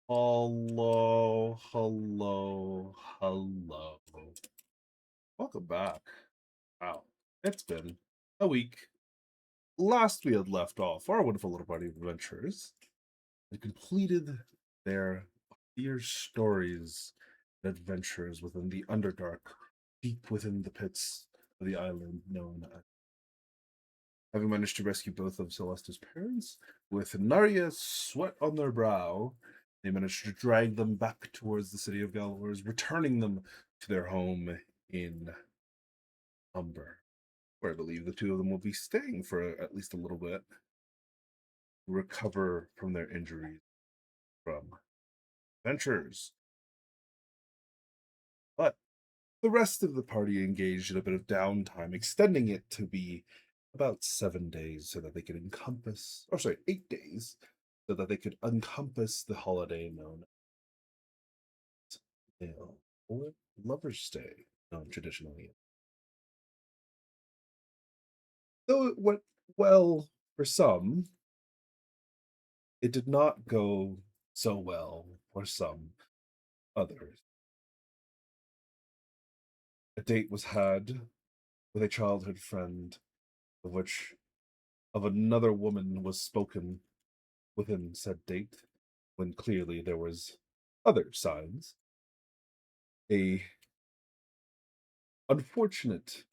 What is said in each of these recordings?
Hello, hello, hello. Welcome back. Wow, it's been a week. Last we had left off, our wonderful little party of adventurers had completed their fierce stories and adventures within the Underdark, deep within the pits of the island known as. Having managed to rescue both of Celesta's parents, with Narya's sweat on their brow, they managed to drag them back towards the city of Galors, returning them to their home in Umber, where I believe the two of them will be staying for at least a little bit to recover from their injuries from adventures. But the rest of the party engaged in a bit of downtime, extending it to be about 7 days so that they could encompass, or sorry, 8 days, so that they could encompass the holiday known as Veil or Lover's Day, known traditionally. Though it went well for some, it did not go so well for some others. A date was had with a childhood friend, of which of another woman was spoken within said date, when clearly there was other signs. A unfortunate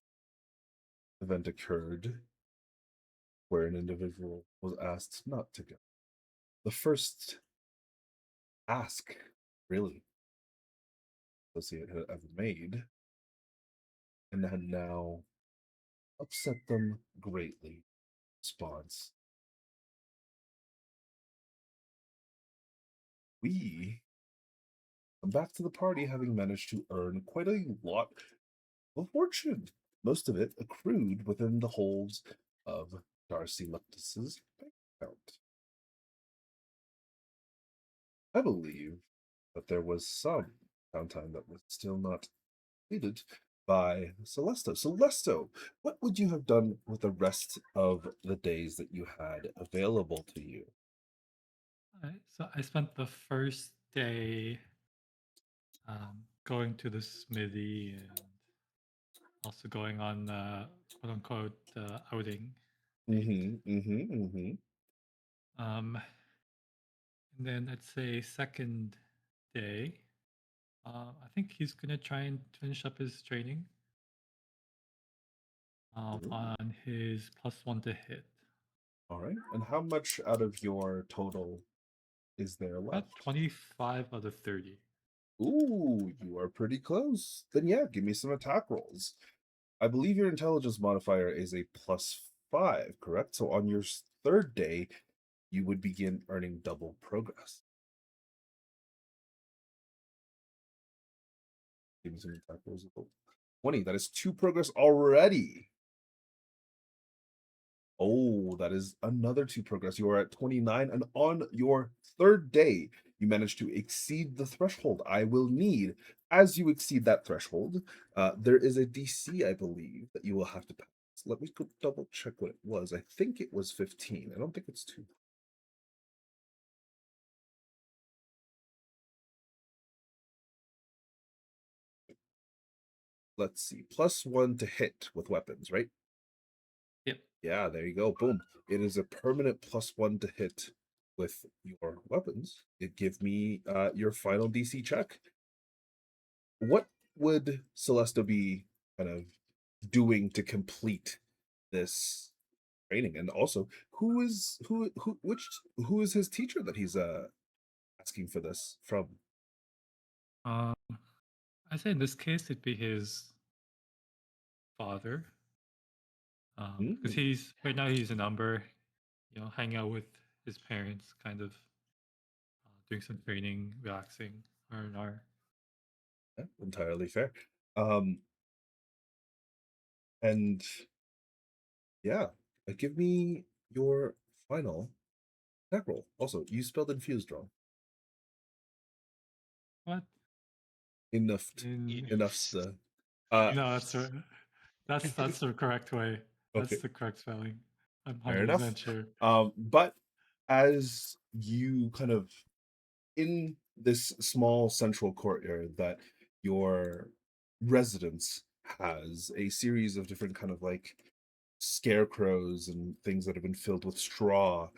event occurred where an individual was asked not to go. The first ask, really, associate had ever made, and had now upset them greatly. Response: we come back to the party having managed to earn quite a lot of fortune, most of it accrued within the holds of Darcy Leptus's bank account. I believe that there was some downtime that was still not completed by Celesto. Celesto, what would you have done with the rest of the days that you had available to you? So I spent the first day going to the smithy and also going on quote unquote outing date. Um, and then I'd say second day, I think he's gonna try and finish up his training Ooh, on his +1 to hit. all right. And how much out of your total is there About left? 25 out of 30. Ooh, you are pretty close. Then yeah, give me some attack rolls. I believe your intelligence modifier is a +5, correct? So on your third day, you would begin earning double progress. Give me some attack rolls. 20. That is 2 progress already. Oh, that is another 2 progress. You are at 29, and on your third day, you manage to exceed the threshold. I will need, as you exceed that threshold, there is a DC, I believe, that you will have to pass. Let me go double check what it was. I think it was 15. I don't think it's too. Let's see. +1 to hit with weapons, right? Yep. Yeah, there you go. Boom. It is a permanent +1 to hit with your weapons. It give me your final DC check. What would Celesta be kind of doing to complete this training? And also, who is his teacher that he's asking for this from? Um, I say in this case it'd be his father. Because Mm, he's right now he's a number, hanging out with his parents, kind of doing some training, relaxing, R&R. yeah, entirely fair. Um, and yeah, give me your final attack roll. Also, you spelled infused wrong. What? Enough, In enough's Infused. the uh no, that's the correct way. That's okay, the correct spelling. I'm fair 100% enough. sure. But as you kind of in this small central courtyard that your residence has a series of different kind of like scarecrows and things that have been filled with straw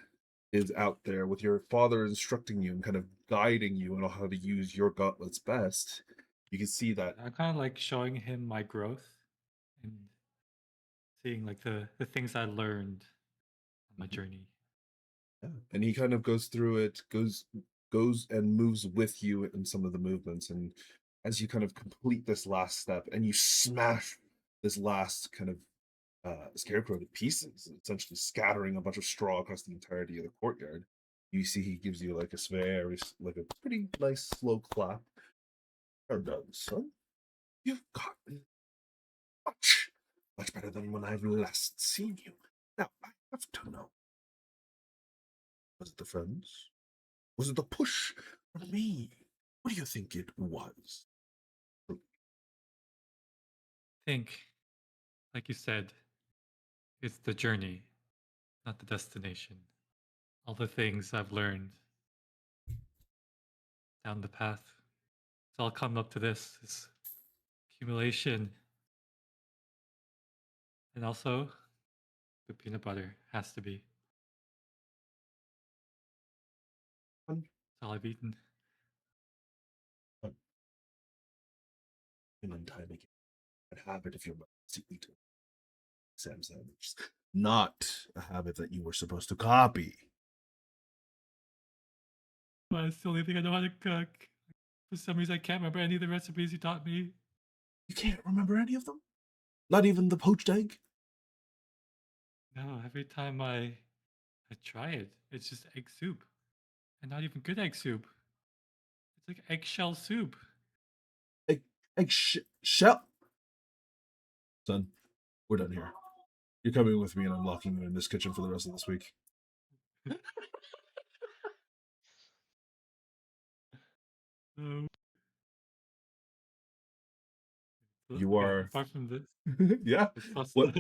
is out there with your father instructing you and kind of guiding you on how to use your gauntlets best. You can see that. I'm kind of like showing him my growth and seeing like the things I learned on my journey. Yeah. And he kind of goes through it, goes and moves with you in some of the movements. And as you kind of complete this last step and you smash this last kind of scarecrow to pieces, essentially scattering a bunch of straw across the entirety of the courtyard, you see he gives you like a very like a pretty nice slow clap. Well done, son. You've gotten much, much better than when I've last seen you. Now I have to know. Was it the friends? Was it the push from me? What do you think it was? Think, like you said, it's the journey, not the destination. All the things I've learned down the path. It's all come up to this accumulation. And also, the peanut butter has to be. Fun, It's all I've eaten. fun, and time again. A habit of your mother's to eat Sam sandwiches. Not a habit that you were supposed to copy. But it's the only thing I know how to cook. For some reason, I can't remember any of the recipes you taught me. You can't remember any of them? Not even the poached egg? No, every time I try it, it's just egg soup. And not even good egg soup. It's like eggshell soup. Egg, shell? Son, we're done here. You're coming with me and I'm locking you in this kitchen for the rest of this week. Um, You yeah, are. apart from this, Yeah. it's also What?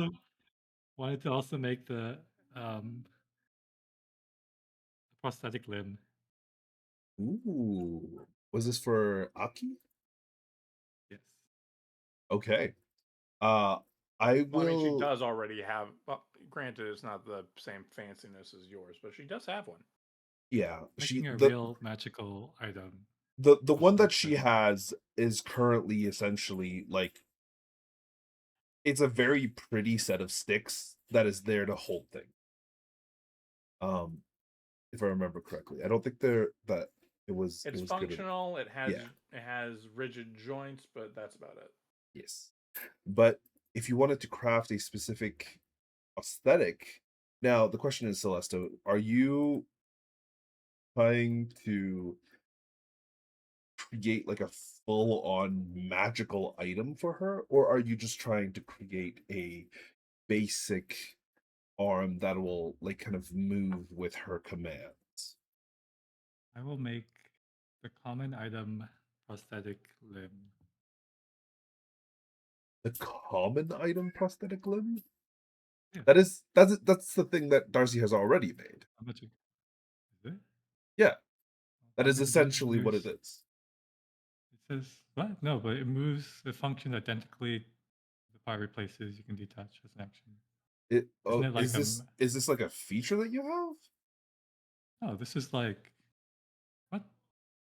wanted to also make um the prosthetic limb. Ooh. Was this for Aki? Yes. Okay. Uh I Well, I mean, she will. does already have. Well, granted, it's not the same fanciness as yours, but she does have one. Yeah, she Making a the real magical item. the one that Prosthetic she limb. has is currently essentially like it's a very pretty set of sticks that is there to hold things. Um, if I remember correctly, I don't think they're that it It's was good enough. functional. Yeah, It has rigid joints, but that's about it. yes. But if you wanted to craft a specific aesthetic, now the question is, Celesta, are you trying to create like a full on magical item for her, or are you just trying to create a basic arm that will like kind of move with her commands? I will make the common item prosthetic limb. The common item prosthetic limb? Yeah. That's the thing that Darcy has already made. How much is it? Yeah, that Tell is me the essentially what it moves. is. It says what? No, but it moves the function identically to the part replaces. You can detach as an action. It Isn't oh, it like is this like a feature that you have? no, this is like what?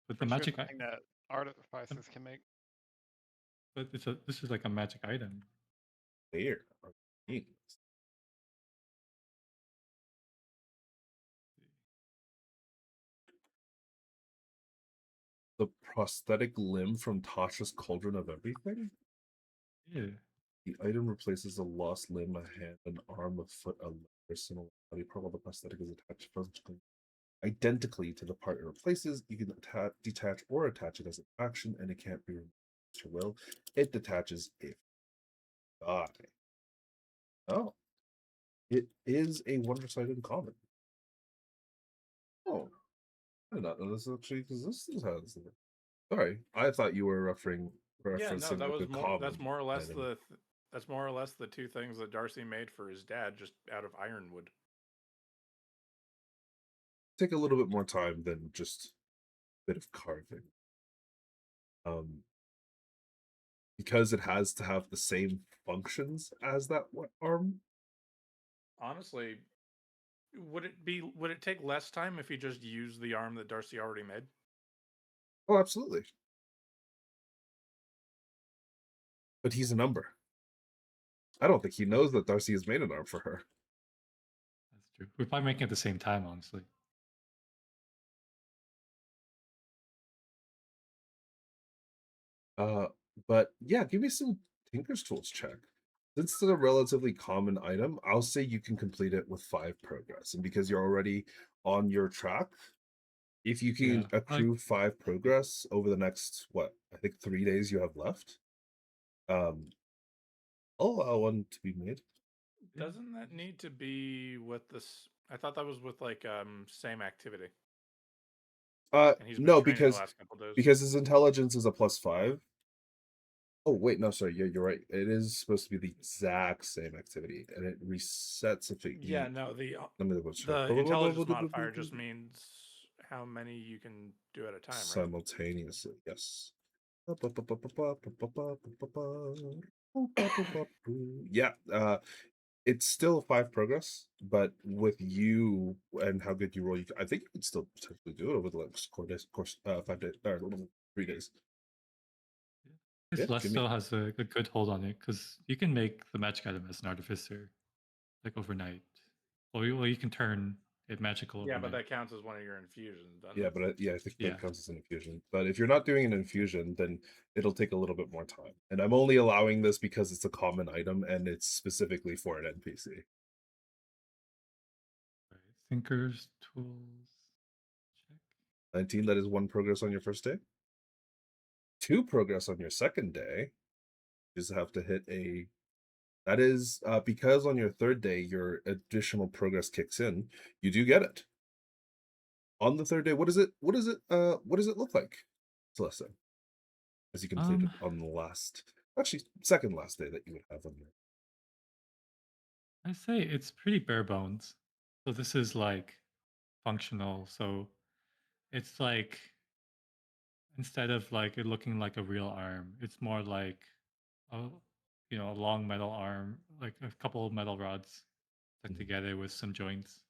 But the Pretty sure it's magic something that artificers can make. but this is like a magic item. Where are you? The prosthetic limb from Tasha's Cauldron of Everything? Yeah. The item replaces a lost limb, a hand, an arm, a foot, a leg, or similar body part while the prosthetic is attached functionally identically to the part it replaces. You can detach or attach it as an action, and it can't be removed at your will. It detaches if you die. Oh, it is a one-sided in common. Oh, I did not know this actually because this is how this. Sorry, I thought you were Yeah, no, referencing that like was a more. common That's more or less item. That's more or less the two things that Darcy made for his dad, just out of ironwood. Take a little bit more time than just bit of carving. Because it has to have the same functions as that arm. Honestly, would it take less time if you just used the arm that Darcy already made? Oh, absolutely. But he's a number. I don't think he knows that Darcy has made an arm for her. That's true. We're probably making it at the same time, honestly. But yeah, give me some Tinker's Tools check. Since it's a relatively common item, I'll say you can complete it with 5 progress. And because you're already on your track, if you can Yeah, accrue 5 progress over the next I think 3 days you have left, I'll allow one to be made. Yeah. Doesn't that need to be with this? I thought that was with like same activity. And he's been No, training the last couple days. because his intelligence is a +5. Oh wait, no, sorry, you're right. It is supposed to be the exact same activity, and it resets if it. Yeah, no, Let me double check. the intelligence modifier just means how many you can do at a time, right? Simultaneously. Yes. Yeah. It's still 5 progress, but with you and how good you roll, I think you can still potentially do it over the next course 5 days or 3 days. This Yeah, less give me. still has a good hold on it because you can make the magic item as an artificer, like overnight. Well, you can turn it magical Yeah, but overnight. that counts as one of your infusions, doesn't Yeah, it? but I think Yeah. that counts as an infusion. But if you're not doing an infusion, then it'll take a little bit more time. And I'm only allowing this because it's a common item and it's specifically for an NPC. Right. Thinkers, tools, check. 19, that is 1 progress on your first day. 2 progress on your second day. You just have to hit a. That is because on your third day, your additional progress kicks in. You do get it. On the third day, what does it look like, Celeste? As you complete it on the second last day that you would have on there. I say it's pretty bare bones. So this is like functional. So it's like instead of like it looking like a real arm, it's more like a a long metal arm, like a couple of metal rods stuck together with some joints.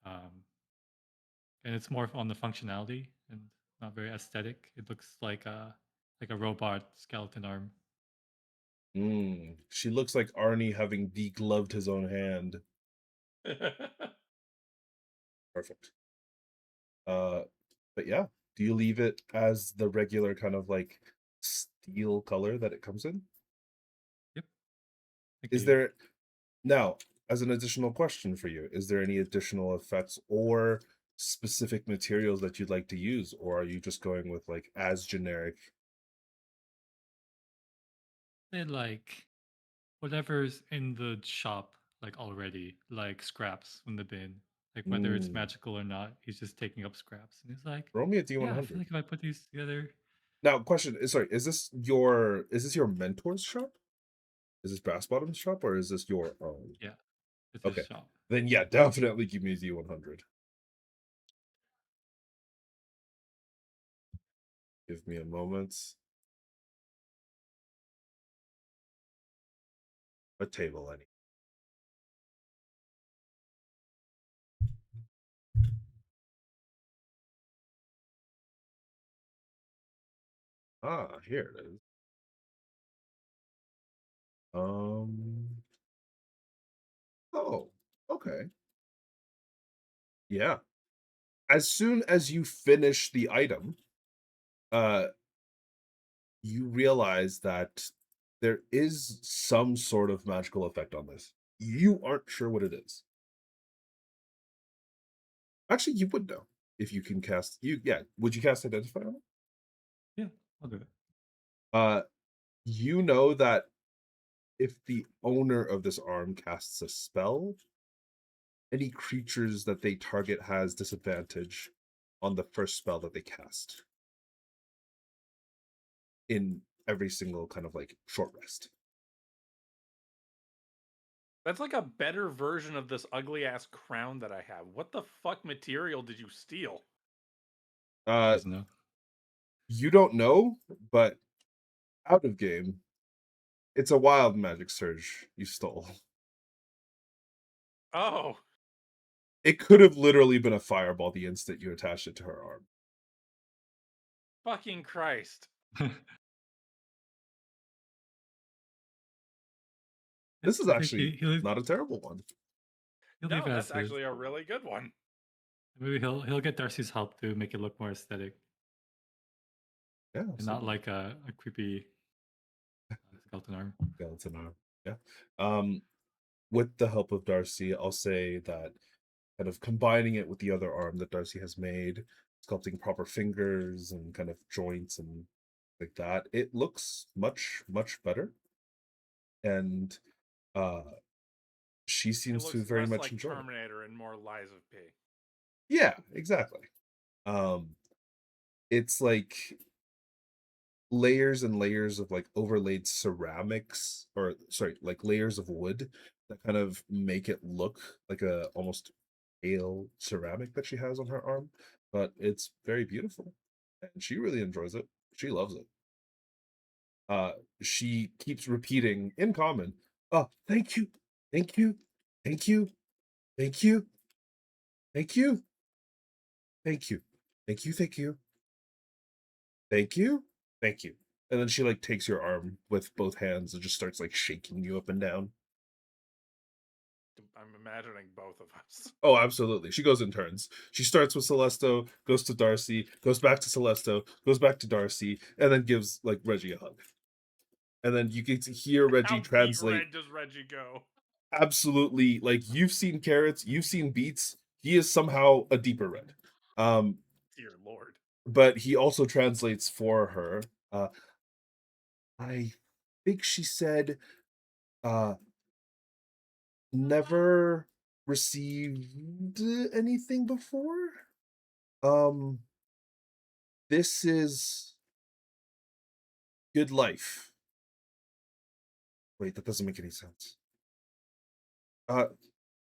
And it's more on the functionality and not very aesthetic. It looks like a robot skeleton arm. She looks like Arnie having degloved his own hand. Perfect. But yeah, do you leave it as the regular kind of like steel color that it comes in? Yep. Is there now, as an additional question for you, is there any additional effects or specific materials that you'd like to use, or are you just going with like as generic? They like whatever's in the shop like already, like scraps from the bin. Like whether it's magical or not, he's just taking up scraps. And he's like, Roll me a yeah, I feel D100. like if I put these together. Now, question is, sorry, is this your mentor's shop? Is this Brass Bottom's shop, or is this your own? Yeah, it's Okay. a shop. Then yeah, definitely give me a D100. Give me a moment. A table, any. Ah, here it is. Oh, okay. Yeah. As soon as you finish the item, you realize that there is some sort of magical effect on this. You aren't sure what it is. Actually, you would know if you can cast. Would you cast Identify on it? Yeah, I'll do it. You know that if the owner of this arm casts a spell, any creatures that they target has disadvantage on the first spell that they cast in every single kind of like short rest. That's like a better version of this ugly ass crown that I have. What the fuck material did you steal? Doesn't know. You don't know, but out of game, it's a wild magic surge you stole. Oh, It could have literally been a fireball the instant you attached it to her arm. fucking Christ. This is I think actually he'll not a terrible one. leave No, it that's as is. actually a really good one. Maybe he'll get Darcy's help to make it look more aesthetic Yeah, and not like a creepy skeleton arm. skeleton arm. Yeah. With the help of Darcy, I'll say that kind of combining it with the other arm that Darcy has made, sculpting proper fingers and kind of joints and like that, it looks much, much better. And she It seems to looks very less much like enjoy it. Terminator and more Lies of P. Yeah, exactly. It's like layers and layers of like overlaid ceramics, or sorry, like layers of wood that kind of make it look like a almost pale ceramic that she has on her arm, but it's very beautiful and she really enjoys it. She loves it. She keeps repeating in common, oh, thank you, thank you, thank you, thank you, thank you, thank you, thank you, thank you, thank you, thank you. And then she like takes your arm with both hands and just starts like shaking you up and down. I'm imagining both of us. Oh, absolutely. She goes in turns. She starts with Celesto, goes to Darcy, goes back to Celesto, goes back to Darcy, and then gives like Reggie a hug. And then you get to hear Reggie How translate. deep red does Reggie go? Absolutely, like you've seen carrots, you've seen beets. He is somehow a deeper red. Dear Lord. But he also translates for her. I think she said, uh, never received anything before. Um, this is good life. Wait, that doesn't make any sense. Uh,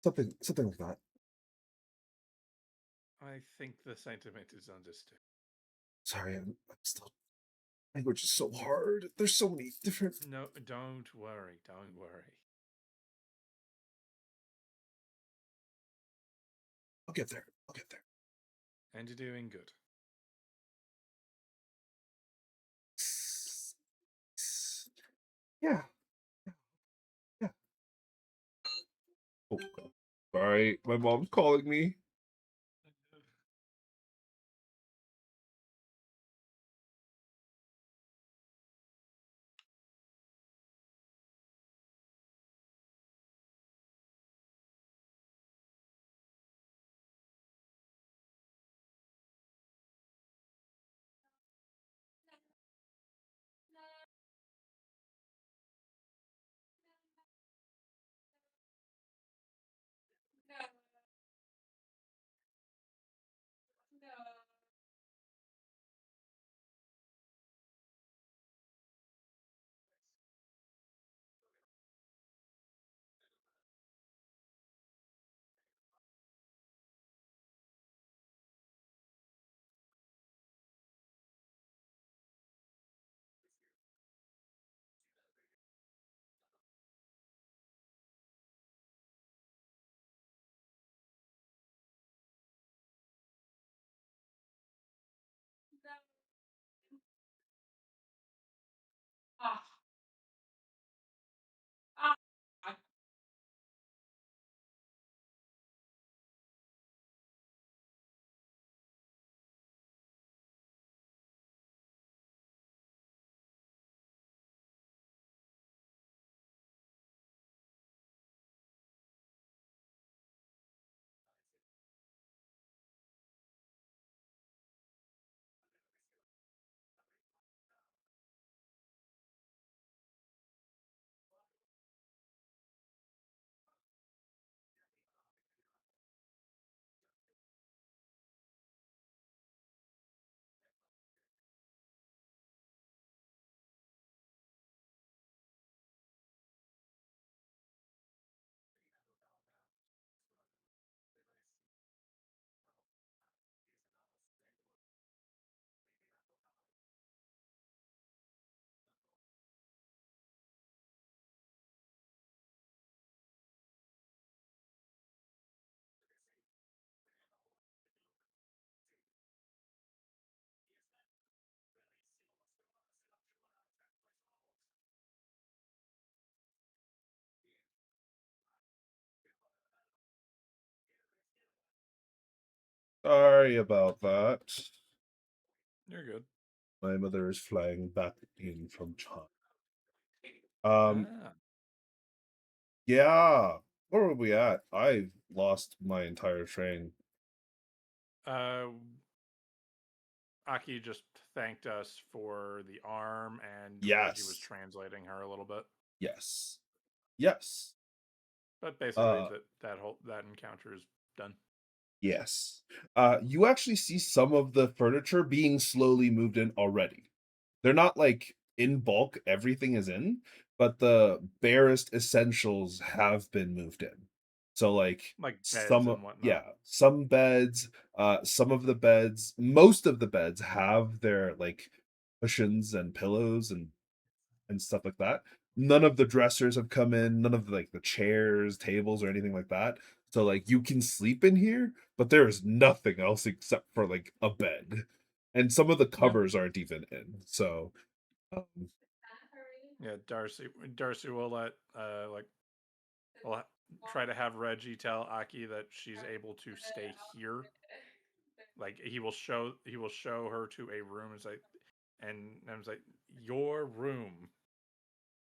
something like that. I think the sentiment is understood. Sorry, I'm still. Language is so hard. There's so many different. No, don't worry. Don't worry. I'll get there. I'll get there. And you're doing good. Yeah, yeah. Oh, God. Sorry, my mom's calling me. Sorry about that. You're good. My mother is flying back in from China. Ah. Yeah. Where were we at? I lost my entire train. Aki just thanked us for the arm, and Reggie was Yes. translating her a little bit. Yes. Yes. But basically, Uh, that encounter is done. yes. You actually see some of the furniture being slowly moved in already. They're not like in bulk, everything is in, but the barest essentials have been moved in. So like Like beds some and whatnot. yeah, some beds, some of the beds, most of the beds have their like cushions and pillows and stuff like that. None of the dressers have come in, none of like the chairs, tables, or anything like that. So like you can sleep in here, but there is nothing else except for like a bed. And some of the Yeah. covers aren't even in. So Yeah, Darcy will let will try to have Reggie tell Aki that she's able to stay here. Like he will show her to a room and I was like, your room.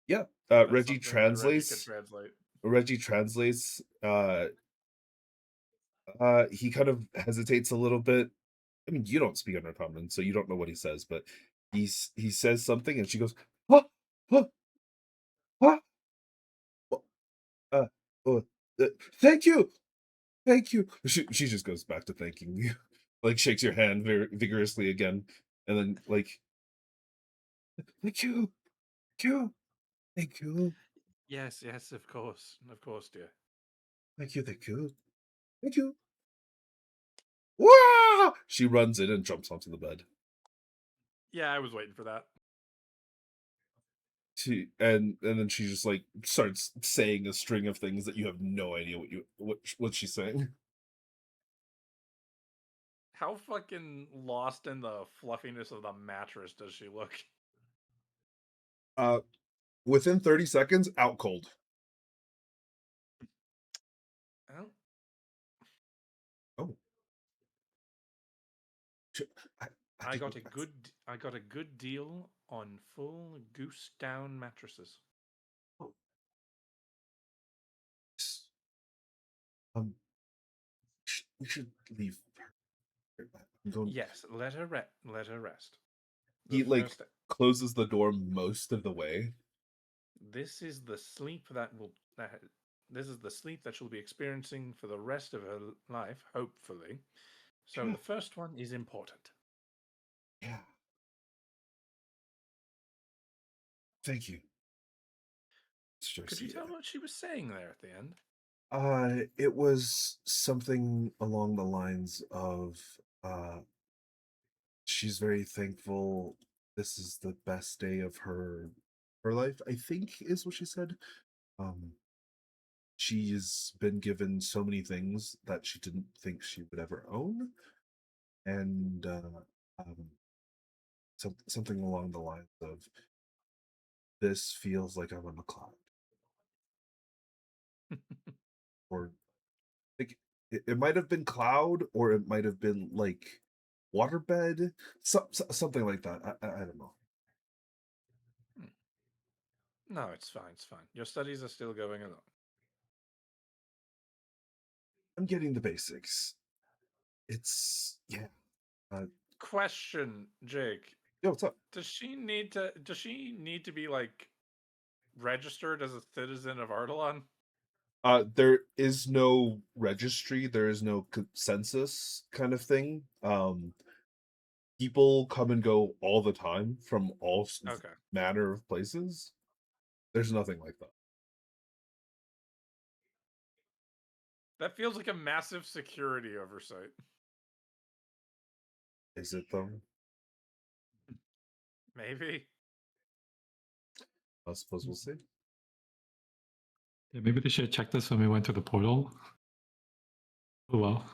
yeah, That's Reggie something that Reggie could translates. translate. Reggie translates. He kind of hesitates a little bit. I mean, you don't speak Undercommon, so you don't know what he says, but he says something, and she goes, "Huh, huh, huh, uh, oh, thank you, thank you." She just goes back to thanking you, like shakes your hand very vigorously again, and then like, thank you, thank you, thank you, Yes, of course, dear. thank you, thank you, thank you. Wow! She runs in and jumps onto the bed. Yeah, I was waiting for that. And then she just like starts saying a string of things that you have no idea what she's saying. How fucking lost in the fluffiness of the mattress does she look? Uh, within 30 seconds, out cold. Oh, Oh, sh- I, I I didn't. got a good deal on full goose down mattresses. Oh, s- um, we should leave. I'm going. Yes, let her rest. The He like first closes the door most of the way. This is the sleep this is the sleep that she'll be experiencing for the rest of her life, hopefully. So Yeah, the first one is important. yeah. Thank you, Could you Josie. tell what she was saying there at the end? It was something along the lines of uh she's very thankful this is the best day of her life, I think is what she said. Um she's been given so many things that she didn't think she would ever own, and something along the lines of this feels like I'm on a cloud, or like it might have been cloud, or it might have been like waterbed, something like that. I don't know. Hmm. No, it's fine. It's fine. Your studies are still going along. I'm getting the basics. It's yeah. uh Question, Jake. Yo, what's up? Does she need to be like registered as a citizen of Ardalan? There is no registry, there is no census kind of thing. People come and go all the time from all Okay. manner of places. There's nothing like that. That feels like a massive security oversight. Is it though? Maybe. I suppose we'll see. Yeah, maybe they should have checked this when we went to the portal. Oh well.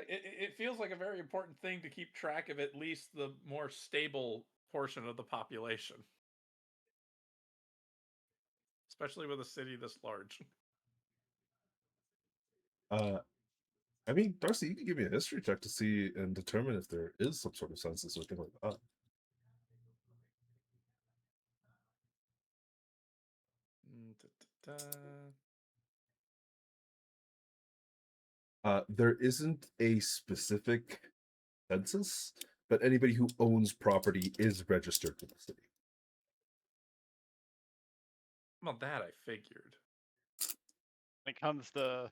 It feels like a very important thing to keep track of at least the more stable portion of the population, especially with a city this large. I mean, Darcy, you can give me a history check to see and determine if there is some sort of census or thing like that. There isn't a specific census, but anybody who owns property is registered with the city. Well, that I figured. When it comes to,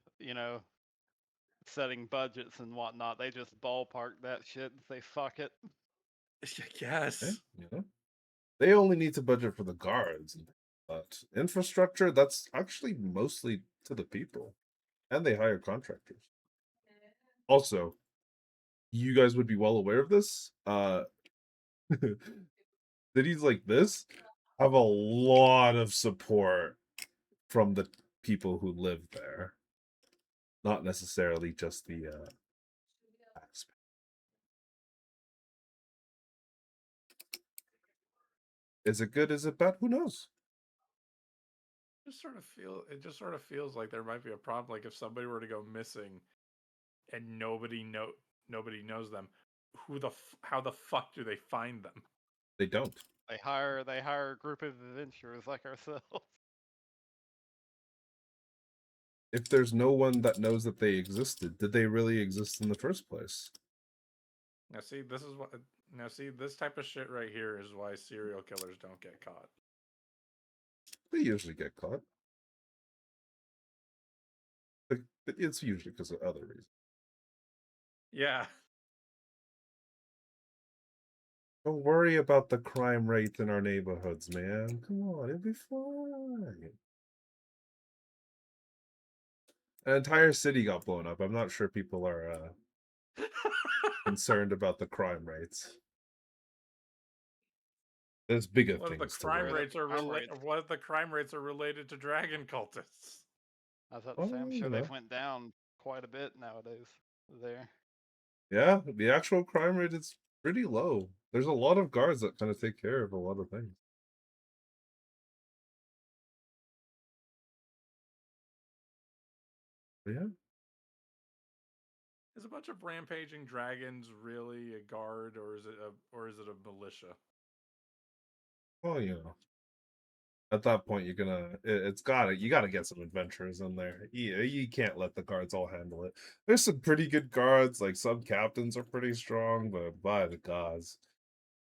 setting budgets and whatnot, they just ballpark that shit and say, fuck it. Yes. You know, they only need to budget for the guards, but infrastructure, that's actually mostly to the people, and they hire contractors. Also, you guys would be well aware of this. Cities like this have a lot of support from the people who live there, not necessarily just the tax. Is it good? Is it bad? Who knows? It just sort of feels like there might be a problem. Like if somebody were to go missing, and nobody knows them, how the fuck do they find them? They don't. They hire a group of adventurers like ourselves. If there's no one that knows that they existed, did they really exist in the first place? Now see, this type of shit right here is why serial killers don't get caught. They usually get caught. But it's usually because of other reasons. Yeah. Don't worry about the crime rate in our neighborhoods, man. Come on, it'll be fine. An entire city got blown up. I'm not sure people are concerned about the crime rates. There's bigger What if the things to crime worry rates are crime related? rates- What if the crime rates are related to dragon cultists? I was about to say, I'm Oh, sure you they've know. went down quite a bit nowadays there. Yeah, the actual crime rate is pretty low. There's a lot of guards that kind of take care of a lot of things. But yeah, Is a bunch of rampaging dragons really a guard, or is it a militia? well, you know, at that point you're gonna you gotta get some adventurers in there. You can't let the guards all handle it. There's some pretty good guards, like some captains are pretty strong, but by the gods,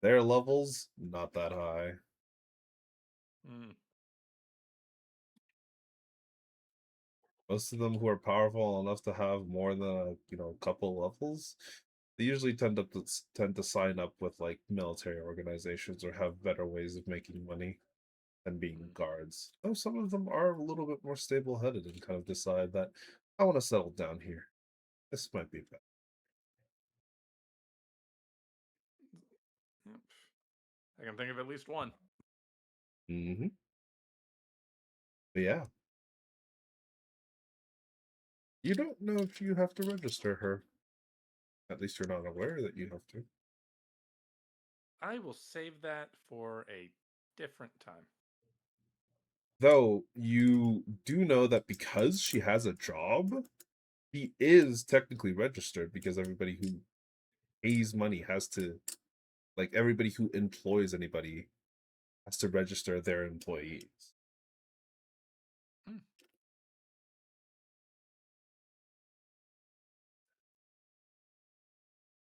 their levels not that high. Hmm. Most of them who are powerful enough to have more than a couple levels, they usually tend to sign up with like military organizations or have better ways of making money than being guards. Though some of them are a little bit more stable headed and kind of decide that I want to settle down here. This might be bad. Yep. I can think of at least one. Mm-hmm. But yeah. You don't know if you have to register her. At least you're not aware that you have to. I will save that for a different time. Though you do know that because she has a job, she is technically registered because everybody who pays money has to, like, everybody who employs anybody has to register their employees. Hmm.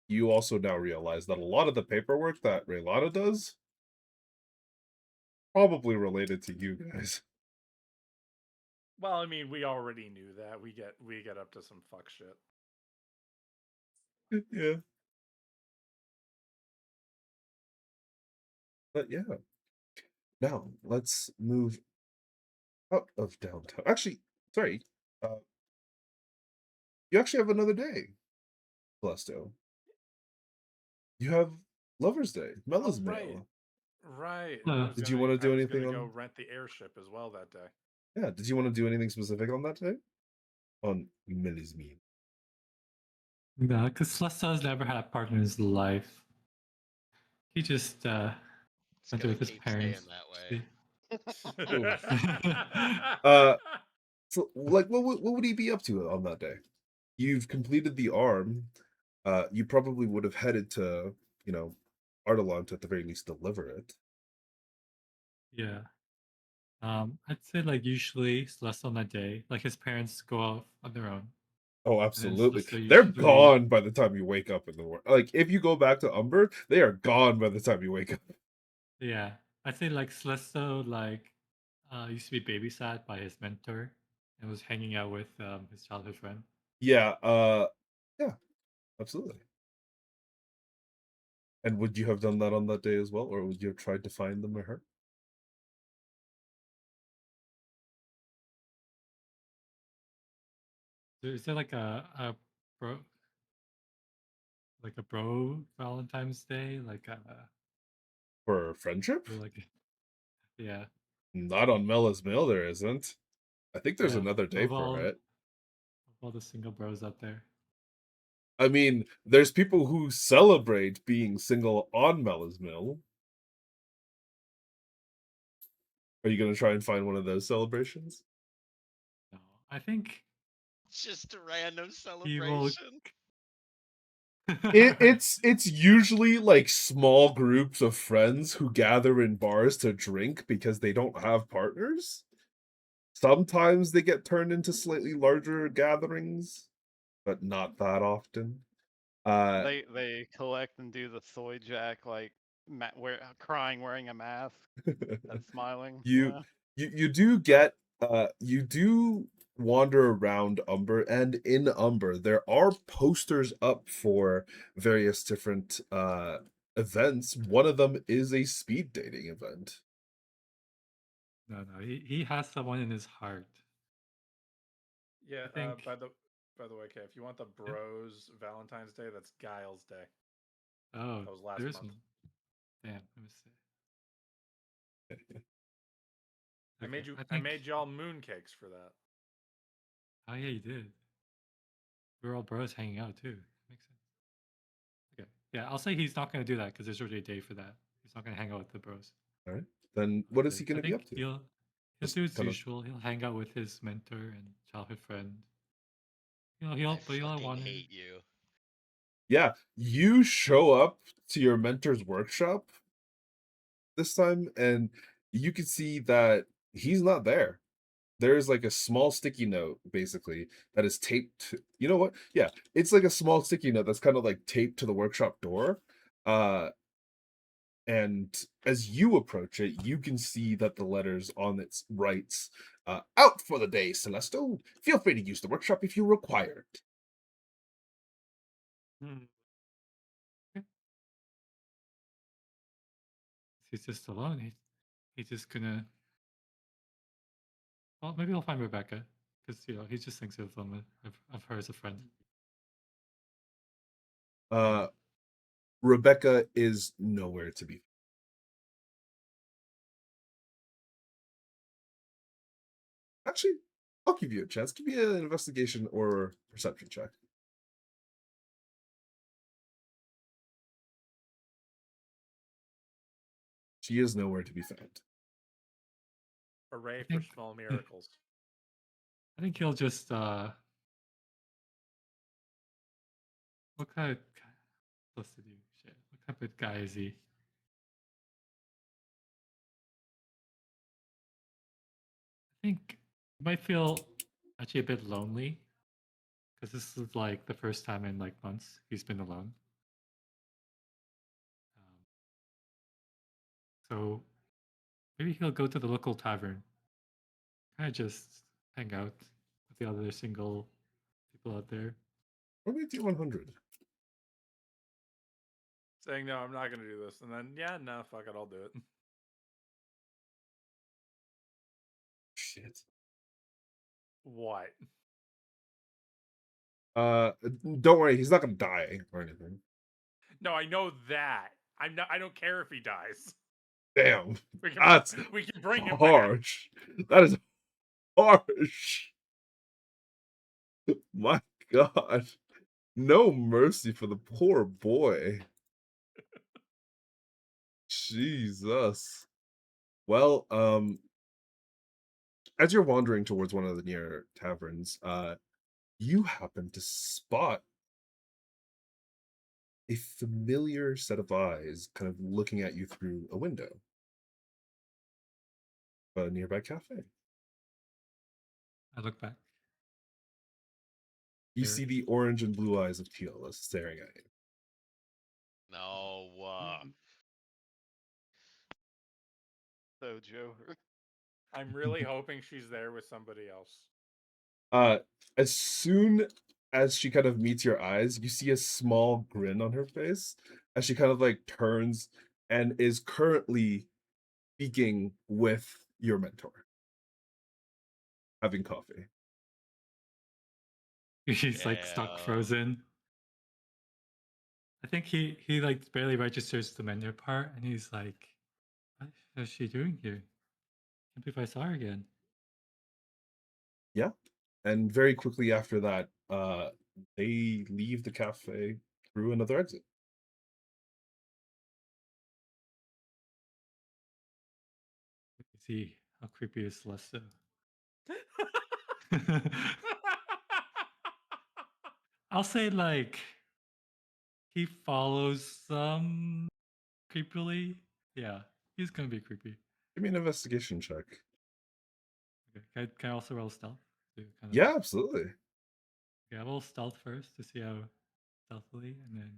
You also now realize that a lot of the paperwork that Raylana does probably related to you guys. Well, I mean, we already knew that. We get up to some fuck shit. Yeah. But yeah. Now let's move out of downtown. Actually, sorry. You actually have another day, Celestial. You have Lover's Day, Mella's right. Mail. Right. And Uh, Did you want to do I was anything gonna go on? rent the airship as well that day. Yeah. Did you want to do anything specific on that day? On Mella's Mail. yeah, because Celestia's never had a partner in his life. He just It's went gonna with his keep staying parents. that way. Uh, So, like, what would he be up to on that day? You've completed the arm. You probably would have headed to, Artelon to at the very least deliver it. Yeah. I'd say like usually Celeste on that day, like his parents go off on their own, Oh, and then absolutely. Celeste They're usually, gone by the time you wake up in the morning. Like, if you go back to Umber, they are gone by the time you wake up. yeah, I'd say like Celeste like used to be babysat by his mentor and was hanging out with his childhood friend. Yeah, yeah, absolutely. And would you have done that on that day as well, or would you have tried to find them or her? Is there like a bro like a bro Valentine's Day For friendship? or like yeah Not on Mella's Mill, there isn't. I think there's yeah another day for it. of all the single bros out there. I mean, there's people who celebrate being single on Mella's Mill. Are you going to try and find one of those celebrations? No, I think Just a random he will. celebration. It's usually like small groups of friends who gather in bars to drink because they don't have partners. Sometimes they get turned into slightly larger gatherings, but not that often. They collect and do the soy jack like crying wearing a mask and smiling. you Yeah. you do get you do wander around Umber, and in Umber there are posters up for various different events. One of them is a speed dating event. No, he has someone in his heart. Yeah. I think. By the way, okay, if you want the Yeah. Bros Valentine's Day, that's Giles Day. Oh, That was last there's month. one. Damn, let me see. I Okay, made you. I I think. made y'all mooncakes for that. Oh yeah, you did. We're all bros hanging out too. Makes sense. Okay, yeah, I'll say he's not gonna do that because there's already a day for that. He's not gonna hang out with the bros. All right, then I'll what is say. he going I to be think up to? he'll Just do his kind of, usual. He'll hang out with his mentor and childhood friend. I He'll fucking want to. hate you. yeah, you show up to your mentor's workshop this time, and you can see that he's not there. There's like a small sticky note basically that is taped you know what, yeah, it's like a small sticky note that's kind of like taped to the workshop door. Uh and as you approach it, you can see that the letters on it writes, out for the day, Celesto. Feel free to use the workshop if you require it. Hmm. Okay. He's just alone. He's just gonna. Well, maybe he'll find Rebecca because he just thinks of them of her as a friend. uh Rebecca is nowhere to be. Actually, I'll give you a chance. Give me an investigation or perception check. She is nowhere to be found. Hooray I for think. small miracles. I think he'll just. What kind of supposed to do? Shit. What type of guy is he? I think he might feel actually a bit lonely because this is like the first time in like months he's been alone. So maybe he'll go to the local tavern, kind of just hang out with the other single people out there. Or maybe 100. Saying no, I'm not gonna do this, and then yeah, no, fuck it, I'll do it. Shit. What? Uh, don't worry, he's not gonna die or anything. No, I know that. I'm not. I don't care if he dies. Damn, We can. that's We can bring him back. harsh. That is harsh. My God, no mercy for the poor boy. Jesus. Well, as you're wandering towards one of the near taverns, you happen to spot a familiar set of eyes kind of looking at you through a window of a nearby cafe. I look back. You There. see the orange and blue eyes of Teola staring at you. No. So Joe. I'm really hoping she's there with somebody else. As soon as she kind of meets your eyes, you see a small grin on her face as she kind of like turns and is currently speaking with your mentor, having coffee. He's like stuck Yeah. frozen. I think he like barely registers the menu part, and he's like, "What is she doing here? Can't believe I saw her again." Yeah. And very quickly after that, they leave the cafe through another exit. You see how creepy is Celesta. I'll say like he follows them creepily. Yeah, he's gonna be creepy. Give me an investigation check. Okay. Can I also roll stealth? To kind of, Yeah, absolutely. Okay, I'll roll stealth first to see how stealthily, and then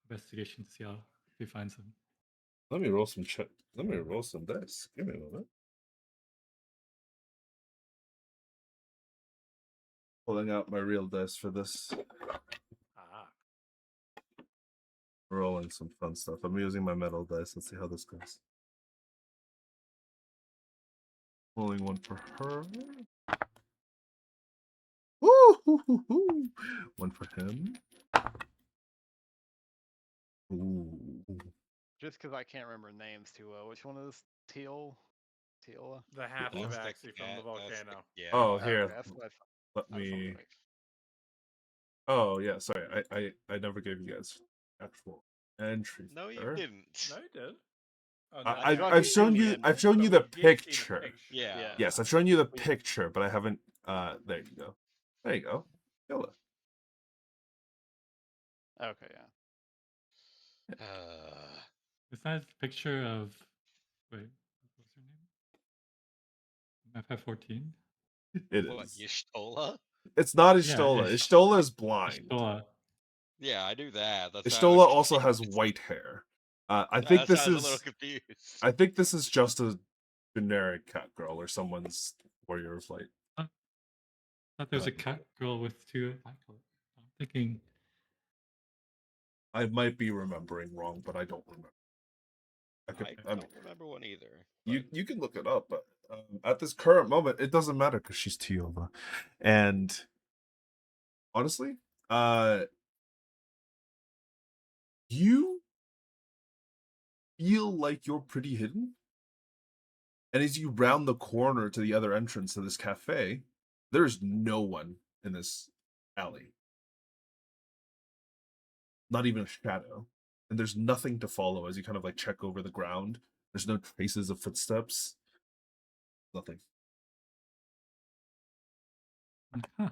investigation to see how if he finds them. Let me roll some check. Let me roll some dice. Give me a moment. Pulling out my real dice for this. Ah. Rolling some fun stuff. I'm using my metal dice. Let's see how this goes. Rolling one for her. Woo, hoo, hoo, hoo. One for him. Ooh. Just because I can't remember names too well. Which one is Teola? The half That's tabaxi from the volcano. Yeah. Oh, Okay, here. that's what Let I me. thought. Oh, yeah. Sorry. I never gave you guys actual entry. No, you there. didn't. No, you did. Oh, I've thought I've you shown told me you. in I've there. shown you But the we did see picture. Yeah. Yeah. Yes, I've shown you the We- picture, but I haven't. There you go. There you go. Kill it. Okay, yeah. Is that a picture of? Wait, what's her name? FF14. It What, is. Yashtola? It's not Yeah, Ishtola. Ish- Ishtola is blind. Ishtola. Yeah, I knew that. That's why I Ishtola was also has confused. white hair. I That's think why this I was a little is. confused. I think this is just a generic cat girl or someone's warrior of light. I thought there was a Um, cat girl with two eye colors. I'm thinking. I might be remembering wrong, but I don't remember. I don't remember one either. You can look it up, but at this current moment, it doesn't matter because she's Teola, and honestly, you feel like you're pretty hidden. And as you round the corner to the other entrance to this cafe, there's no one in this alley. Not even a shadow. And there's nothing to follow as you kind of like check over the ground. There's no traces of footsteps. Nothing. Huh. Is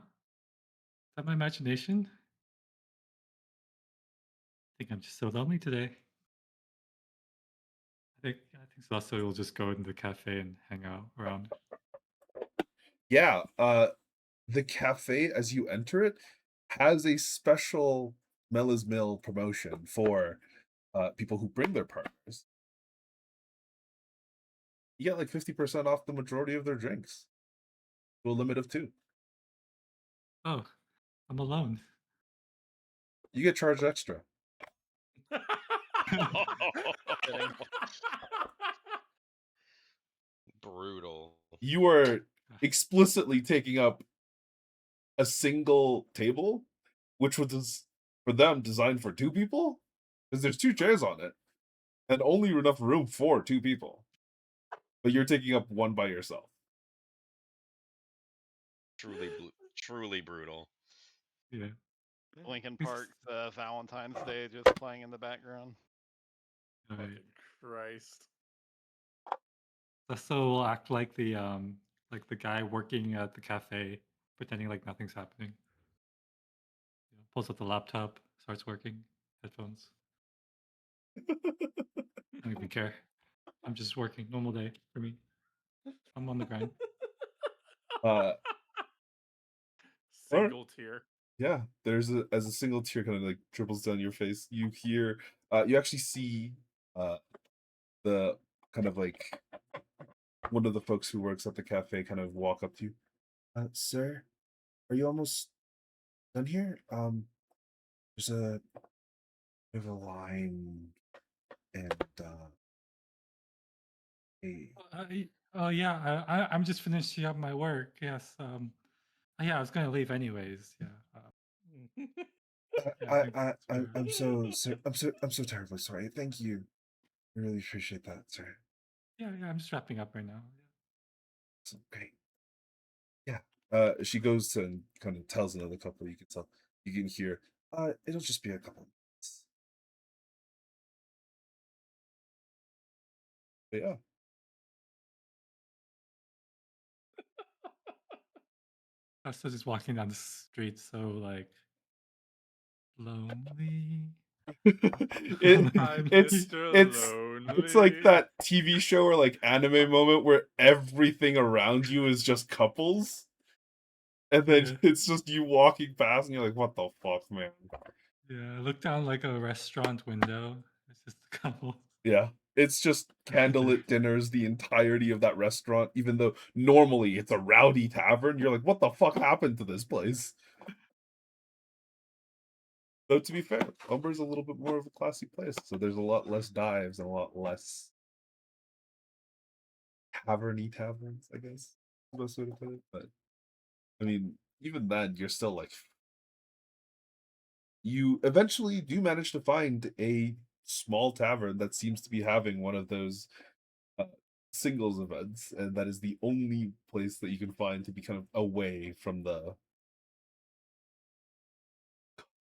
that my imagination? I think I'm just so lonely today. I think Celeste will just go into the cafe and hang out around. Yeah, the cafe as you enter it has a special Mella's Mill promotion for people who bring their partners. You get like 50% off the majority of their drinks to a limit of 2. Oh, I'm alone. You get charged extra. Fitting. Brutal. You are explicitly taking up a single table, which was for them designed for 2 people, because there's 2 chairs on it, and only enough room for 2 people. But you're taking up one by yourself. Truly brutal. Yeah. Lincoln He's- Park's Valentine's Day just playing in the background. Right. Fucking Christ. Celeste will act like the like the guy working at the cafe, pretending like nothing's happening. You know, pulls up the laptop, starts working, headphones. I don't even care. I'm just working. Normal day for me. I'm on the grind. Or Single tear. yeah, there's as a single tear kind of like dribbles down your face. You hear, you actually see, the kind of like one of the folks who works at the cafe kind of walk up to you. Sir, are you almost done here? There's a bit of a line, and hey, Oh yeah, I'm just finishing up my work. Yes. Yeah, I was gonna leave anyways. Yeah. Yeah. I, Thanks I, I, for. I'm so terribly sorry. Thank you. I really appreciate that, sir. Yeah, I'm just wrapping up right now. It's okay. Yeah. She goes to and kind of tells another couple. You can tell. You can hear. It'll just be a couple minutes. But yeah. I was just walking down the street, so like lonely. it, I'm it's Mr. it's like Lonely. that TV show or like anime moment where everything around you is just couples, and then Yeah. it's just you walking past, and you're like, "What the fuck, man?" Yeah, I look down like a restaurant window. It's just a couple. Yeah, it's just candlelit dinners the entirety of that restaurant, even though normally it's a rowdy tavern. You're like, "What the fuck happened to this place?" Though to be fair, Umber's a little bit more of a classy place, so there's a lot less dives and a lot less taverny taverns, I guess. Is the best way to put it. But I mean, even then, you're still like, you eventually do manage to find a small tavern that seems to be having one of those uh, singles events, and that is the only place that you can find to be kind of away from the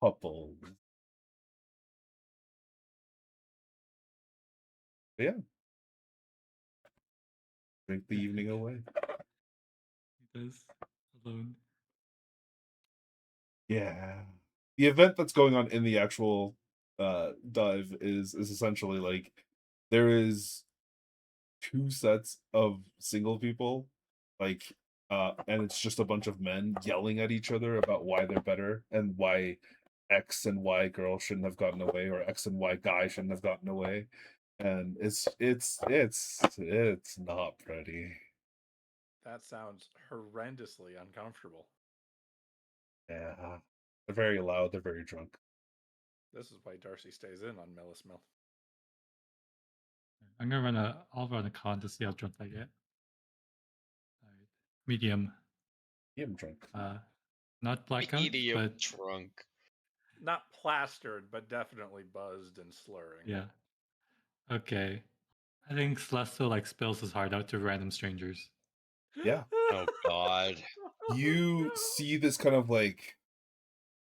couple. But yeah, drink the evening away. He does alone. Yeah. The event that's going on in the actual dive is essentially like there is two sets of single people, like and it's just a bunch of men yelling at each other about why they're better and why X and Y girl shouldn't have gotten away, or X and Y guy shouldn't have gotten away. And it's not pretty. That sounds horrendously uncomfortable. Yeah. They're very loud, they're very drunk. This is why Darcy stays in on Millis Mill. I'll run a con to see how drunk I get. Alright. Medium. I'm drunk. Not blackout, Medium but drunk. Not plastered, but definitely buzzed and slurring. yeah. Okay. I think Celestial like spills his heart out to random strangers. Yeah. Oh God. You see this kind of like,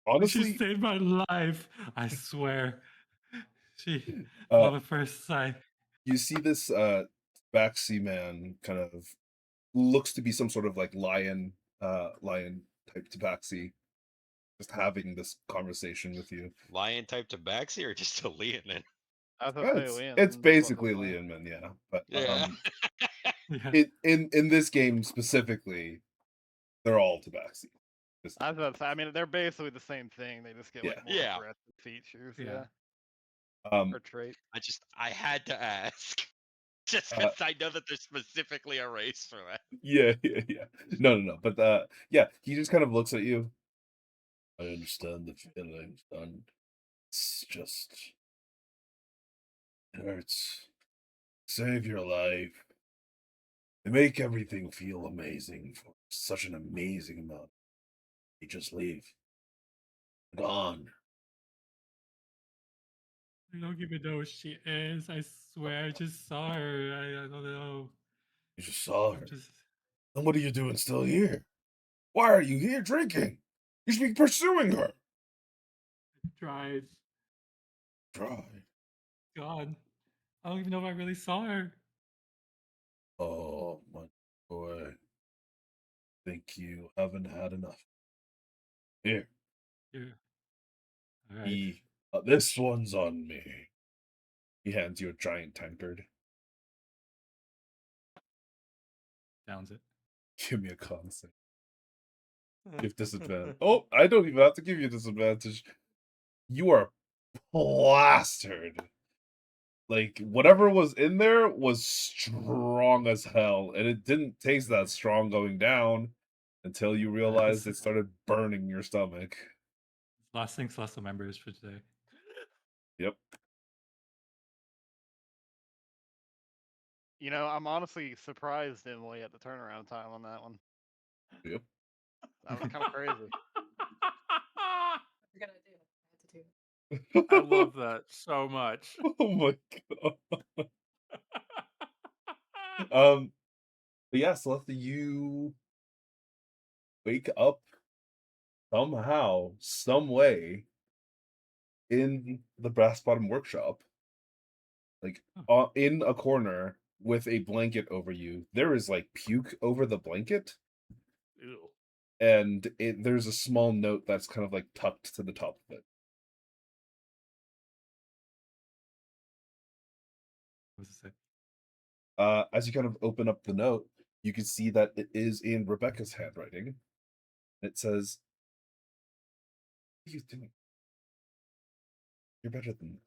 She honestly, saved my life. I swear. She uh love at first sight. you see this Baxi man kind of looks to be some sort of like lion type tabaxi, just having this conversation with you. Lion type tabaxi or just a Leonin? I was gonna Yeah, say it's Liam. it's That's what basically I'm saying. Lian, yeah. But Yeah. Yeah. in this game specifically, they're all tabaxi. Just, I was about to say. I mean, they're basically the same thing. They just get yeah. like more Yeah. aggressive features. Yeah. Um Or traits. I had to ask. Just uh, because I know that there's specifically a race for that. yeah. No. But yeah, he just kind of looks at you. I understand the feeling, son. It's just, it hurts. Save your life. They make everything feel amazing for such an amazing amount. You just leave. Gone. I don't even know who she is. I swear I just saw her. I don't know. You just saw I'm her. just And what are you doing still here? Why are you here drinking? You should be pursuing her. tried. Try. God. I don't even know if I really saw her. Oh, my boy. think you haven't had enough. Here, Yeah. All right. this one's on me. He hands you a giant tankard. Downs it. Give me a con save. Give disadvantage. Oh, I don't even have to give you disadvantage. You are plastered. Like, whatever was in there was strong as hell, and it didn't taste that strong going down until you realized it started burning your stomach. Last things, last members for today. Yep. You know, I'm honestly surprised, Emily, at the turnaround time on that one. Yep. That was kind of crazy. We're gonna do it. I had to do it. I love that so much. Oh my god. But yeah, Celeste, you wake up somehow, some way, in the brass bottom workshop, like in a corner with a blanket over you. There is like puke over the blanket, Ew. and there's a small note that's kind of like tucked to the top of it. What does it say? As you kind of open up the note, you can see that it is in Rebecca's handwriting. It says, "What are you doing? You're better than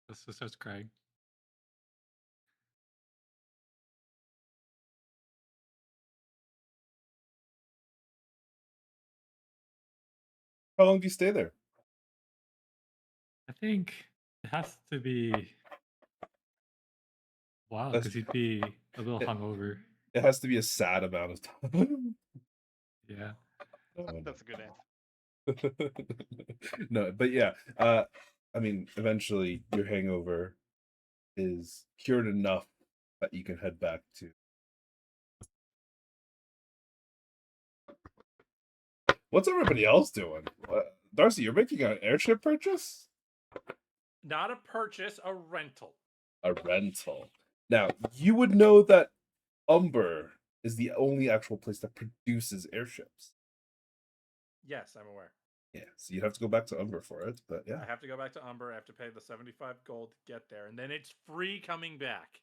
this." Just starts crying. How long do you stay there? I think it has to be wow, That's- because he'd be a little it- hungover. It has to be a sad amount of time. Yeah. Oh, no. That's a good answer. No, but yeah, I mean, eventually your hangover is cured enough that you can head back to. What's everybody else doing? Darcy, you're making an airship purchase? Not a purchase, a rental. A rental. Now, you would know that Umber is the only actual place that produces airships. Yes, I'm aware. Yeah, so you'd have to go back to Umber for it, but yeah. I have to go back to Umber. I have to pay the 75 gold to get there, and then it's free coming back.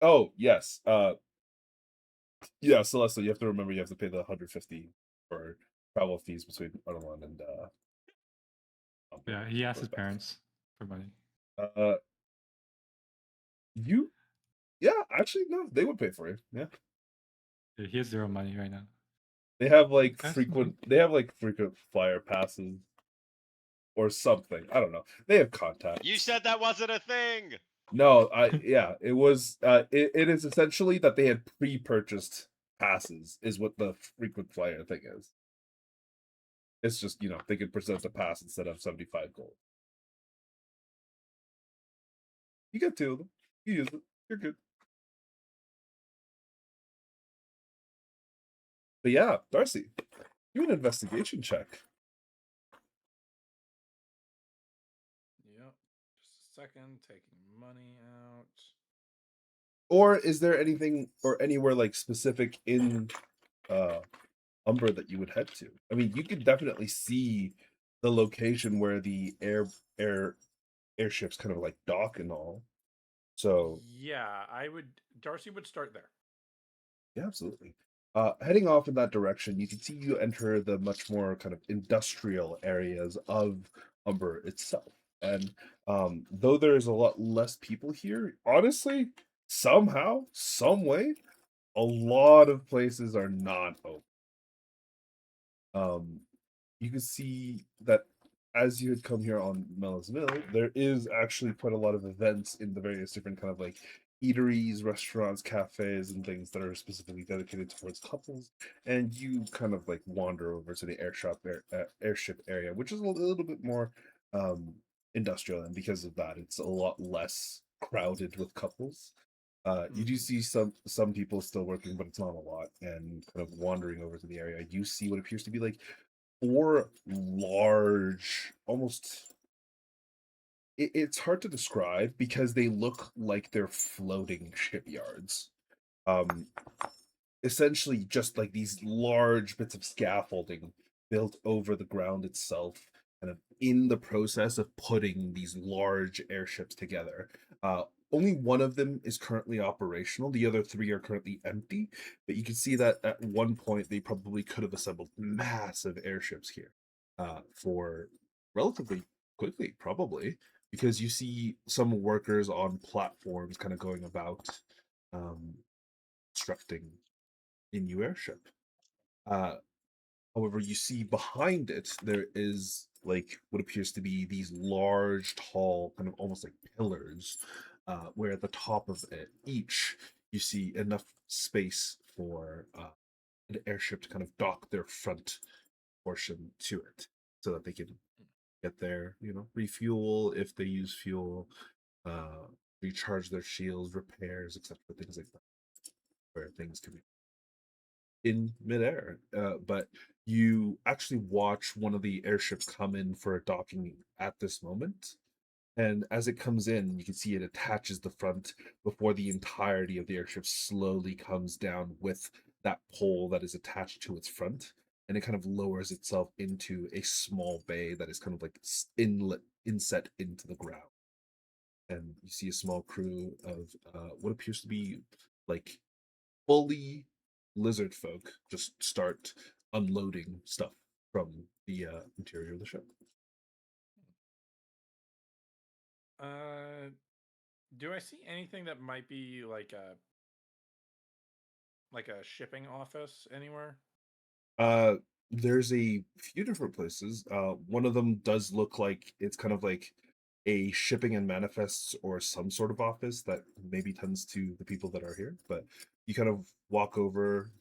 Oh, yes. Yeah, Celeste, you have to remember you have to pay the 150 for travel fees between Arnold and Umber. Yeah. He asked his Goes back. parents for money. Yeah, actually, no, they would pay for you. Yeah. Yeah, he has zero money right now. They have like That's frequent flyer passes or something. I don't know. They have contacts. You said that wasn't a thing. No, yeah, it was it is essentially that they had pre-purchased passes is what the frequent flyer thing is. It's just, they could present a pass instead of 75 gold. You get two of them. You use it. You're good. But yeah, Darcy, do an investigation check. Yep. Just a second. Taking money out. Or is there anything or anywhere like specific in Umber that you would head to? I mean, you could definitely see the location where the airships kind of like dock and all. So Yeah, Darcy would start there. yeah, absolutely. Heading off in that direction, you can see you enter the much more kind of industrial areas of Umber itself. And though there's a lot less people here, honestly, somehow, some way, a lot of places are not open. You can see that as you had come here on Mel's Mill, there is actually quite a lot of events in the various different kind of like eateries, restaurants, cafes, and things that are specifically dedicated towards couples. And you kind of like wander over to the airship area, which is a little bit more industrial, and because of that, it's a lot less crowded with couples. You do see some people still working, but it's not a lot. And kind of wandering over to the area, you see what appears to be like 4 large, almost. It's hard to describe because they look like they're floating shipyards. Um, Essentially just like these large bits of scaffolding built over the ground itself, kind of in the process of putting these large airships together. Only one of them is currently operational. The other 3 are currently empty, but you can see that at one point they probably could have assembled massive airships here for relatively quickly, probably, because you see some workers on platforms kind of going about um, constructing a new airship. Uh, However, you see behind it there is like what appears to be these large, tall, kind of almost like pillars, where at the top of each you see enough space for an airship to kind of dock their front portion to it, so that they can get their refuel if they use fuel, uh, recharge their shields, repairs, etc. Things like that, where things can be in midair. But you actually watch one of the airships come in for a docking at this moment. And as it comes in, you can see it attaches the front before the entirety of the airship slowly comes down with that pole that is attached to its front. And it kind of lowers itself into a small bay that is kind of like inset into the ground. And you see a small crew of what appears to be like fully lizard folk just start unloading stuff from the interior of the ship. Do I see anything that might be like a shipping office anywhere? Uh, there's a few different places. One of them does look like it's kind of like a shipping and manifests or some sort of office that maybe tends to the people that are here. But you kind of walk over,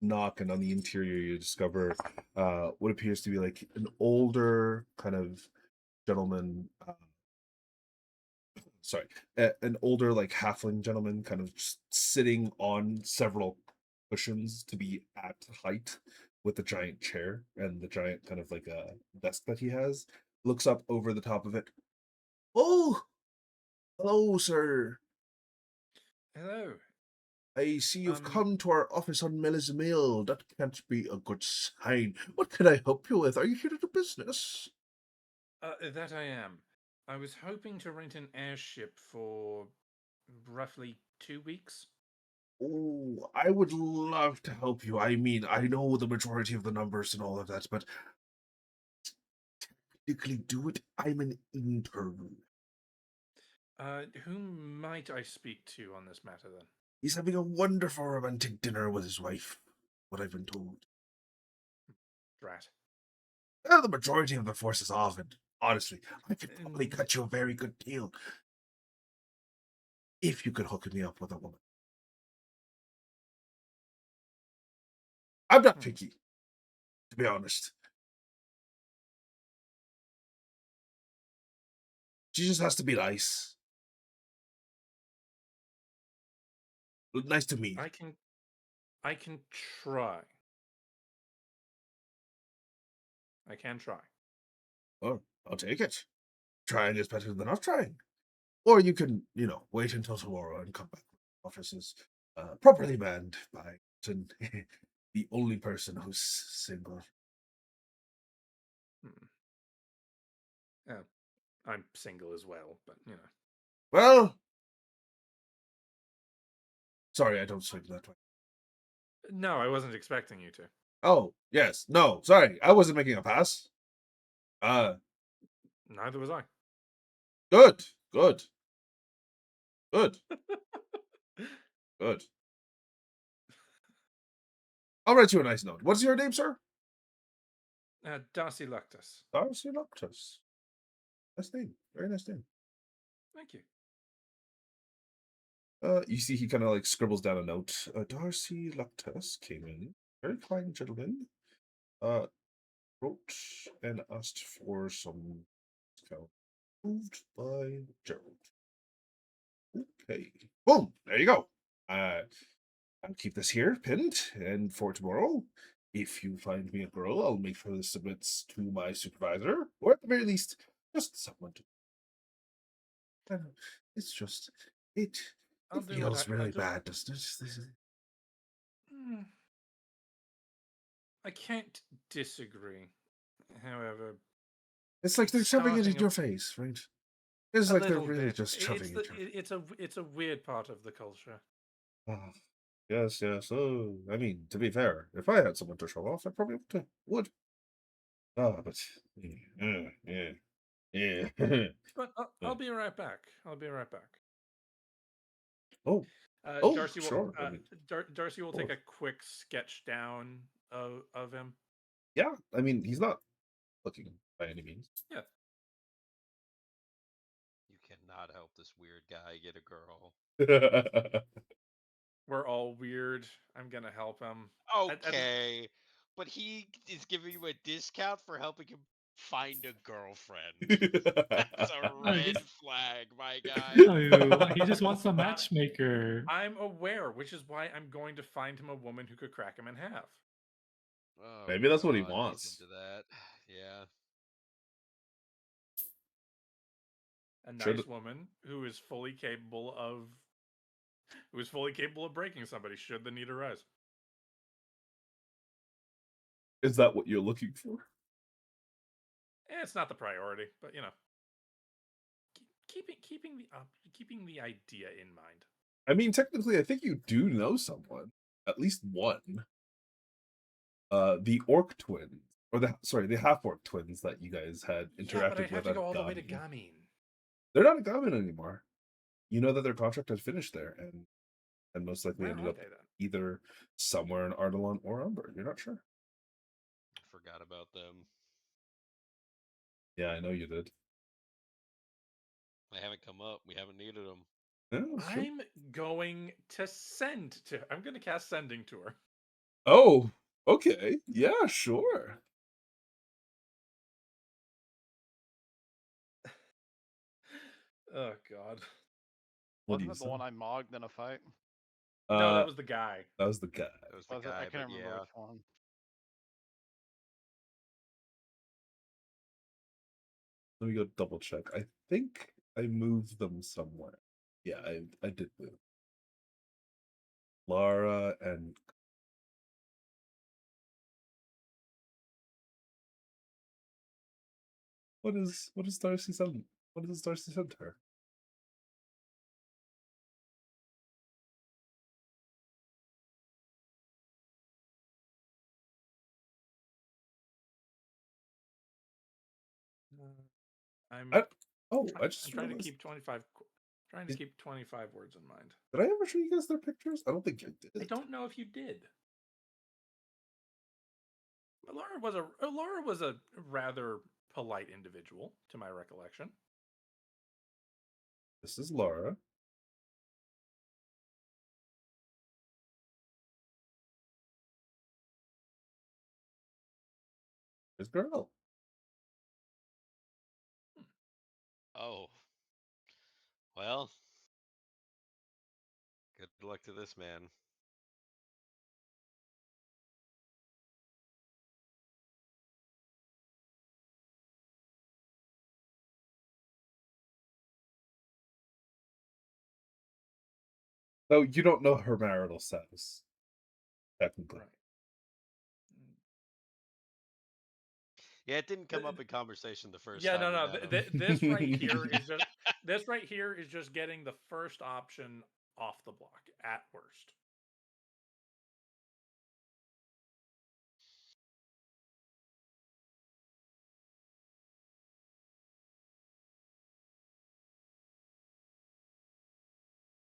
knock, and on the interior you discover what appears to be like an older kind of gentleman. Sorry, an older like halfling gentleman, kind of just sitting on several cushions to be at height, with a giant chair and the giant kind of like a desk that he has. Looks up over the top of it. Oh, hello, sir. Hello. I see you've Um, come to our office on Mellis Mill. That can't be a good sign. What can I help you with? Are you here to do business? that I am. I was hoping to rent an airship for roughly 2 weeks. Oh, I would love to help you. I mean, I know the majority of the numbers and all of that, but technically do it. I'm an intern. Whom might I speak to on this matter then? He's having a wonderful romantic dinner with his wife, what I've been told. Drat. The majority of the force is off, and honestly, I could probably Mm, cut you a very good deal if you could hook me up with a woman. I'm not hmm. picky, to be honest. She just has to be nice. Nice to meet. I can try. I can try. Oh, I'll take it. Trying is better than not trying. Or you can, wait until tomorrow and come back. Office is properly manned by the only person who's single. Hmm. Oh, I'm single as well, but Well, sorry, I don't swing that way. No, I wasn't expecting you to. Oh, yes. No, sorry. I wasn't making a pass. Uh, Neither was I. good. Good. Good. Good. I'll write you a nice note. What's your name, sir? Darcy Luctus. Darcy Noctus. Nice name. Very nice name. Thank you. You see he kind of like scribbles down a note. Darcy Luctus came in. Very kind gentleman. Wrote and asked for some discount. Moved by Gerald. Okay. Boom. There you go. I'll keep this here pinned and for tomorrow. if you find me a girl, I'll make sure this submits to my supervisor, or at the very least, just someone to. I don't know, it's just it. I'll It do what feels I really do. bad, doesn't it? Hmm, I can't disagree. However, It's like they're shoving it in starting a- your face, right? It's a like they're little really bit. just shoving it. It's a weird part of the culture. Ah, yes, yes. Oh, I mean, to be fair, if I had someone to show off, I probably would. Ah, but yeah. But I'll be right back. I'll be right back. Oh, oh, Darcy will sure. I mean, Darcy will cool. take a quick sketch down of him. Yeah, I mean, he's not looking by any means. Yeah. You cannot help this weird guy get a girl. We're all weird. I'm gonna help him. Okay, but he is giving you a discount for helping him find a girlfriend. That's a No, red he's flag, my guy. no, he just wants a matchmaker. I'm aware, which is why I'm going to find him a woman who could crack him in half. Oh, Maybe that's what he God, wants. He's into that. Yeah. A Should- nice woman who is fully capable of breaking somebody should the need arise. Is that what you're looking for? It's not the priority, but you know, keeping the idea in mind. I mean, technically, I think you do know someone, at least one. The orc twins, or the half orc twins that you guys had interacted Yeah, but I'd have with to at go all the way to Gamin. Gamin. They're not a Gamin anymore. You know that their contract had finished there, and most likely Where ended are up they then? either somewhere in Ardalon or Umber. You're not sure. Forgot about them. Yeah, I know you did. They haven't come up. We haven't needed them. Yeah, that's true. I'm going to send to. I'm going to cast sending to her. Oh, okay. Yeah, sure. Oh God. What do Wasn't you it the say? one I mogged in a fight? No, that was the guy. That was the guy. It was the Was it? guy, I can't but remember yeah. which one. Let me go double check. I think I moved them somewhere. Yeah, I did move. Lara and what is Darcy send? What does Darcy send to her? I'm. I just I'm trying to realized. keep 25. Trying to keep 25 words in mind. Did I ever show you guys their pictures? I don't think I did. I don't know if you did. Laura was a rather polite individual, to my recollection. This is Laura. This girl. Oh. Well. Good luck to this man. No, you don't know her marital status. Technically. Right. Yeah, it didn't come up in conversation the first Yeah, time. no, we no. met him. This right here is just getting the first option off the block at worst.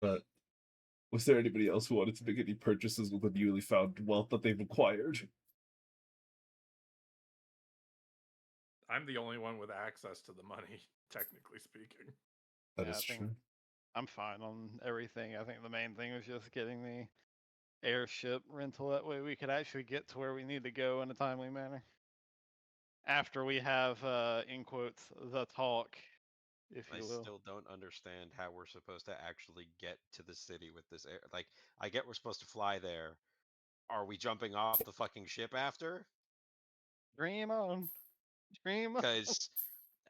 But was there anybody else who wanted to make any purchases with the newly found wealth that they've acquired? I'm the only one with access to the money, technically speaking. That Yeah, is I think true. I'm fine on everything. I think the main thing was just getting the airship rental. That way we could actually get to where we need to go in a timely manner. After we have, in quotes, the talk, if I you will. still don't understand how we're supposed to actually get to the city with this air. Like, I get we're supposed to fly there. Are we jumping off the fucking ship after? Dream on. Dream on. Because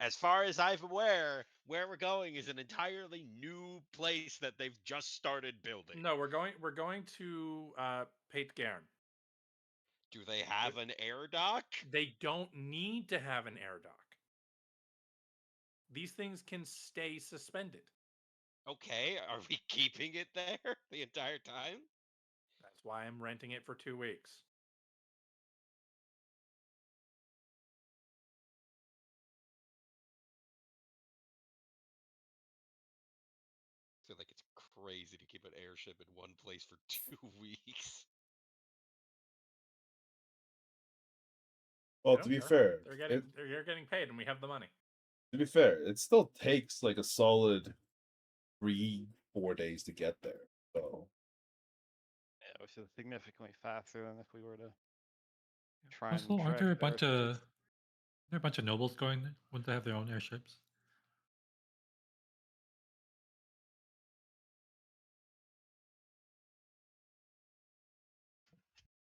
as far as I'm aware, where we're going is an entirely new place that they've just started building. No, we're going to Pate Gairn. Do they have an air dock? They don't need to have an air dock. These things can stay suspended. Okay, are we keeping it there the entire time? That's why I'm renting it for 2 weeks. I feel like it's crazy to keep an airship in one place for 2 weeks. Well, They to don't be care. fair, They're getting paid, and we have the money. to be fair, it still takes like a solid 3-4 days to get there. So Yeah, which is significantly faster than if we were to try and Also, aren't track there a their bunch of ships. nobles going there? Wouldn't they have their own airships?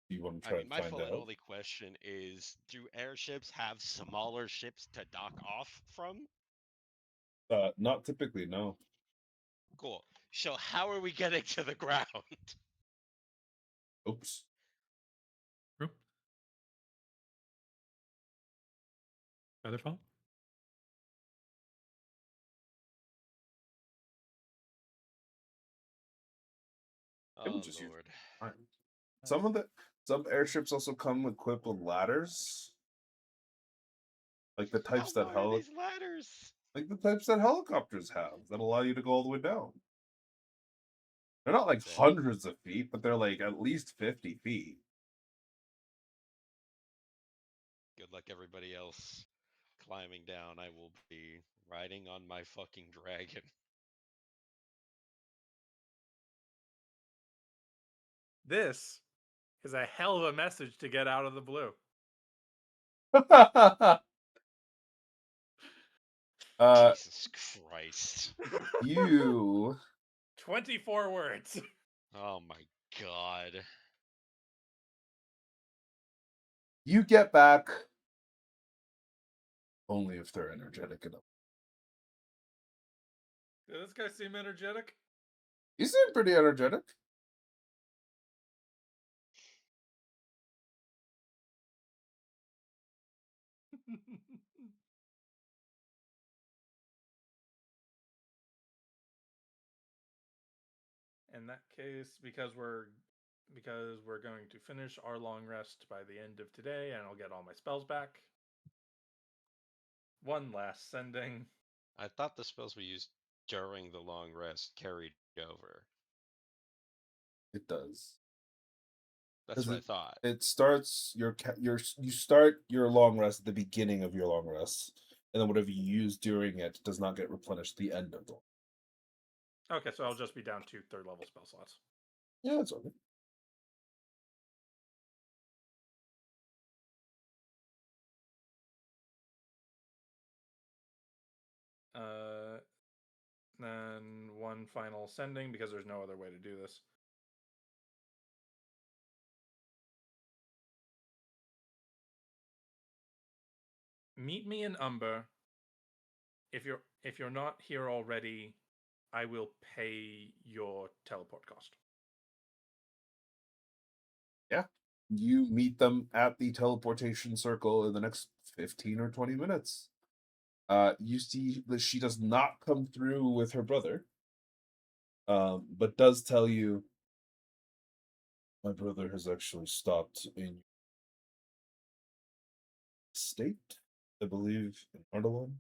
you want to I try mean, and my find full and out? only question is, do airships have smaller ships to dock off from? Not typically, no. Cool. So how are we getting to the ground? Oops. Group? Featherfall? It would Oh just use lord. time. Some airships also come equipped with ladders, like the How types that long are these ladders? like the types that helicopters have that allow you to go all the way down. They're not like Sick. hundreds of feet, but they're like at least 50 feet. Good luck everybody else climbing down. I will be riding on my fucking dragon. This is a hell of a message to get out of the blue. Jesus Christ. You 24 words. Oh my god. you get back only if they're energetic enough. Does this guy seem energetic? You seem pretty energetic. In that case, because we're going to finish our long rest by the end of today, and I'll get all my spells back. One last sending. I thought the spells we used during the long rest carried over. It does. That's what I it, thought. It starts you start your long rest at the beginning of your long rest, and then whatever you use during it does not get replenished at the end of the. Okay, so I'll just be down 2 third level spell slots. Yeah, it's okay. Then one final sending because there's no other way to do this. Meet me in Umber. If you're not here already, I will pay your teleport cost. Yeah. You meet them at the teleportation circle in the next 15 or 20 minutes. You see that she does not come through with her brother, but does tell you, my brother has actually stopped in state, I believe, in Ardalan.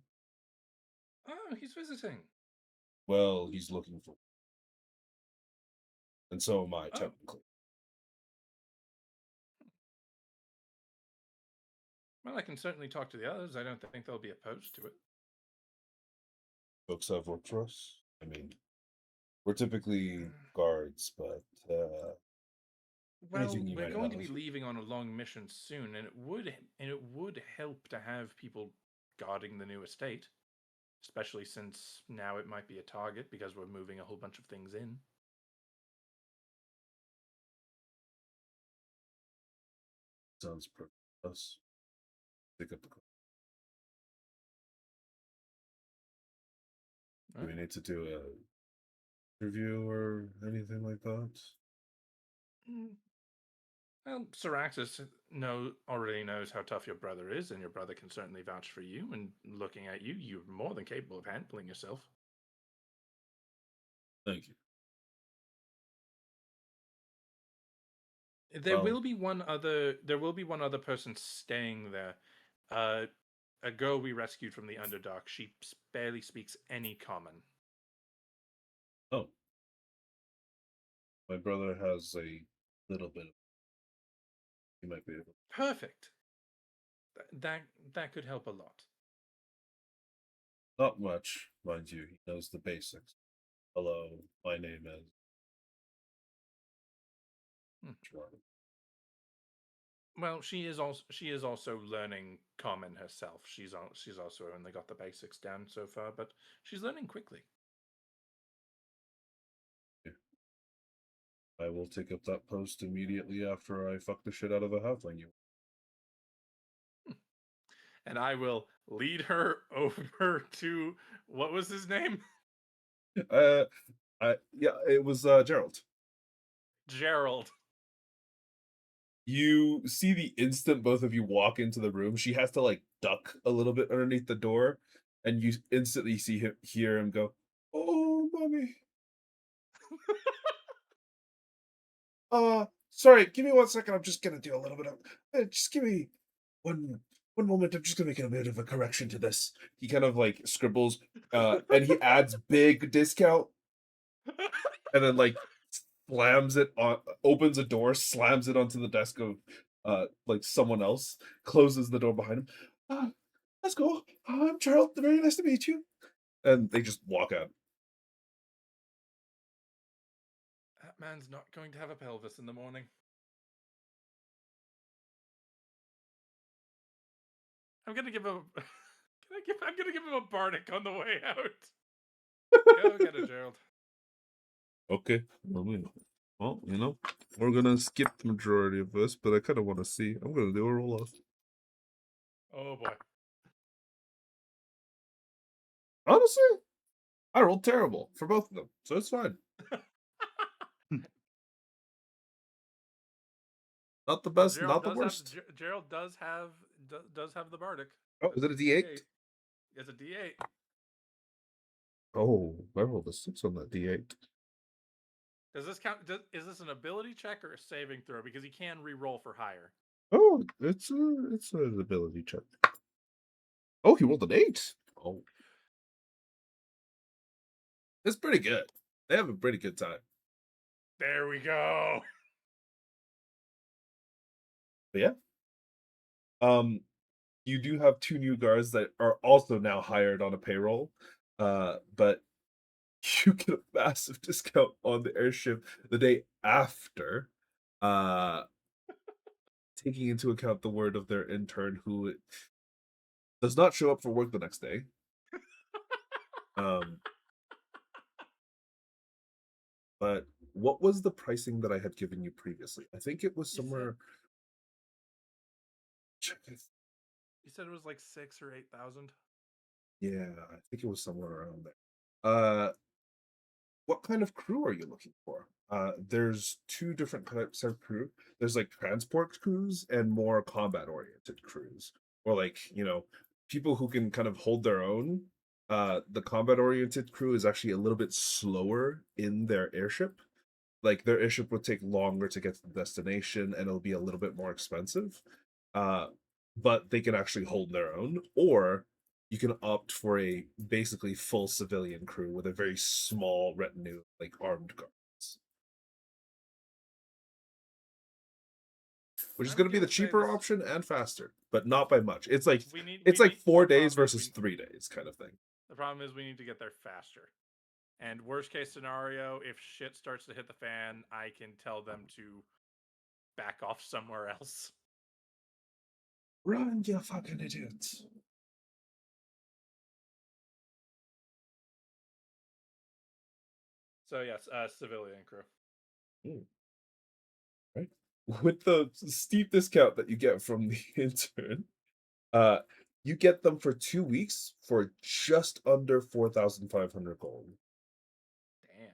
Oh, he's visiting. Well, he's looking for, and so am I, Oh. technically. Well, I can certainly talk to the others. I don't think they'll be opposed to it. Folks have worked for us. I mean, we're typically guards, but Well, anything you we're might going to have. be leaving on a long mission soon, and it would help to have people guarding the new estate, especially since now it might be a target because we're moving a whole bunch of things in. Sounds perfect. Let's pick up the call. Do we need to do a review or anything like that? Well, Syraxis already knows how tough your brother is, and your brother can certainly vouch for you. And looking at you, you're more than capable of handling yourself. Thank you. There Well- will be one other. There will be one other person staying there. A girl we rescued from the Underdark. She barely speaks any common. Oh. My brother has a little bit of. He might be able. Perfect. That could help a lot. Not much, mind you. He knows the basics. Hello, my name is. Sure. Well, she is also learning common herself. She's also only got the basics down so far, but she's learning quickly. I will take up that post immediately after I fuck the shit out of a halfling. You. And I will lead her over to what was his name? Yeah, it was Gerald. Gerald. You see the instant both of you walk into the room, she has to like duck a little bit underneath the door, and you instantly hear him go, "Oh, mommy." Sorry, give me 1 second. I'm just gonna do a little bit of. Just give me one moment. I'm just gonna make a bit of a correction to this. He kind of like scribbles, and he adds big discount, and then like slams it on, opens a door, slams it onto the desk of like someone else, closes the door behind him. Let's go. I'm Charles. Very nice to meet you. And they just walk out. That man's not going to have a pelvis in the morning. I'm gonna give him. I'm gonna give him a bardic on the way out. Go get it, Gerald. Okay. Well, we're gonna skip the majority of this, but I kind of want to see. I'm gonna do a roll off. Oh boy. Honestly, I rolled terrible for both of them, so it's fine. Not the best, not the worst. Gerald does have the bardic. Oh, is it a D8? It's a D8. Oh, I rolled a 6 on that D8. Does this count? Is this an ability check or a saving throw? Because he can re-roll for higher. Oh, it's an ability check. Oh, he rolled an 8. Oh, it's pretty good. They have a pretty good time. There we go. But yeah. You do have 2 new guards that are also now hired on a payroll. But you get a massive discount on the airship the day after. Taking into account the word of their intern who does not show up for work the next day. But what was the pricing that I had given you previously? I think it was somewhere. Check it. You said it was like 6 or 8,000. Yeah, I think it was somewhere around there. What kind of crew are you looking for? There's 2 different types of crew. There's like transport crews and more combat oriented crews, or like people who can kind of hold their own. The combat oriented crew is actually a little bit slower in their airship. Like their airship would take longer to get to the destination, and it'll be a little bit more expensive. But they can actually hold their own, or you can opt for a basically full civilian crew with a very small retinue, like armed guards. Which is I'm going to be the gonna say cheaper this- option and faster, but not by much. It's like We need. it's we like need- 4 the days problem is versus 3 days kind of thing. The problem is we need to get there faster. And worst case scenario, if shit starts to hit the fan, I can tell them to back off somewhere else. Run, you fucking idiots. So yes, civilian crew. Right. with the steep discount that you get from the intern, uh, you get them for 2 weeks for just under 4,500 gold. Damn.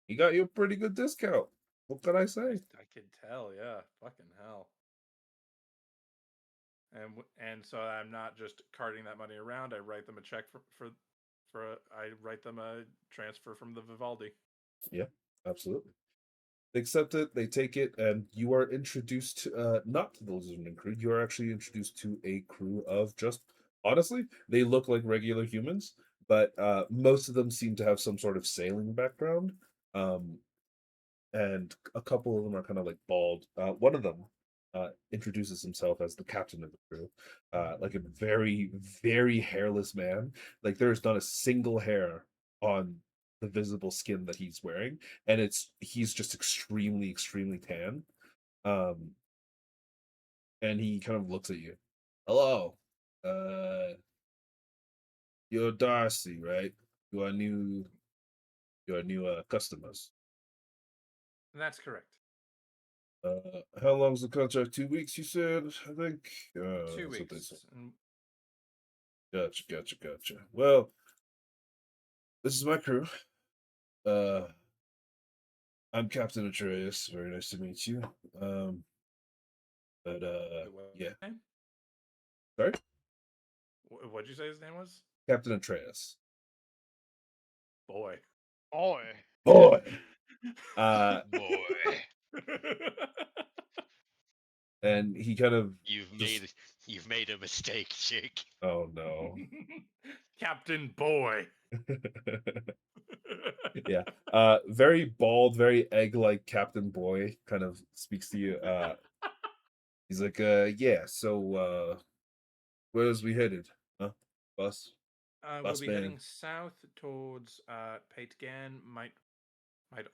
He got you a pretty good discount. What can I say? I could tell, yeah. Fucking hell. And so I'm not just carting that money around. I write them a check I write them a transfer from the Vivaldi. Yeah, absolutely. They accept it, they take it, and you are introduced to, not to the Lizardman crew. You are actually introduced to a crew of just, honestly, they look like regular humans, but most of them seem to have some sort of sailing background. Um, and a couple of them are kind of like bald. One of them introduces himself as the captain of the crew, like a very, very hairless man. Like there's not a single hair on the visible skin that he's wearing, and he's just extremely, extremely tan. Um, and he kind of looks at you. Hello, you're Darcy, right? You are new. You are new customers. That's correct. How long's the contract? 2 weeks, you said? I think. 2 that's what they weeks. said. And Gotcha. Well, this is my crew. Uh, I'm Captain Atreus. Very nice to meet you. But what's yeah. his name? Sorry, What'd you say his name was? Captain Atreus. Boy. Boy. Boy. Uh, Boy, and he kind of you've just. made a mistake, Jake. Oh no. Captain Boy. Yeah. Very bald, very egg-like Captain Boy kind of speaks to you. He's like, yeah. So, where's we headed? Huh? Bus? We'll Bus be man. heading south towards Pategan. Might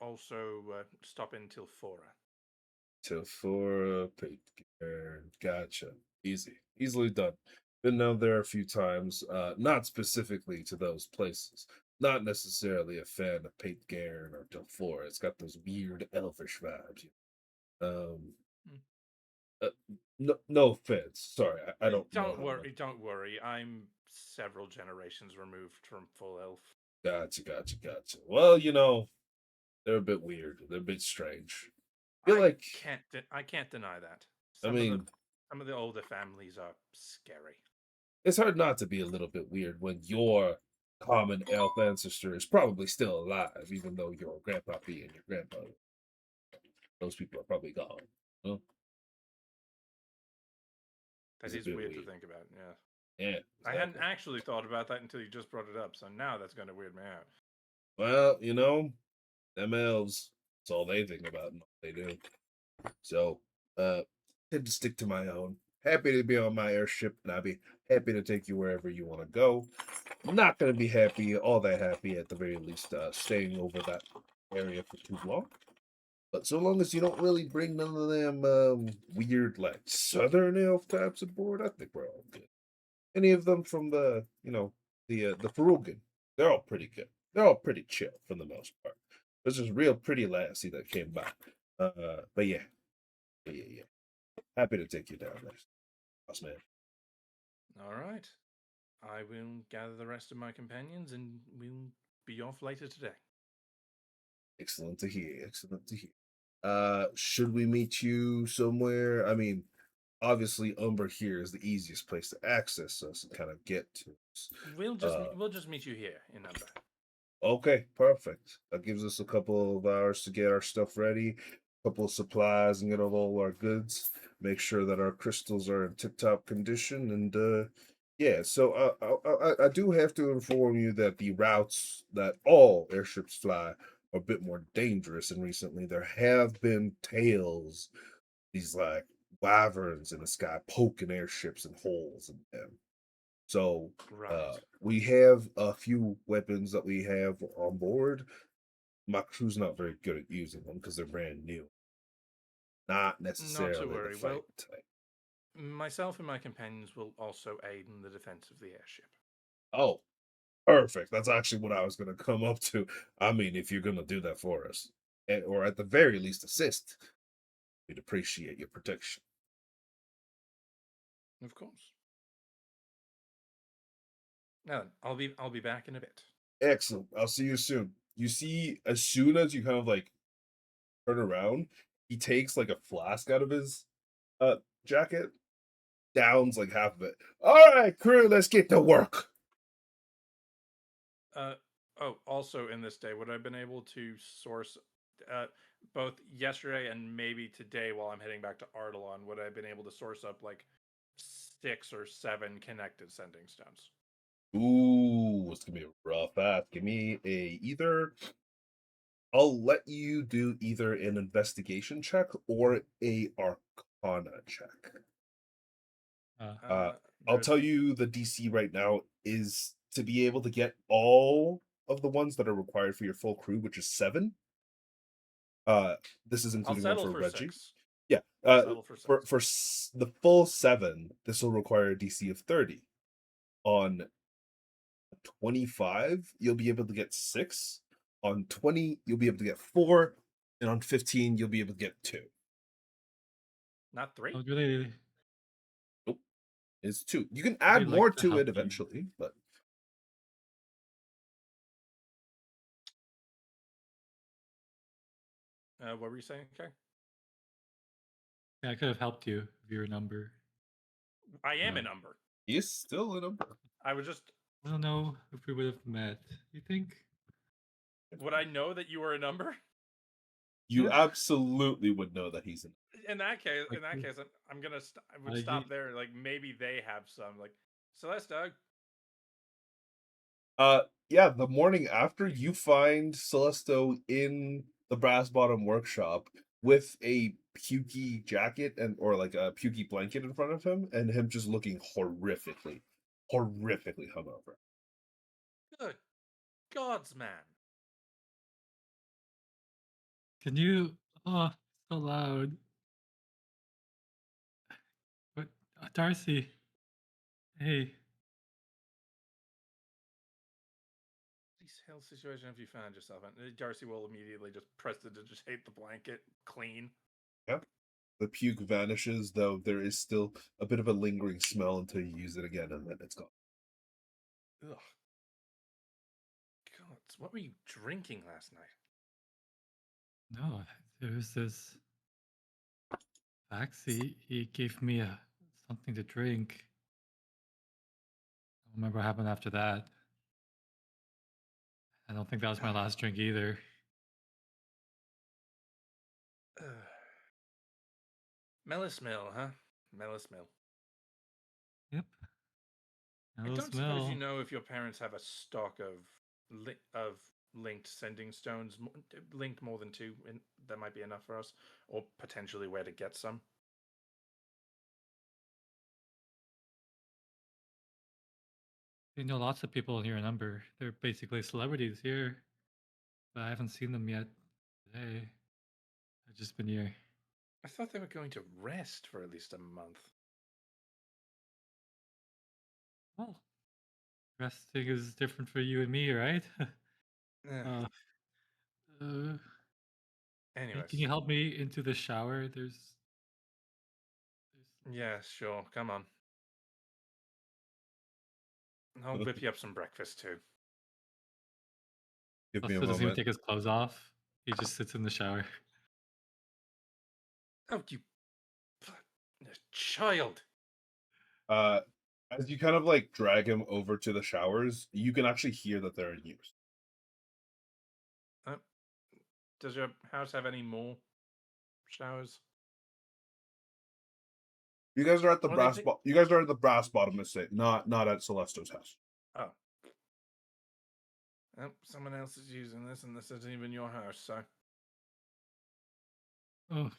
also stop in Tilfora. Tilfora, gotcha. Easily done. Been down there a few times. Not specifically to those places. Not necessarily a fan of Pate Garen or Tilfora. It's got those weird elfish vibes. Um, Hmm. no offense. Sorry, I don't know. Don't worry. Don't worry. I'm several generations removed from full elf. Gotcha. Well, they're a bit weird. They're a bit strange. Feel like, I can't deny that. I mean, Some of the older families are scary. it's hard not to be a little bit weird when your common elf ancestor is probably still alive, even though your grandpappy and your grandpa, those people are probably gone. Huh? That It's a is bit weird to weird. think about. Yeah. Yeah. I hadn't Exactly. actually thought about that until you just brought it up. So now that's going to weird me out. Well, them elves, that's all they think about and all they do. So, tend to stick to my own. Happy to be on my airship, and I'll be happy to take you wherever you want to go. I'm not going to be all that happy at the very least, staying over that area for too long. But so long as you don't really bring none of them weird, like, southern elf types aboard, I think we're all good. Any of them from the Farugan, they're all pretty good. They're all pretty chill for the most part. There's this real pretty lassie that came by. But yeah. Happy to take you down there, boss man. All right. I will gather the rest of my companions and we'll be off later today. Excellent to hear. Should we meet you somewhere? I mean, obviously Umber here is the easiest place to access us and kind of get to us. We'll just meet you here in Umber. Okay, perfect. That gives us a couple of hours to get our stuff ready, a couple of supplies, and get all our goods. Make sure that our crystals are in tip-top condition, and yeah. So I do have to inform you that the routes that all airships fly are a bit more dangerous, and recently there have been tales, these like wyverns in the sky poking airships and holes in them. So Right. we have a few weapons that we have on board. My crew's not very good at using them because they're brand new. Not Not to necessarily the worry. fight Well, type. myself and my companions will also aid in the defense of the airship. Oh, perfect. That's actually what I was going to come up to. I mean, if you're going to do that for us. or at the very least assist, we'd appreciate your protection. Of course. Now then, I'll be back in a bit. Excellent. I'll see you soon. You see, as soon as you kind of like turn around, he takes like a flask out of his jacket, downs like half of it. All right, crew, let's get to work. Also in this day, would I have been able to source both yesterday and maybe today while I'm heading back to Ardalon, would I have been able to source up like 6 or 7 connected sending stones? Ooh, it's gonna be a rough ass. Give me a either. I'll let you do either an investigation check or a arcana check. I'll tell you the DC right now is to be able to get all of the ones that are required for your full crew, which is 7. This is I'll including one settle for for Reggie. 6. Yeah, I'll settle for 6. the full 7, this will require a DC of 30. On 25, you'll be able to get 6. On 20, you'll be able to get 4, and on 15, you'll be able to get 2. Not 3? I would really, Nope, it's 2. You can I'd add like more to to help it you. eventually, but What were you saying, okay? yeah, I could have helped you with your number. I am a number. he is still a number. I was just. I don't know if we would have met. You think? Would I know that you were a number? You Yeah. absolutely would know that he's an. In that case, Like, I'm gonna. I would you- stop there. Like maybe they have some. Like Celeste, Doug. Yeah, the morning after you find Celesto in the Brass Bottom workshop with a pukey jacket and or like a pukey blanket in front of him, and him just looking horrifically hungover. Good gods, man. Can you? Oh, so loud. But Darcy. Hey, What hell situation have you found yourself in? Darcy will immediately just press to just hate the blanket clean. Yep. The puke vanishes, though there is still a bit of a lingering smell until you use it again, and then it's gone. Ugh. Gods, what were you drinking last night? no, there was this taxi. He gave me something to drink. I don't remember what happened after that. I don't think that was my last drink either. Mellis Mill, huh? Mellis Mill. Yep. I Hello, don't suppose you smell. know if your parents have a stock of linked sending stones, linked more than 2, and that might be enough for us, or potentially where to get some. You know, lots of people in your number. They're basically celebrities here, but I haven't seen them yet today. I've just been here. I thought they were going to rest for at least a month. Well, resting is different for you and me, right? Eh, Hey, Anyways, can you help me into the shower? There's yeah, sure. Come on. I'll whip you up some breakfast too. Give me a Buster doesn't even moment. take his clothes off. He just sits in the shower. Oh, you child! As you kind of like drag him over to the showers, you can actually hear that they're in use. Does your house have any more showers? You guys are at the Well, they You guys are at the Brass Bottom estate, not at Celesto's house. Oh. Oh, someone else is using this, and this isn't even your house, so. Oh,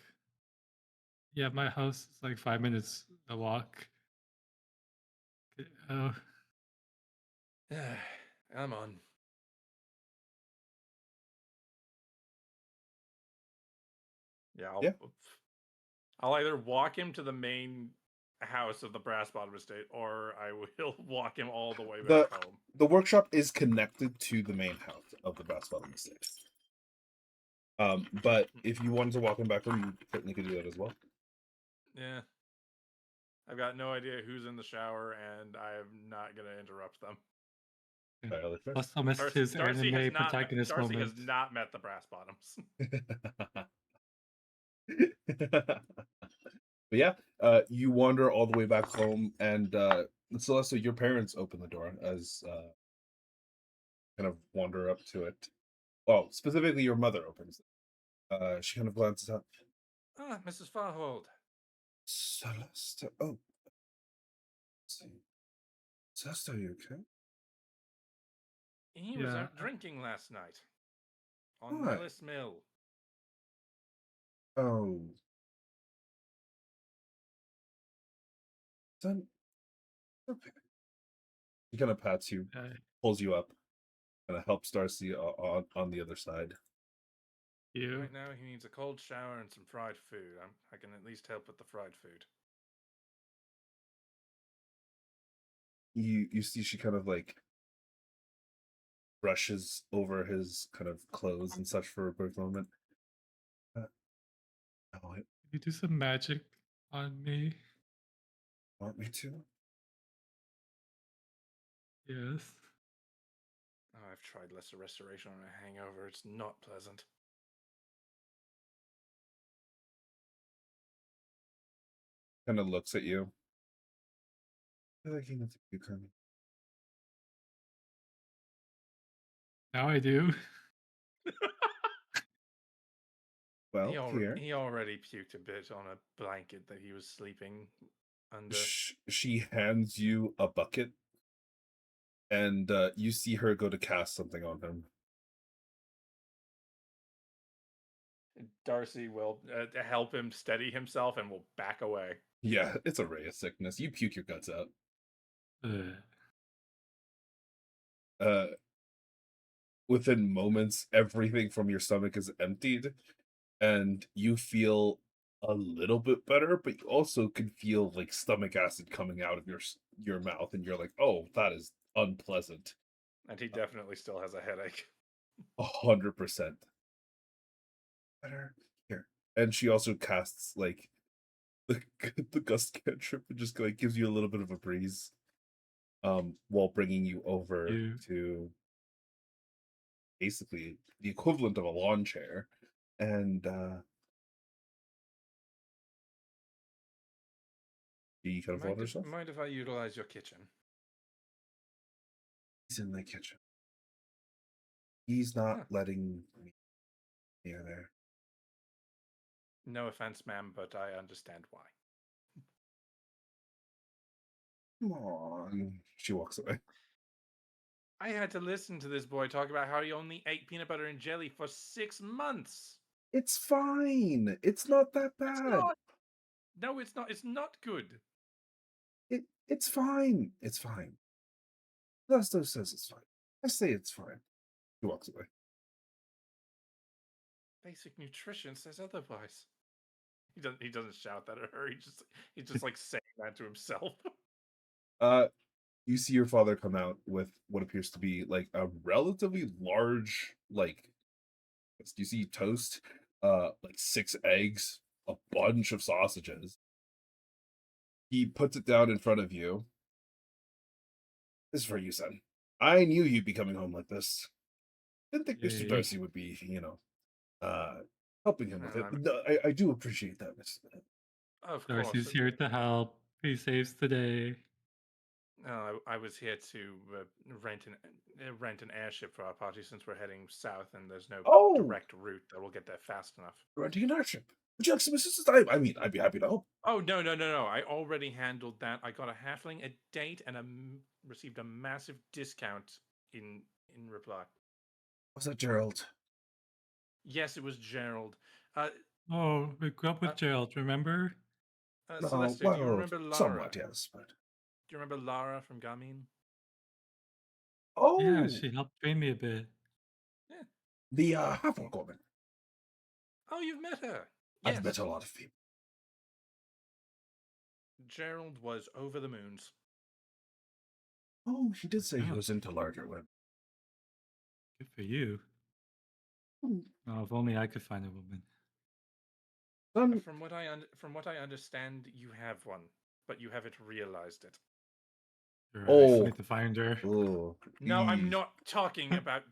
yeah, my house is like 5 minutes a walk. Oh, Come on. Yeah, Yeah. I'll either walk him to the main house of the Brass Bottom Estate, or I will walk him all the way back home. The workshop is connected to the main house of the Brass Bottom estate. But if you wanted to walk him back home, you certainly could do that as well. Yeah. I've got no idea who's in the shower, and I'm not gonna interrupt them. Entirely fair. Plus, I missed his Darcy has anime not met, protagonist Darcy moment. has not met the brass bottoms. But yeah, you wander all the way back home, and Celeste, your parents open the door as kind of wander up to it. Well, specifically, your mother opens it. She kind of glances up. Ah, Mrs. Farhold. Celeste, oh, let's see. Celeste, are you okay? He was Yeah. out drinking last night on Why? Nellis Mill. Oh, then okay. He kind of pats you, pulls you up, kind of helps Darcy on the other side. You. Right now, he needs a cold shower and some fried food. I can at least help with the fried food. You see, she kind of like brushes over his kind of clothes and such for a brief moment. Oh, I You do some magic on me. want me to? Yes. Oh, I've tried lesser restoration on a hangover. It's not pleasant. Kind of looks at you. I feel like he knows you coming. Now I do. Well, here. He already puked a bit on a blanket that he was sleeping under. She hands you a bucket, and you see her go to cast something on him. Darcy will help him steady himself and will back away. Yeah, it's a ray of sickness. You puke your guts out. Uh, within moments, everything from your stomach is emptied, and you feel a little bit better, but you also can feel like stomach acid coming out of your mouth, and you're like, oh, that is unpleasant. And he definitely still has a headache. 100%. Better here. And she also casts like the the gust cantrip and just like gives you a little bit of a breeze, while bringing you over to basically the equivalent of a lawn chair, and he kind of wanders off. Mind if I utilize your kitchen? He's in the kitchen. He's not Huh. letting me near there. No offense, ma'am, but I understand why. Come on. She walks away. I had to listen to this boy talk about how he only ate peanut butter and jelly for 6 months. It's fine. It's not that It's bad. not. No, it's not. It's not good. It's fine. It's fine. Lesto says it's fine. I say it's fine. He walks away. Basic nutrition says otherwise. He doesn't shout that at her. He's just like saying that to himself. You see your father come out with what appears to be like a relatively large, like, you see toast, like 6 eggs, a bunch of sausages. He puts it down in front of you. This is for you, son. I knew you'd be coming home like this. Didn't think Mr. Yay. Darcy would be, helping him with it. No, But no, I do appreciate that, Mr. Of Darcy's course. here to help. He saves the day. No, I was here to rent an airship for our party since we're heading south and there's no Oh! direct route that will get there fast enough. Renting an airship. Would you like some assistance? I mean, I'd be happy to help. Oh, no. I already handled that. I got a halfling a date and received a massive discount in reply. Was that Gerald? Yes, it was Gerald. Oh, we grew up with Gerald, remember? No, Celeste, do you remember Lara? somewhat, yes, but... Do you remember Lara from Gamin? Oh! Yeah, she helped train me a bit. Yeah. The half-orc woman. Oh, you've met her. Yes. I've met a lot of people. Gerald was over the moons. Oh, he did say he Yeah. was into larger women. Good for you. Oh, if only I could find a woman. From what I understand, you have one, but you haven't realized it. Sure, I Oh. still need to find her. Oh, No, I'm eee. not talking about.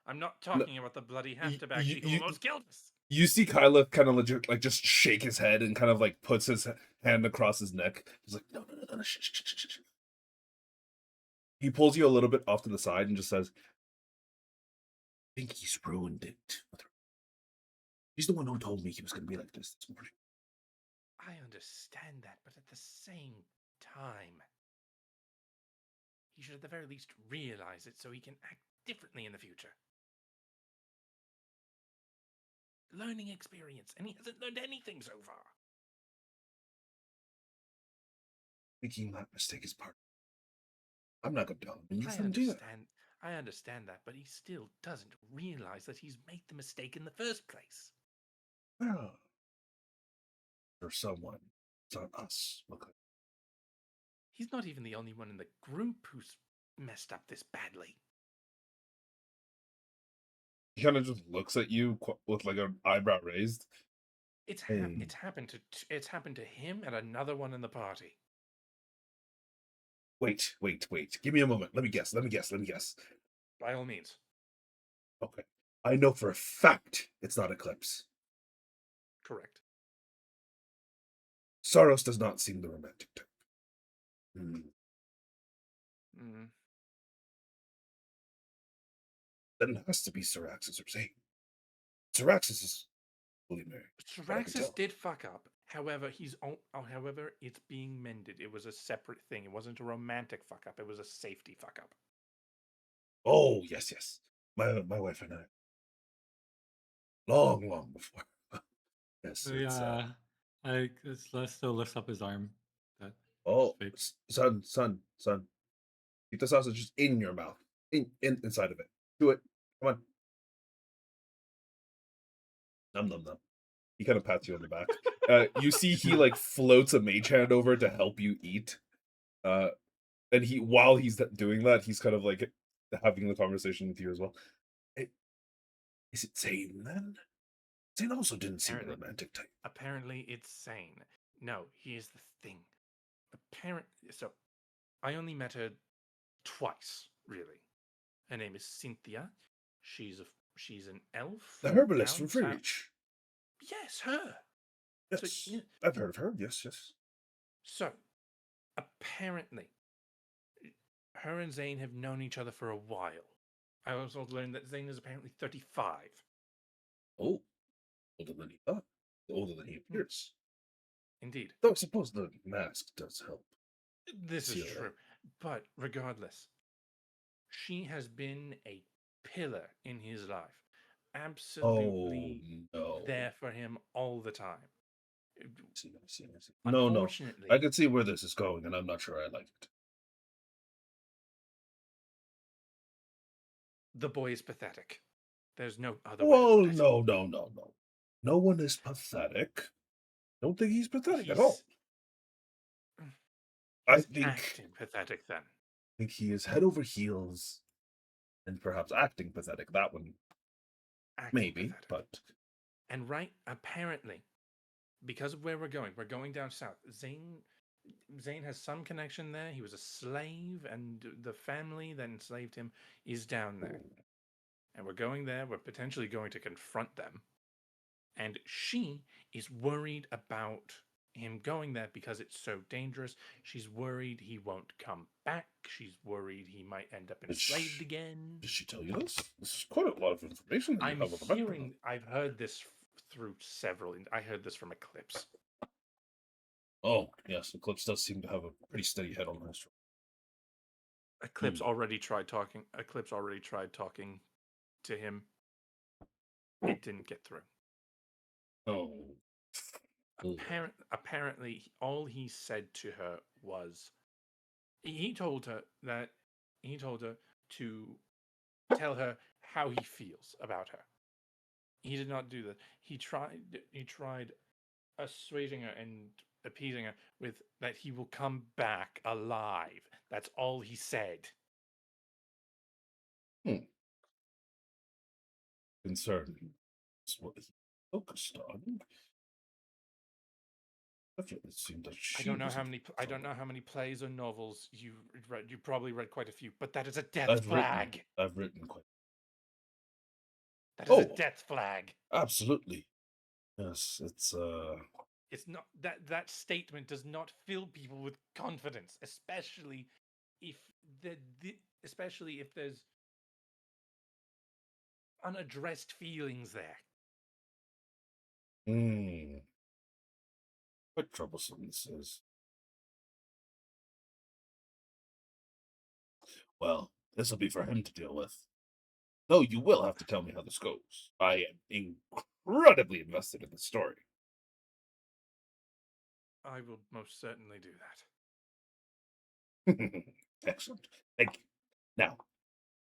I'm not talking about the bloody half to back who almost killed us. You see Kyla kind of legit, like, just shake his head and kind of, like, puts his hand across his neck. He's like, no, shh, shh, shh, shh, shh. He pulls you a little bit off to the side and just says, I think he's ruined it. He's the one who told me he was going to be like this morning. I understand that, but at the same time, he should at the very least realize it so he can act differently in the future. Learning experience, and he hasn't learned anything so far. Making that mistake is part. I'm not going to tell him. And you I shouldn't do that. understand that, but he still doesn't realize that he's made the mistake in the first place. Well, for someone, it's on us. Look, He's not even the only one in the group who's messed up this badly. he kind of just looks at you with like an eyebrow raised. It's Hey. happened to him and another one in the party. Wait. Give me a moment. Let me guess. By all means. Okay. I know for a fact it's not Eclipse. Correct. Saros does not seem the romantic type. Then it has to be Syraxis or Zane. Syraxis is fully married. Syraxis did fuck up. However, however, it's being mended. It was a separate thing. It wasn't a romantic fuck up. It was a safety fuck up. Oh, yes. My wife and I. Long before. Yes. So, yeah, still lifts up his arm. Oh, son. Keep the sausage in your mouth. Inside of it. Do it. Come on. Num. He kind of pats you on the back. You see he like floats a mage hand over to help you eat. And while he's doing that, he's kind of like having the conversation with you as well. Hey, is it Zane then? Zane also didn't seem a romantic type. Apparently, it's Zane. No, here's the thing. So, I only met her twice, really. Her name is Cynthia. She's an elf. The herbalist from Freereach. Yes, her. Yes, So, I've heard of her. Yes. So, apparently, her and Zane have known each other for a while. I also learned that Zane is apparently 35. Oh, older than he thought. Older than he appears. Indeed. Though I suppose the mask does help. This is true. But regardless, she has been a pillar in his life. Absolutely there for him all the time. I see. Unfortunately, No. I can see where this is going, and I'm not sure I like it. The boy is pathetic. There's no other way to put it. No. No one is pathetic. Don't think he's pathetic at all. I think acting pathetic then. I think he is head over heels and perhaps acting pathetic. That one maybe, but and apparently, because of where we're going down south. Zane has some connection there. He was a slave, and the family that enslaved him is down there. And we're going there. We're potentially going to confront them. And she is worried about him going there because it's so dangerous. She's worried he won't come back. She's worried he might end up enslaved again. Did she tell you this? This is quite a lot of information. I've heard this through several. I heard this from Eclipse. Oh, yes. Eclipse does seem to have a pretty steady head on his shoulder. Eclipse already tried talking to him. It didn't get through. Oh. Apparently, all he said to her was, he told her to tell her how he feels about her. He did not do that. He tried assuaging her and appeasing her with that he will come back alive. That's all he said. concern is what he focused on. Definitely seemed that I she don't know was how a many. bit I don't know trouble. how many plays or novels you read. You probably read quite a few, but that is a death I've flag. written quite. That is a Oh, death flag. absolutely. Yes, it's It's not that statement does not fill people with confidence, especially if especially if there's unaddressed feelings there. quite troublesome. This is. Well, this will be for him to deal with. Though you will have to tell me how this goes. I am incredibly invested in the story. I will most certainly do that. Excellent. Thank you. Now,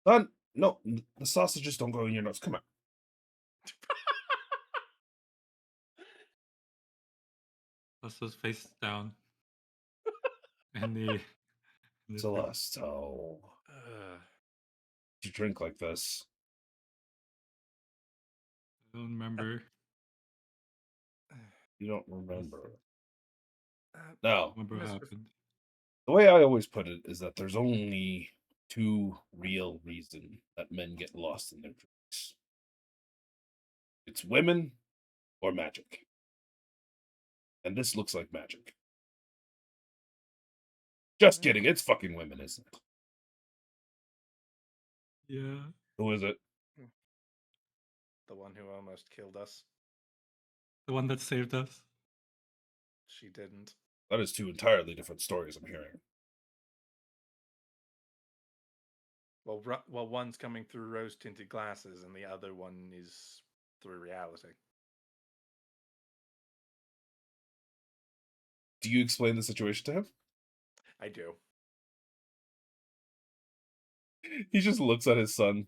son, no, the sausages don't go in your nose. Come on. Celeste's face down. And the Celeste, oh, you drink like this. I don't remember. You don't remember. Uh, Now, Remember what Mr. happened. the way I always put it is that there's only two real reasons that men get lost in their drinks. It's women or magic. And this looks like magic. Just kidding, it's fucking women, isn't it? Yeah. Who is it? The one who almost killed us. The one that saved us. She didn't. That is two entirely different stories I'm hearing. Well, one's coming through rose-tinted glasses, and the other one is through reality. Do you explain the situation to him? I do. He just looks at his son.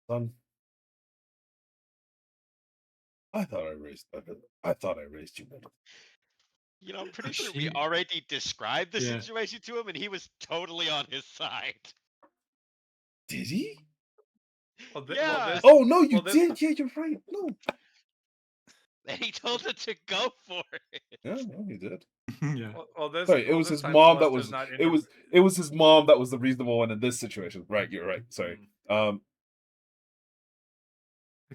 Son, I thought I raised you better. You know, I'm pretty But sure we she- already described the Yeah. situation to him, and he was totally on his side. Did he? Well, Yeah. Oh no, you well, this- did. Yeah, you're right. No. And he told him to go for it. Yeah, no, he did. yeah. this. Sorry, it well, was this his time mom that Celeste was. does not It was his mom that was the reasonable one in this situation. Right, you're right. Sorry. I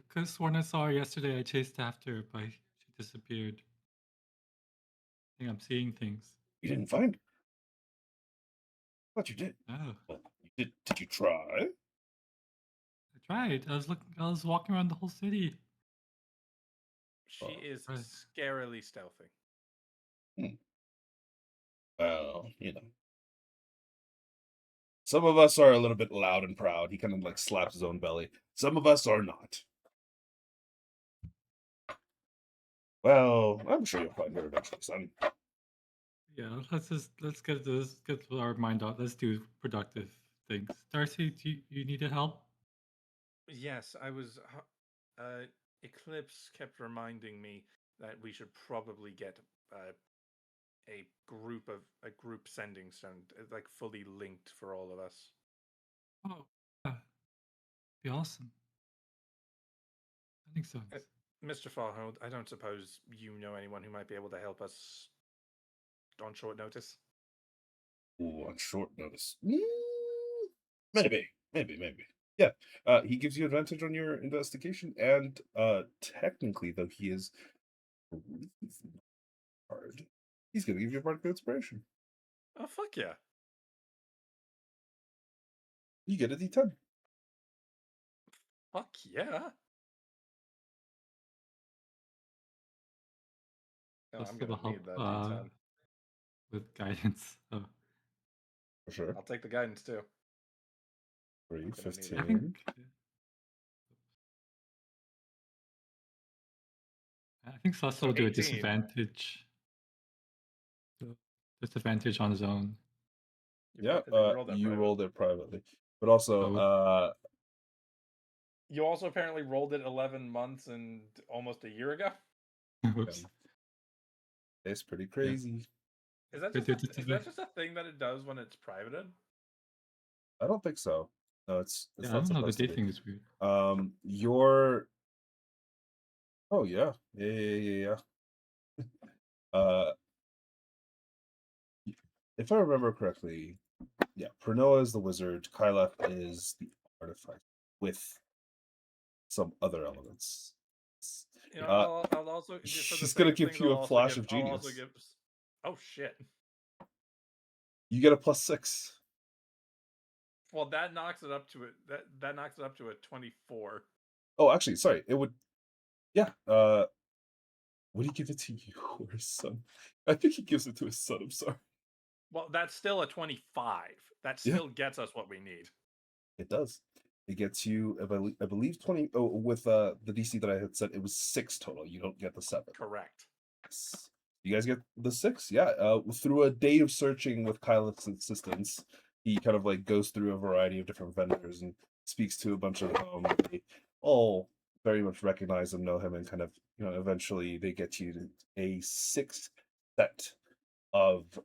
could have sworn I saw her yesterday. I chased after her, but she disappeared. I think I'm seeing things. You didn't find her. I thought you did. Oh. Well, you did. Did you try? I tried. I was walking around the whole city. She is Right. scarily stealthy. Well, you know. Some of us are a little bit loud and proud. He kind of like slaps his own belly. Some of us are not. Well, I'm sure you'll find her eventually, son. Yeah, let's get our mind out. Let's do productive things. Darcy, do you need help? Yes, I was. Eclipse kept reminding me that we should probably get a group sending stone, like fully linked for all of us. Oh, yeah. Be awesome. I think so. Mr. Farhold, I don't suppose you know anyone who might be able to help us on short notice? Ooh, on short notice. Maybe. Yeah. He gives you advantage on your investigation, and technically, though he is hard, he's gonna give you a bardic inspiration. Oh, fuck yeah. You get a D10. Fuck yeah. No, Plus I'm it'll gonna need help that D10. with guidance. Oh. For sure. I'll take the guidance too. 3, I'm gonna need it. 15. I think Celeste So will do a 18. disadvantage. Disadvantage on his own. Yeah, rolled that you private. rolled it privately. But also, You also apparently rolled it 11 months and almost a year ago? Whoops. it's pretty crazy. Is that Could just do is that just a thing that it does when it's privated? I don't think so. No, it's Yeah, I not don't know. The supposed to day be. thing is weird. Your oh yeah. Uh, if I remember correctly, yeah, Pranoa is the wizard, Kyleth is the artificer with some other elements. You know, Uh, I'll also just for the she's sake gonna of give things, you I'll a also flash give. of I'll also genius. give. Oh shit! You get a +6. Well, that knocks it up to it. That knocks it up to a 24. Oh, actually, sorry. It would. Yeah. Would he give it to you or his son? I think he gives it to his son. I'm sorry. Well, that's still a 25. That Yeah. still gets us what we need. It does. It gets you, I believe 20. Oh, with the DC that I had said, it was 6 total. You don't get the 7. Correct. Yes. You guys get the 6. Yeah. Through a day of searching with Kyleth's assistance, he kind of like goes through a variety of different vendors and speaks to a bunch of them. They all very much recognize and know him, and kind of, eventually they get you to a 6 set of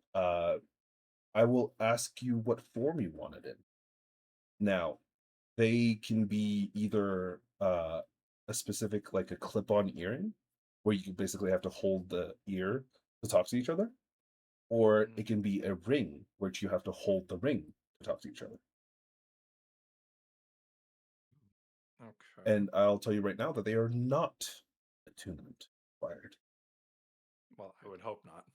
I will ask you what form you want it in. Now, they can be either a specific, like a clip-on earring, where you basically have to hold the ear to talk to each other, or it can be a ring, which you have to hold the ring to talk to each other. Okay. And I'll tell you right now that they are not attunement required. Well, I would hope not.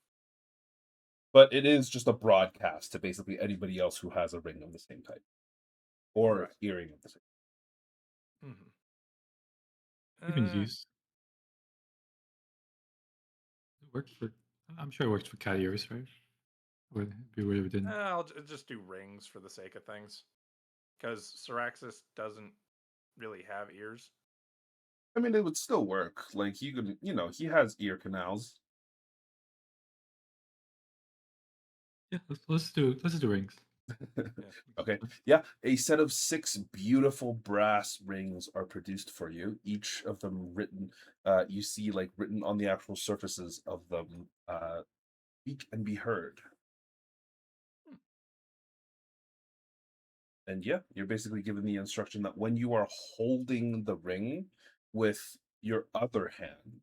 But it is just a broadcast to basically anybody else who has a ring of the same type, or Right. earring of the same. You can use. It works for. I'm sure it works for cat ears, right? Or it'd be weird if it didn't. I'll just do rings for the sake of things, because Syraxis doesn't really have ears. I mean, it would still work. Like, he could, he has ear canals. Yeah, let's do rings. Okay. Yeah, a set of 6 beautiful brass rings are produced for you. Each of them written, you see like written on the actual surfaces of them, speak and be heard. And yeah, you're basically given the instruction that when you are holding the ring with your other hand,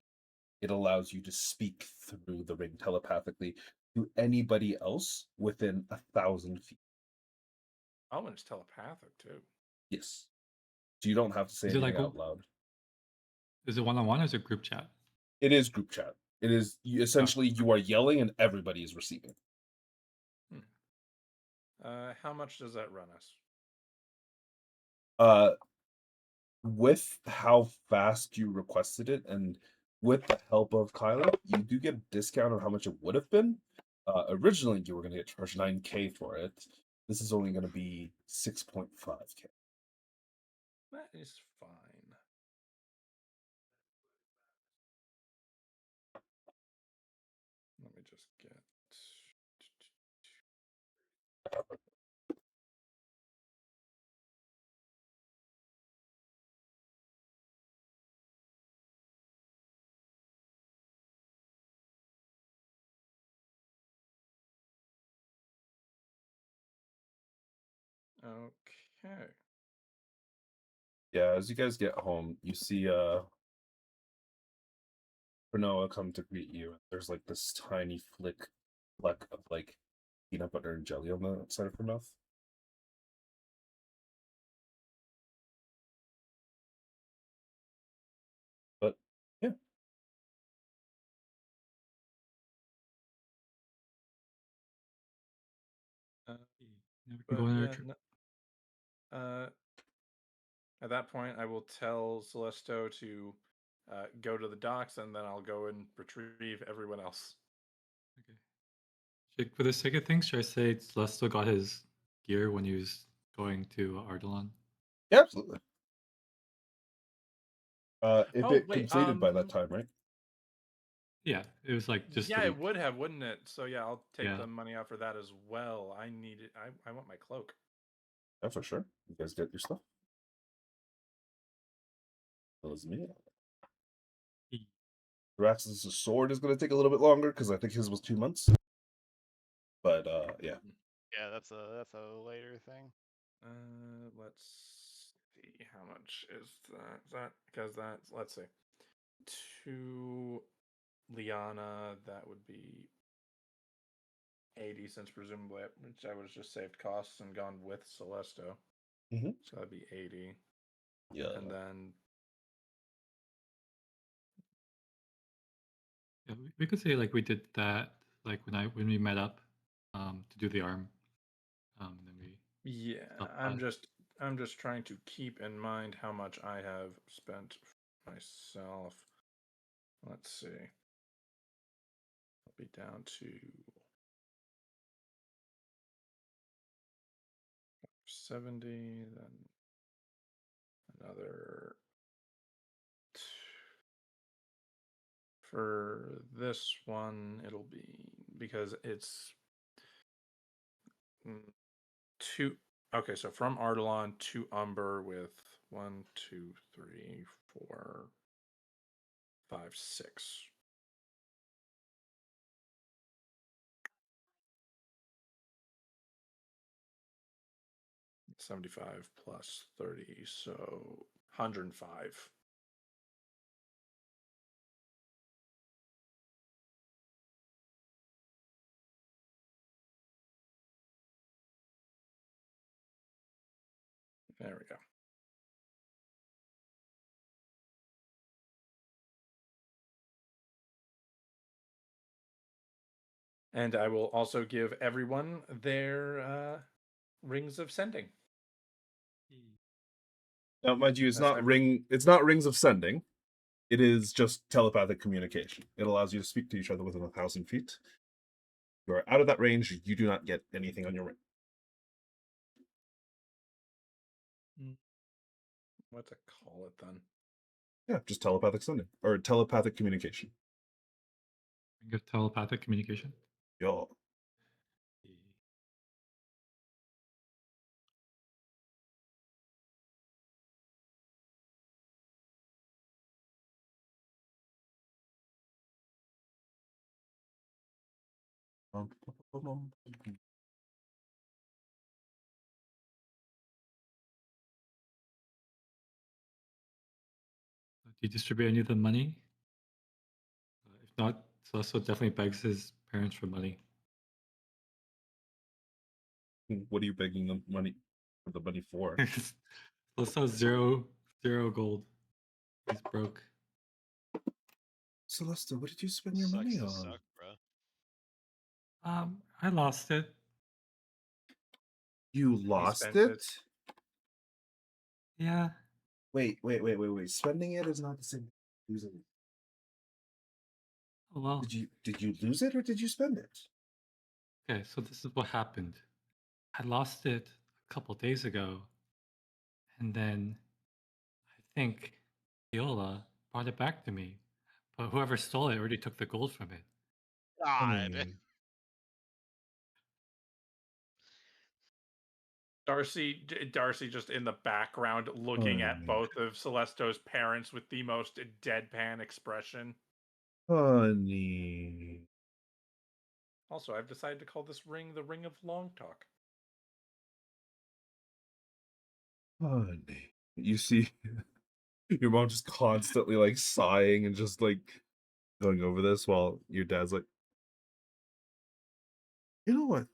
it allows you to speak through the ring telepathically to anybody else within 1,000 feet. Oh, and it's telepathic too. Yes. So you don't have to say Is it anything like out loud. Is it one-on-one or is it group chat? It is group chat. It is essentially you are yelling and everybody is receiving. How much does that run us? With how fast you requested it, and with the help of Kyla, you do get a discount on how much it would have been. Originally, you were going to get charged 9K for it. This is only going to be 6.5K. That is fine. Let me just get. Okay. Yeah, as you guys get home, you see Pranoa come to greet you. There's like this tiny fleck of like peanut butter and jelly on the side of her mouth. But yeah. Never can go on a trip. At that point, I will tell Celesto to go to the docks, and then I'll go and retrieve everyone else. Okay. For the sake of things, should I say Celestial got his gear when he was going to Ardalan? Yeah, absolutely. If Oh, it wait, completed by that time, right? Yeah, it was like just. Yeah, a it week. would have, wouldn't it? So yeah, I'll take Yeah. the money out for that as well. I need it. I want my cloak. Yeah, for sure. You guys get your stuff. That was me. Rax's sword is going to take a little bit longer because I think his was 2 months. But yeah. Yeah, that's a later thing. Let's see. How much is that? That because that's, let's see. To Liana, that would be 80, since presumably which I would have just saved costs and gone with Celesto. Mhm. So that'd be 80. Yeah. And then Yeah, we could say like we did that like when we met up to do the arm. Then we yeah, stopped I'm by. just trying to keep in mind how much I have spent myself. Let's see. I'll be down to 70, then another. For this one, it'll be, because it's two. Okay, so from Ardalon to Umber with 1, 2, 3, 4, 5, 6. $75 plus 30, so $105. There we go. And I will also give everyone their rings of sending. Now, mind you, As I re- it's not rings of sending. It is just telepathic communication. It allows you to speak to each other within 1,000 feet. You are out of that range, you do not get anything on your ring. What to call it then? Yeah, just telepathic sending or telepathic communication. Ring of telepathic communication. Yeah. Do you distribute any of the money? If not, Celeste definitely begs his parents for money. What are you begging the money for? Celeste has zero gold. He's broke. Celeste, what did you spend your Sucks money to on? suck, bro. I lost it. You He lost spent it? it. Yeah. Wait. Spending it is not the same as losing it. Oh well. Did you lose it or did you spend it? Okay, so this is what happened. I lost it a couple days ago, and then I think Viola brought it back to me. But whoever stole it already took the gold from it. God. Honey. Darcy just in the background looking at both of Celesto's parents with the most deadpan expression. Honey. Also, I've decided to call this ring the Ring of Long Talk. Honey. You see your mom just constantly like sighing and just like going over this while your dad's like, you know what?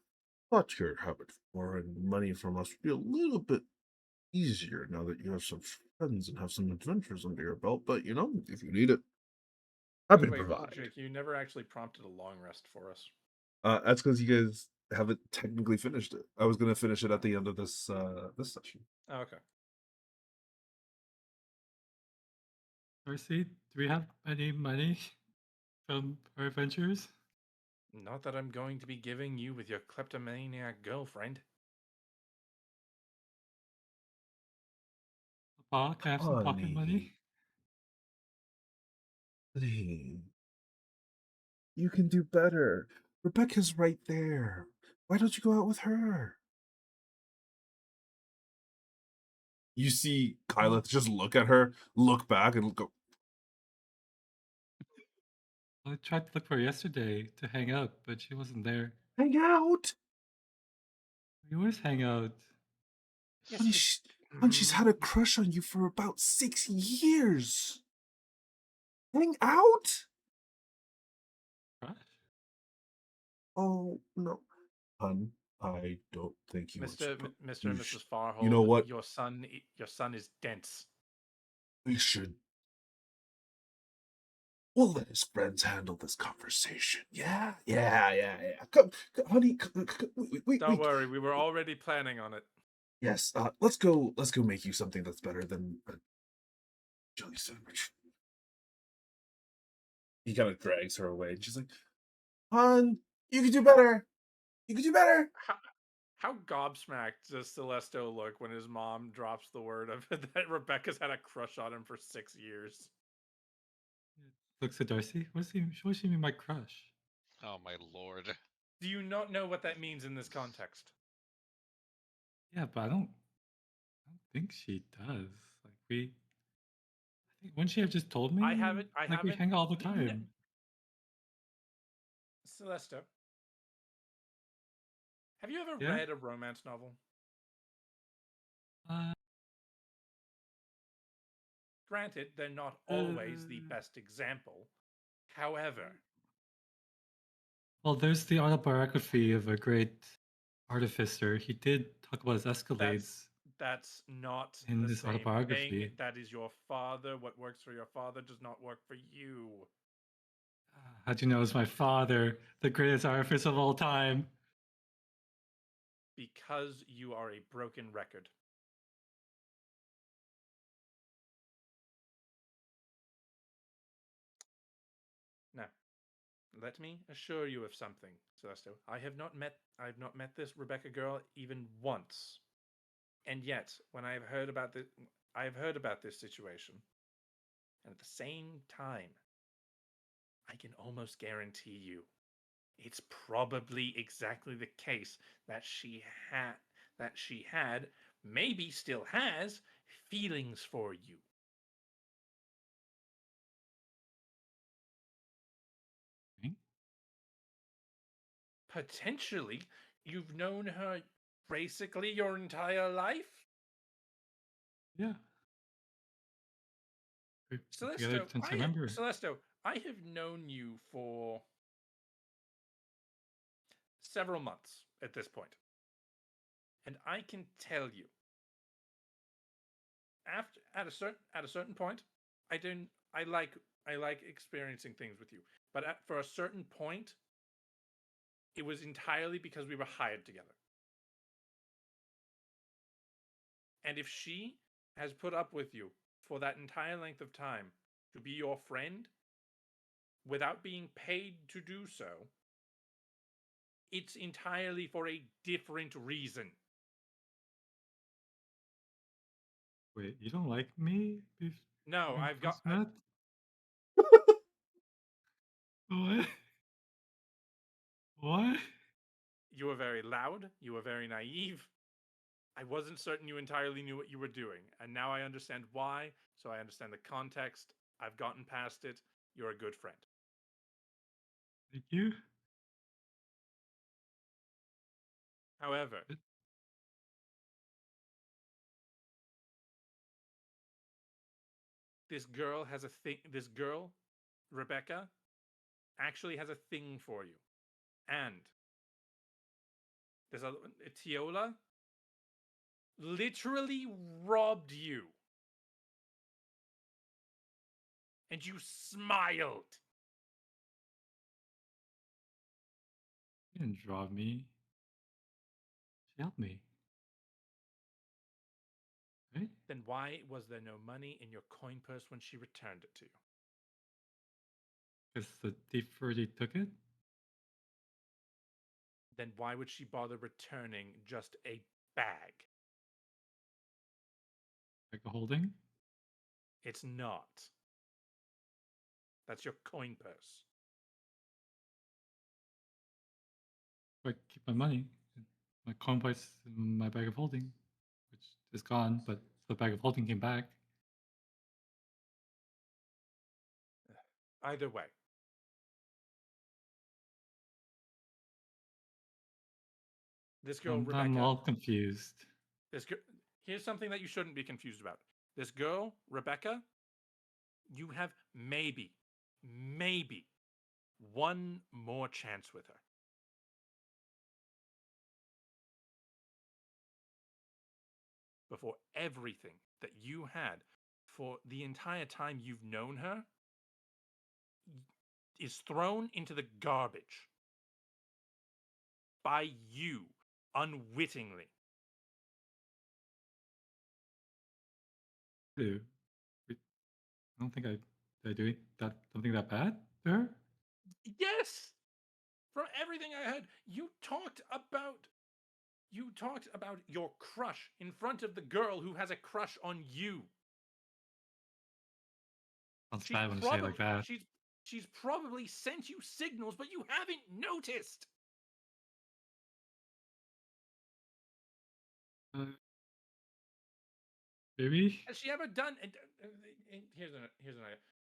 Thought your habit of borrowing money from us would be a little bit easier now that you have some friends and have some adventures under your belt, but you know, if you need it, happy to Wait, provide. Jake, you never actually prompted a long rest for us. That's because you guys haven't technically finished it. I was gonna finish it at the end of this this session. Oh, okay. Darcy, do we have any money from our adventures? Not that I'm going to be giving you with your kleptomaniac girlfriend. Papa, can I have some pocket money? Honey, you can do better. Rebecca's right there. Why don't you go out with her? You see Kyla just look at her, look back, and go, I tried to look for her yesterday to hang out, but she wasn't there. hang out. We always hang out. Yes, Honey, but honey, she's had a crush on you for about 6 years. Hang out? Crush? Oh, no. Hun, I don't think you want Mr. to. Mr. and Mrs. Farhold, You know what? your son is dense. We should. We'll let his friends handle this conversation. Yeah. Come, honey. Don't worry, we were already planning on it. Yes. Let's go. Let's go make you something that's better than a jelly sandwich. He kind of drags her away, and she's like, "Hon, you can do better. You can do better." How gobsmacked does Celeste look when his mom drops the word of that Rebecca's had a crush on him for 6 years? Looks at Darcy. What does she mean by crush? Oh my lord. Do you not know what that means in this context? Yeah, but I don't think she does. Like I think wouldn't she have just told me? I haven't. Like we hang out all the time. Celeste, have you ever Yeah? read a romance novel? Uh, Granted, they're not always the best example. However, well, there's the autobiography of a great artificer. He did talk about his escalades. that's not In the this same autobiography. thing. That is your father. What works for your father does not work for you. How'd you know it's my father, the greatest artificer of all time? Because you are a broken record. Now, let me assure you of something, Celeste. I have not met this Rebecca girl even once. And yet, when I have heard about this situation, and at the same time, I can almost guarantee you it's probably exactly the case that she had, maybe still has, feelings for you. Me? Potentially, you've known her basically your entire life. Yeah. We've been together since I remember. Celeste, I have known you for several months at this point. And I can tell you, at a certain point, I like experiencing things with you. But for a certain point, it was entirely because we were hired together. And if she has put up with you for that entire length of time to be your friend without being paid to do so, it's entirely for a different reason. Wait, you don't like me? No, I've got. Met? What? What? You were very loud. You were very naive. I wasn't certain you entirely knew what you were doing, and now I understand why, so I understand the context. I've gotten past it. You're a good friend. Thank you. However, this girl, Rebecca, actually has a thing for you. And there's Tiola literally robbed you. And you smiled. She didn't rob me. She helped me. Right? Then why was there no money in your coin purse when she returned it to you? Because the thief already took it? Then why would she bother returning just a bag? Like a holding? It's not. That's your coin purse. I keep my money. My coin price in my bag of holding, which is gone, but the bag of holding came back. Either way. This girl, Rebecca. I'm all confused. This girl. here's something that you shouldn't be confused about. This girl, Rebecca, you have maybe one more chance with her. Before everything that you had for the entire time you've known her is thrown into the garbage by you unwittingly. Dude, I don't think I did I do something that bad to her. Yes, from everything I heard, you talked about your crush in front of the girl who has a crush on you. Sounds bad when you say it like that. She's probably sent you signals, but you haven't noticed. Maybe. Has she ever done? Here's an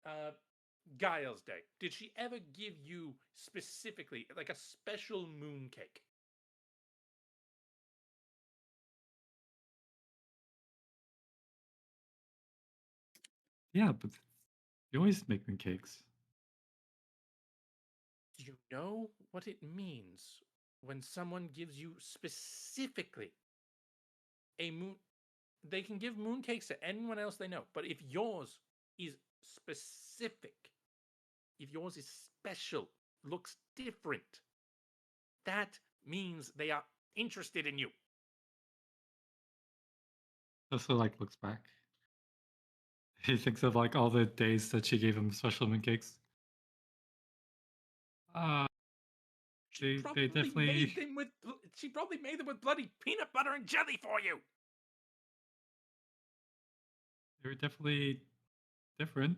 idea. Giles Day. Did she ever give you specifically like a special moon cake? Yeah, but you always make me cakes. Do you know what it means when someone gives you specifically a moon? They can give mooncakes to anyone else they know, but if yours is specific, if yours is special, looks different, that means they are interested in you. Also, like, looks back. He thinks of like all the days that she gave him special moon cakes. She They probably definitely made them with. She probably made them with bloody peanut butter and jelly for you. they were definitely different.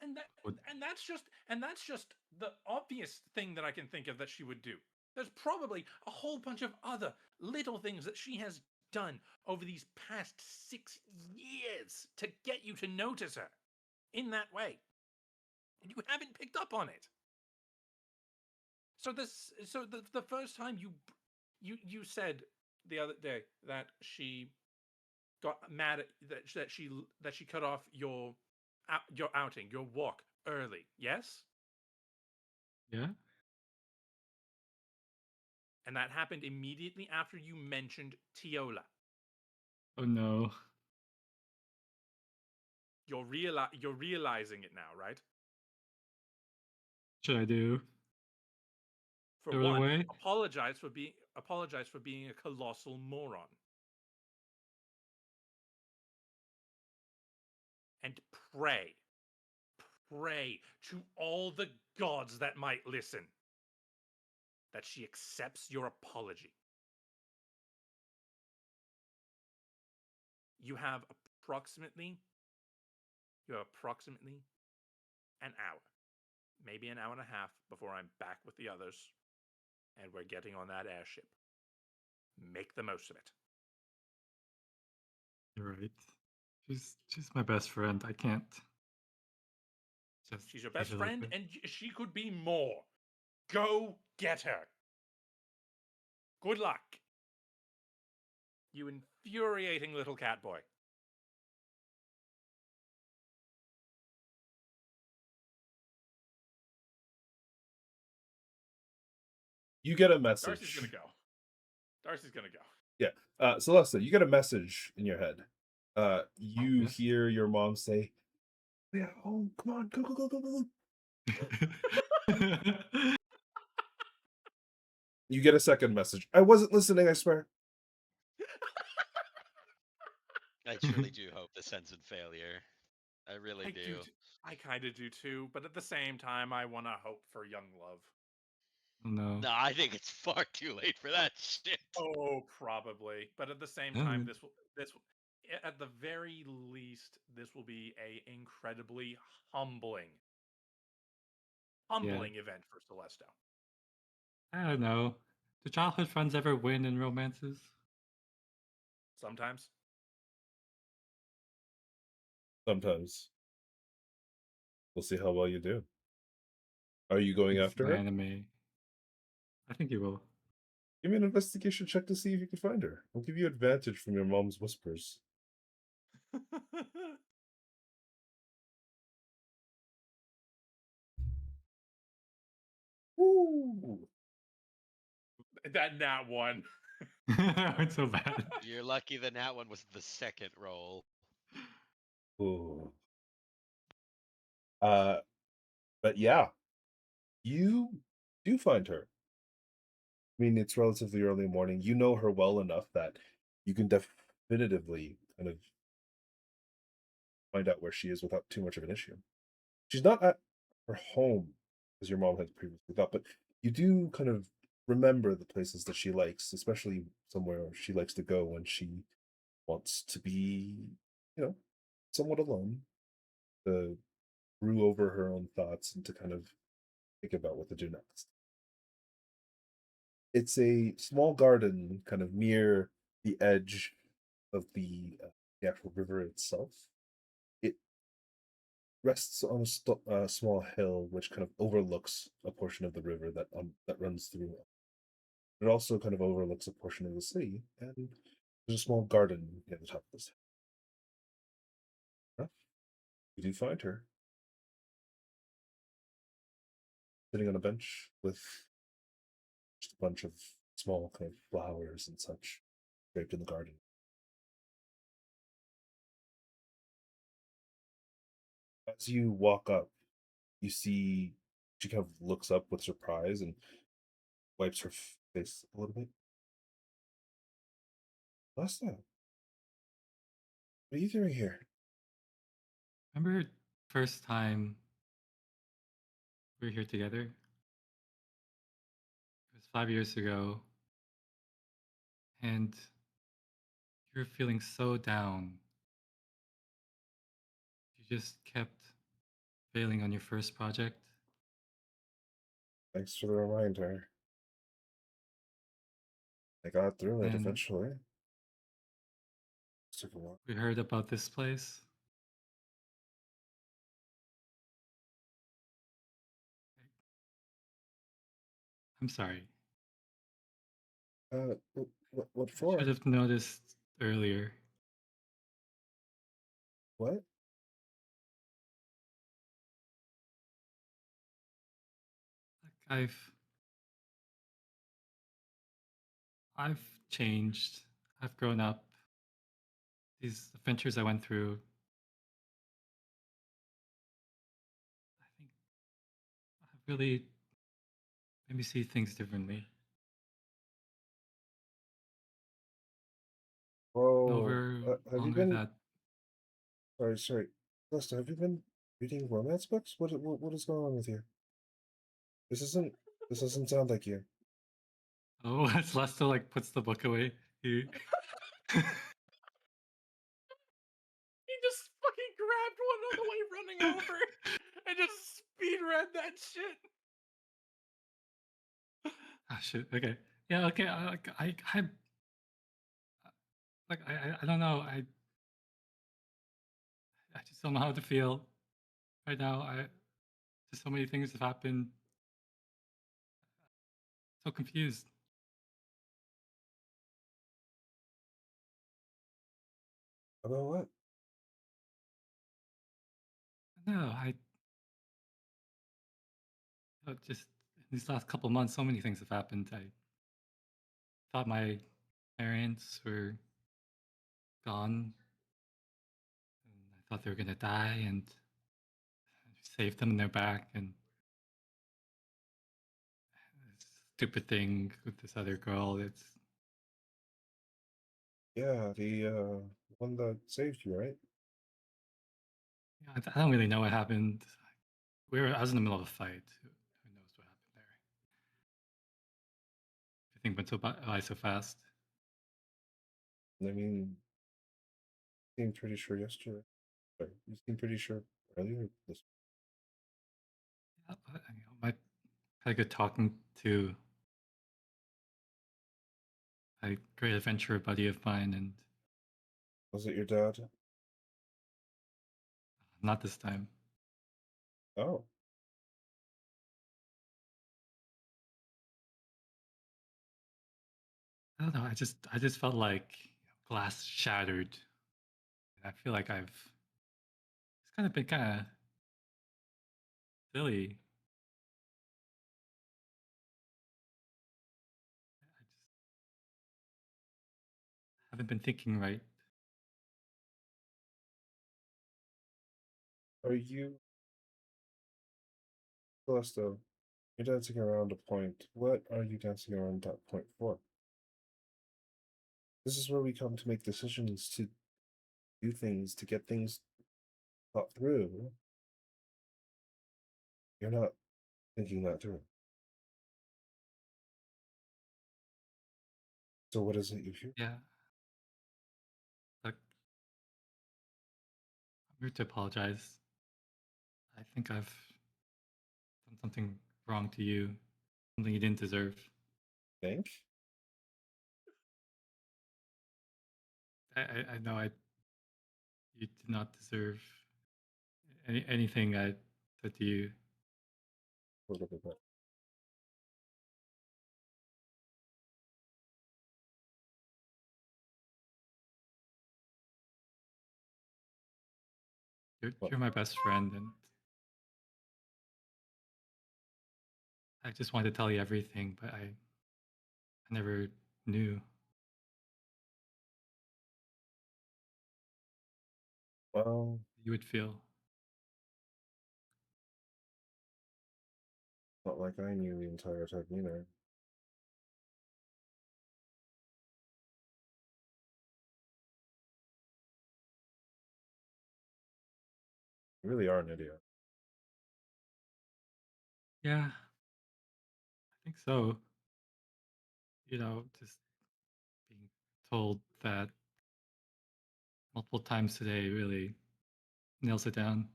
And that Would- and that's just the obvious thing that I can think of that she would do. There's probably a whole bunch of other little things that she has done over these past 6 years to get you to notice her in that way. And you haven't picked up on it. So the first time you said the other day that she got mad at that she cut off your outing, your walk early. Yes? Yeah. And that happened immediately after you mentioned Tiola. Oh no. You're realizing it now, right? Should I do? For Throw it one, away? apologize for being a colossal moron. And pray to all the gods that might listen that she accepts your apology. You have approximately an hour, maybe an hour and a half before I'm back with the others and we're getting on that airship. Make the most of it. You're right. She's my best friend. I can't just She's your leave best it like friend that. and she could be more. Go get her. Good luck. You infuriating little cat boy. You get a Darcy's message. gonna go. Yeah. Celesta, you get a message in your head. You Yes. hear your mom say, "Yeah, oh, come on, go, go, go, go, go." You get a second message. I wasn't listening, I swear. I truly do hope this ends in failure. I really do. I kind of do too, but at the same time, I want to hope for young love. No. No, I think it's far too late for that shit. Oh, probably. But at the same time, this will at the very least, this will be a incredibly humbling event for Celesto. I don't know. Do childhood friends ever win in romances? Sometimes. Sometimes. We'll see how well you do. Are you going It's after an her? anime. I think you will. Give me an investigation check to see if you can find her. I'll give you advantage from your mom's whispers. Woo! That nat one. That went so bad. You're lucky that one was the second roll. Ooh. But yeah, you do find her. I mean, it's relatively early morning. You know her well enough that you can definitively kind of find out where she is without too much of an issue. She's not at her home, as your mom had previously thought, but you do kind of remember the places that she likes, especially somewhere she likes to go when she wants to be, somewhat alone, to brew over her own thoughts and to kind of think about what to do next. It's a small garden kind of near the edge of the actual river itself. It rests on a small hill which kind of overlooks a portion of the river that runs through it. It also kind of overlooks a portion of the city, and there's a small garden near the top of this hill. You do find her sitting on a bench with just a bunch of small kind of flowers and such draped in the garden. As you walk up, you see she kind of looks up with surprise and wipes her face a little bit. Lasta, what are you doing here? Remember first time we were here together? It was 5 years ago, and you were feeling so down. You just kept failing on your first project. Thanks for the reminder. I got through it And eventually. Took a while. we heard about this place. I'm sorry. What I for? should have noticed earlier. What? Like I've changed. I've grown up. These adventures I went through, I think have really made me see things differently. Oh, Over have you longer been? that Sorry, Lester. Have you been reading romance books? What is going on with you? This isn't. This doesn't sound like you. oh, as Lester like puts the book away. He He just fucking grabbed one on the way running over and just speed read that shit. ah shit. Okay. Yeah. Okay. I don't know. I just don't know how to feel right now. Just so many things have happened. So confused. About what? No, just in these last couple months, so many things have happened. I thought my parents were gone, and I thought they were gonna die, and I saved them, and they're back. And this stupid thing with this other girl. Yeah, the one that saved you, right? I don't really know what happened. I was in the middle of a fight. Who knows what happened there? Everything went by so fast. I mean, you seemed pretty sure yesterday. Sorry, you seemed pretty sure earlier this. Yeah, but, I had a good talking to a great adventurer buddy of mine, and Was it your dad? not this time. Oh, I don't know. I just felt like glass shattered. I feel like it's kind of been kind of silly. I just haven't been thinking right. Are you, Celeste? You're dancing around a point. What are you dancing around that point for? This is where we come to make decisions, to do things, to get things thought through. You're not thinking that through. So what is it you hear? Yeah. Look, I'm here to apologize. I think I've done something wrong to you, something you didn't deserve. Think? I know you did not deserve anything I said to you. A little bit better. You're my best friend, and I just wanted to tell you everything, but I never knew. Well, You would feel. not like I knew the entire time either. You really are an idiot. Yeah, I think so. Just being told that multiple times today really nails it down.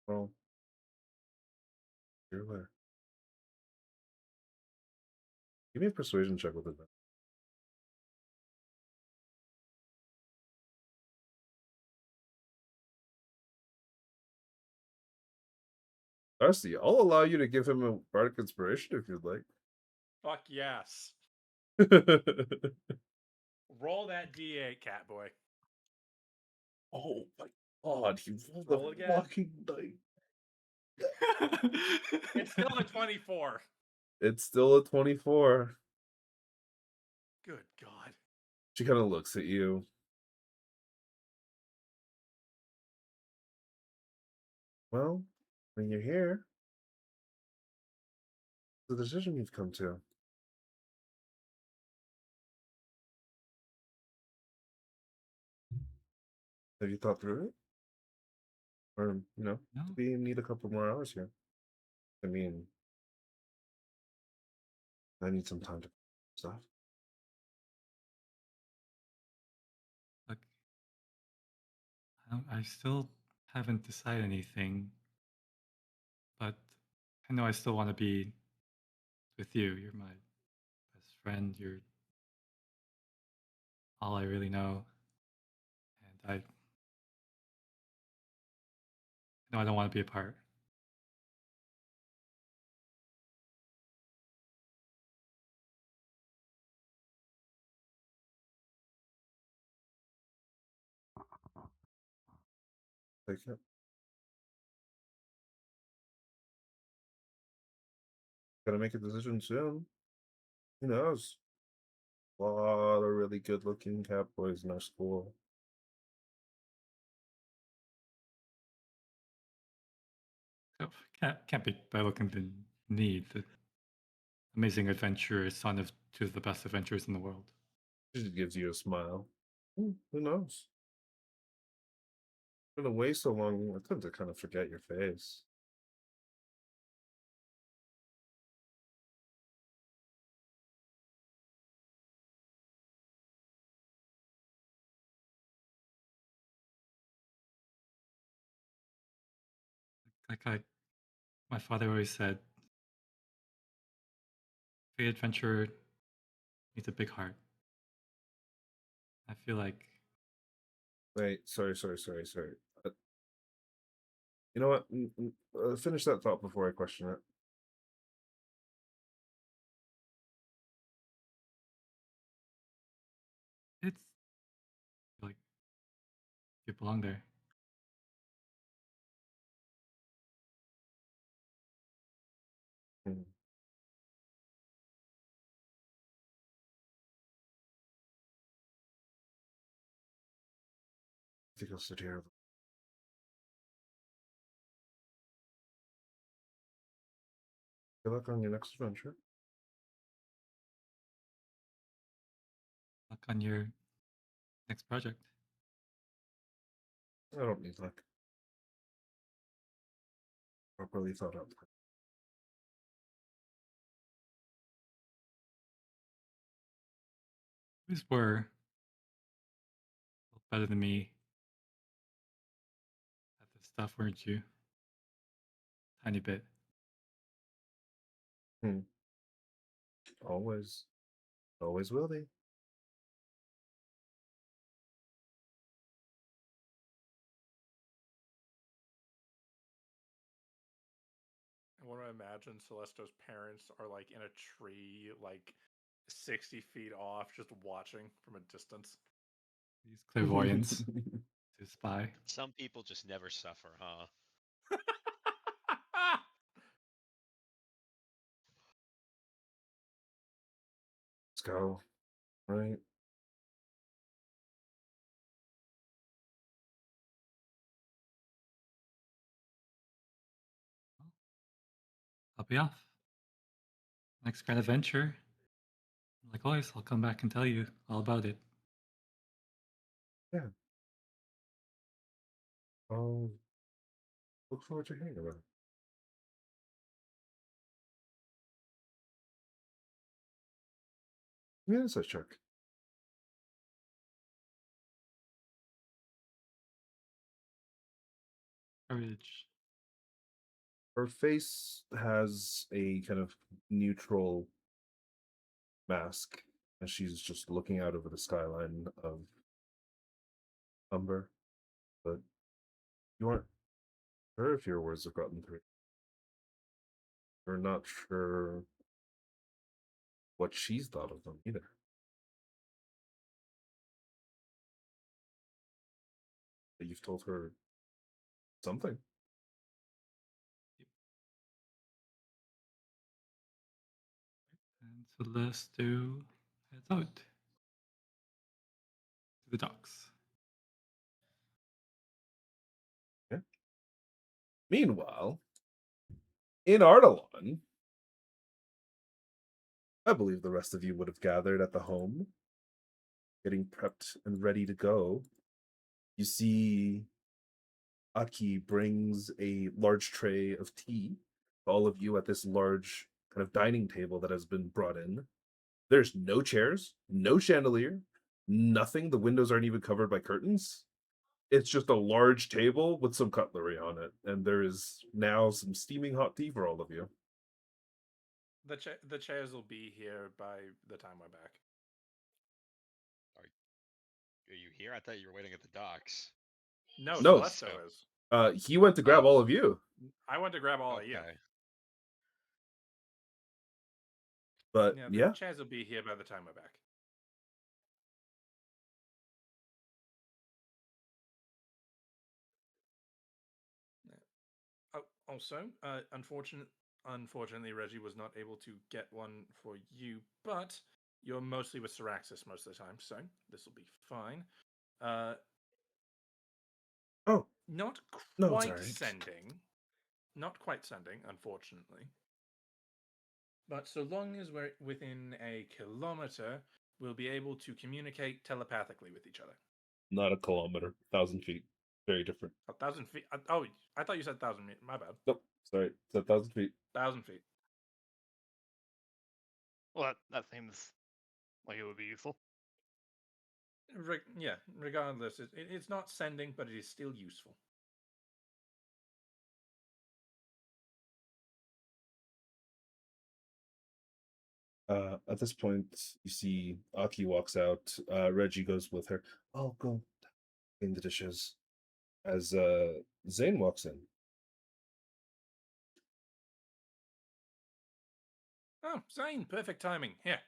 Well, you're there. Give me a persuasion check with it. Dusty, I'll allow you to give him a bardic inspiration if you'd like. Fuck yes. Roll that D8, Catboy. Oh my god, he rolled Roll a again. fucking dice. It's still a 24. It's still a 24. Good God. She kind of looks at you. Well, when you're here, the decision you've come to. Have you thought through it? Or, No, do we need a couple more hours here? I mean, I need some time to stuff. look, I still haven't decided anything, but I know I still want to be with you. You're my best friend. You're all I really know, and I know I don't want to be apart. Take it. Gotta make a decision soon. Who knows? A lot of really good looking cat boys in our school. So can't be by looking the need. The amazing adventurer, son of two of the best adventurers in the world. She just gives you a smile. Who knows? Been away so long, I tend to kind of forget your face. My father always said, "Great adventurer needs a big heart." I feel like Wait, sorry. You know what? Finish that thought before I question it. It's like you belong there. Hmm. I think I'll sit here. Good luck on your next adventure. Luck on your next project. I don't need luck. Properly thought out. You were better than me at this stuff, weren't you? Tiny bit. Always. Always will be. I want to imagine Celesto's parents are like in a tree, like 60 feet off, just watching from a distance. These clairvoyants to spy. Some people just never suffer, huh? Let's go. Right. I'll be off. Next grand adventure. Like always, I'll come back and tell you all about it. Yeah. I'll look forward to hearing about it. Yes, I check. Courage. Her face has a kind of neutral mask, and she's just looking out over the skyline of Umber. But you aren't sure if your words have gotten through. You're not sure what she's thought of them either. But you've told her something. And Celeste heads out to the docks. Yeah. Meanwhile, in Ardalon, I believe the rest of you would have gathered at the home, getting prepped and ready to go. You see Aki brings a large tray of tea to all of you at this large kind of dining table that has been brought in. There's no chairs, no chandelier, nothing. The windows aren't even covered by curtains. It's just a large table with some cutlery on it, and there is now some steaming hot tea for all of you. The chairs will be here by the time we're back. Are you here? I thought you were waiting at the docks. No, No. Celesto Oh. is. He went to grab Oh. all of you, I went to grab all of Okay. you. but Yeah, yeah. the chairs will be here by the time we're back. Also, unfortunately, Reggie was not able to get one for you, but you're mostly with Syraxis most of the time, so this will be fine. Oh, Not no, it's quite all right. sending. Not quite sending, unfortunately. But so long as we're within a kilometer, we'll be able to communicate telepathically with each other. Not a kilometer, 1,000 feet. Very different. 1,000 feet? Oh, I thought you said 1,000 meters. My bad. Nope, sorry, it's 1,000 feet. 1,000 feet. Well, that seems like it would be useful. Yeah, regardless, it's not sending, but it is still useful. At this point, you see Aki walks out. Reggie goes with her. I'll go clean the dishes. As Zane walks in. Oh, Zane, perfect timing. Here.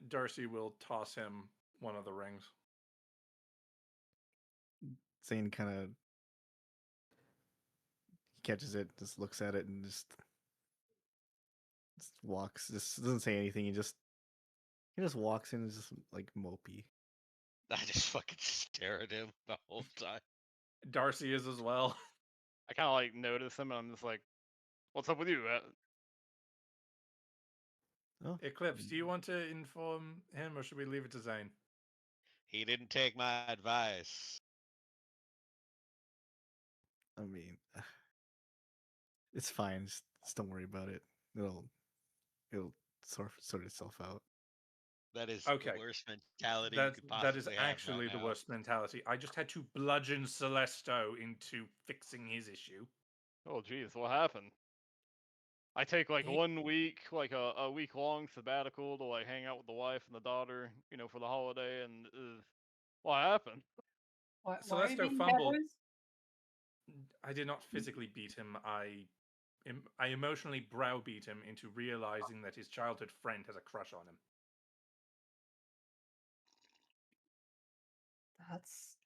Darcy will toss him one of the rings. Zane kind of catches it, just looks at it, and just walks. Just doesn't say anything. He just walks in, and is just like mopey. I just fucking stare at him the whole time. Darcy is as well. I kind of like notice him, and I'm just like, "What's up with you?" Oh, Eclipse, do you want to inform him, or should we leave it to Zane? He didn't take my advice. I mean, it's fine. Just don't worry about it. It'll sort itself out. That is Okay. the worst mentality you That could that is possibly have actually right the now. worst mentality. I just had to bludgeon Celesto into fixing his issue. Oh, geez, what happened? I take like He- 1 week, like a week long sabbatical to like hang out with the wife and the daughter, for the holiday, and what happened? Why are you Celeste being fumbled. cowards? I did not physically beat him. I emotionally browbeat him into realizing that his childhood friend has a crush on him. That's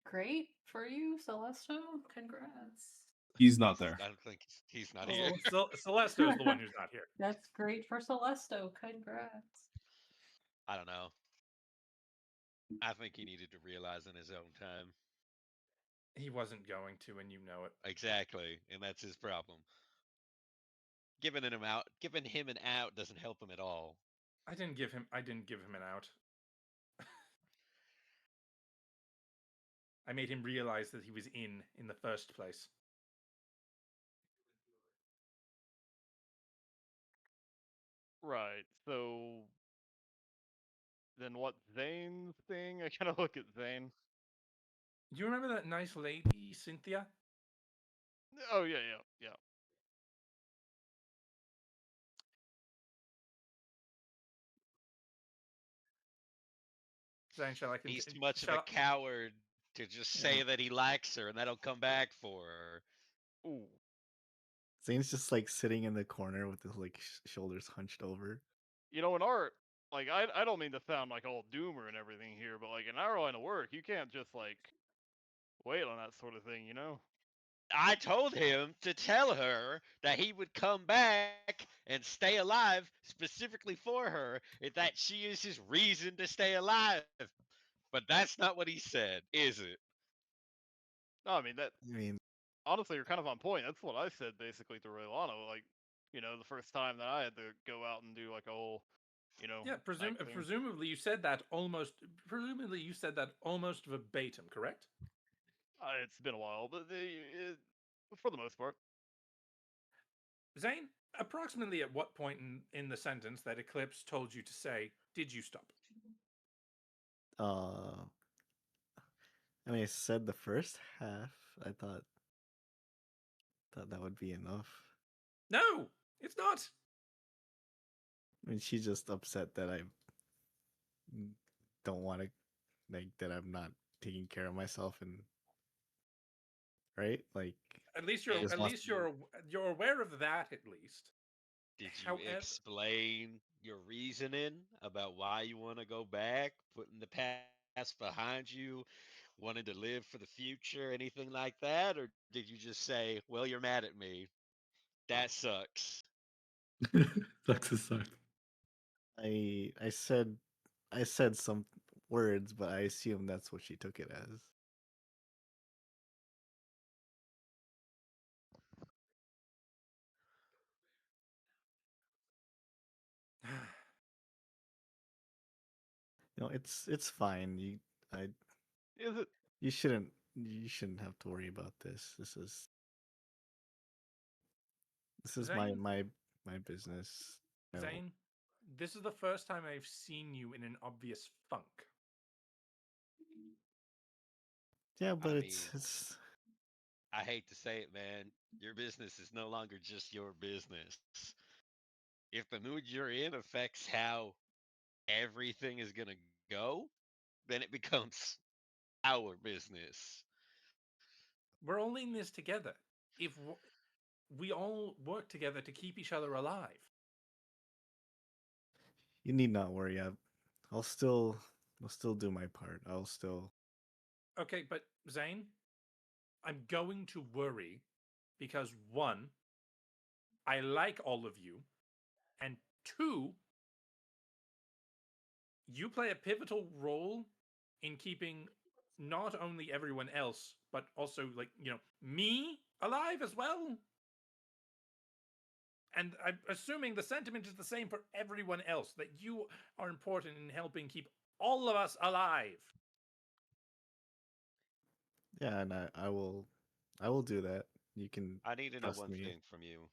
great for you, Celesto. Congrats. He's not there. I don't think he's not here. Oh, Celesto's the one who's not here. That's great for Celesto. Congrats. I don't know. I think he needed to realize in his own time. He wasn't going to, and you know it. Exactly, and that's his problem. Giving him an out doesn't help him at all. I didn't give him an out. I made him realize that he was in the first place. Right. So then, what Zane's thing? I kind of look at Zane. Do you remember that nice lady, Cynthia? Oh yeah, yeah. Zane, shall I He's continue? too much of a coward to just say that he likes her and that'll come back for her. Ooh. Zane's just like sitting in the corner with his like shoulders hunched over. In art, like I don't mean to sound like all doomer and everything here, but like in our line of work, you can't just like wait on that sort of thing, I told him to tell her that he would come back and stay alive specifically for her, and that she is his reason to stay alive. But that's not what he said, is it? No, I mean that. I mean, Honestly, you're kind of on point. That's what I said basically to Raylano. Like, the first time that I had to go out and do like a whole, Yeah, acting. presumably you said that almost. Presumably you said that almost verbatim, correct? It's been a while, but for the most part. Zane, approximately at what point in the sentence that Eclipse told you to say, did you stop? I mean, I said the first half. I thought that would be enough. No, it's not. I mean, she's just upset that I don't want to, like, that I'm not taking care of myself, and right, like, At least just wants- you're aware of that. At least. Did you However- explain your reasoning about why you want to go back, putting the past behind you, wanting to live for the future, anything like that? Or did you just say, well, you're mad at me? That sucks. Sucks aside. I said some words, but I assume that's what she took it as. It's fine. Is it? You shouldn't have to worry about this. This is Zane? my business. No. Zane, this is the first time I've seen you in an obvious funk. Yeah, but I it's I hate to say it, man. Your business is no longer just your business. If the mood you're in affects how everything is going to go, then it becomes our business. We're all in this together. If we all work together to keep each other alive. you need not worry. I'll still I'll still do my part. I'll still. Okay, but Zane, I'm going to worry because one, I like all of you, and two, you play a pivotal role in keeping not only everyone else, but also, like, me alive as well. And I'm assuming the sentiment is the same for everyone else, that you are important in helping keep all of us alive. Yeah, and I will do that. You can I need to know trust one me. thing from you.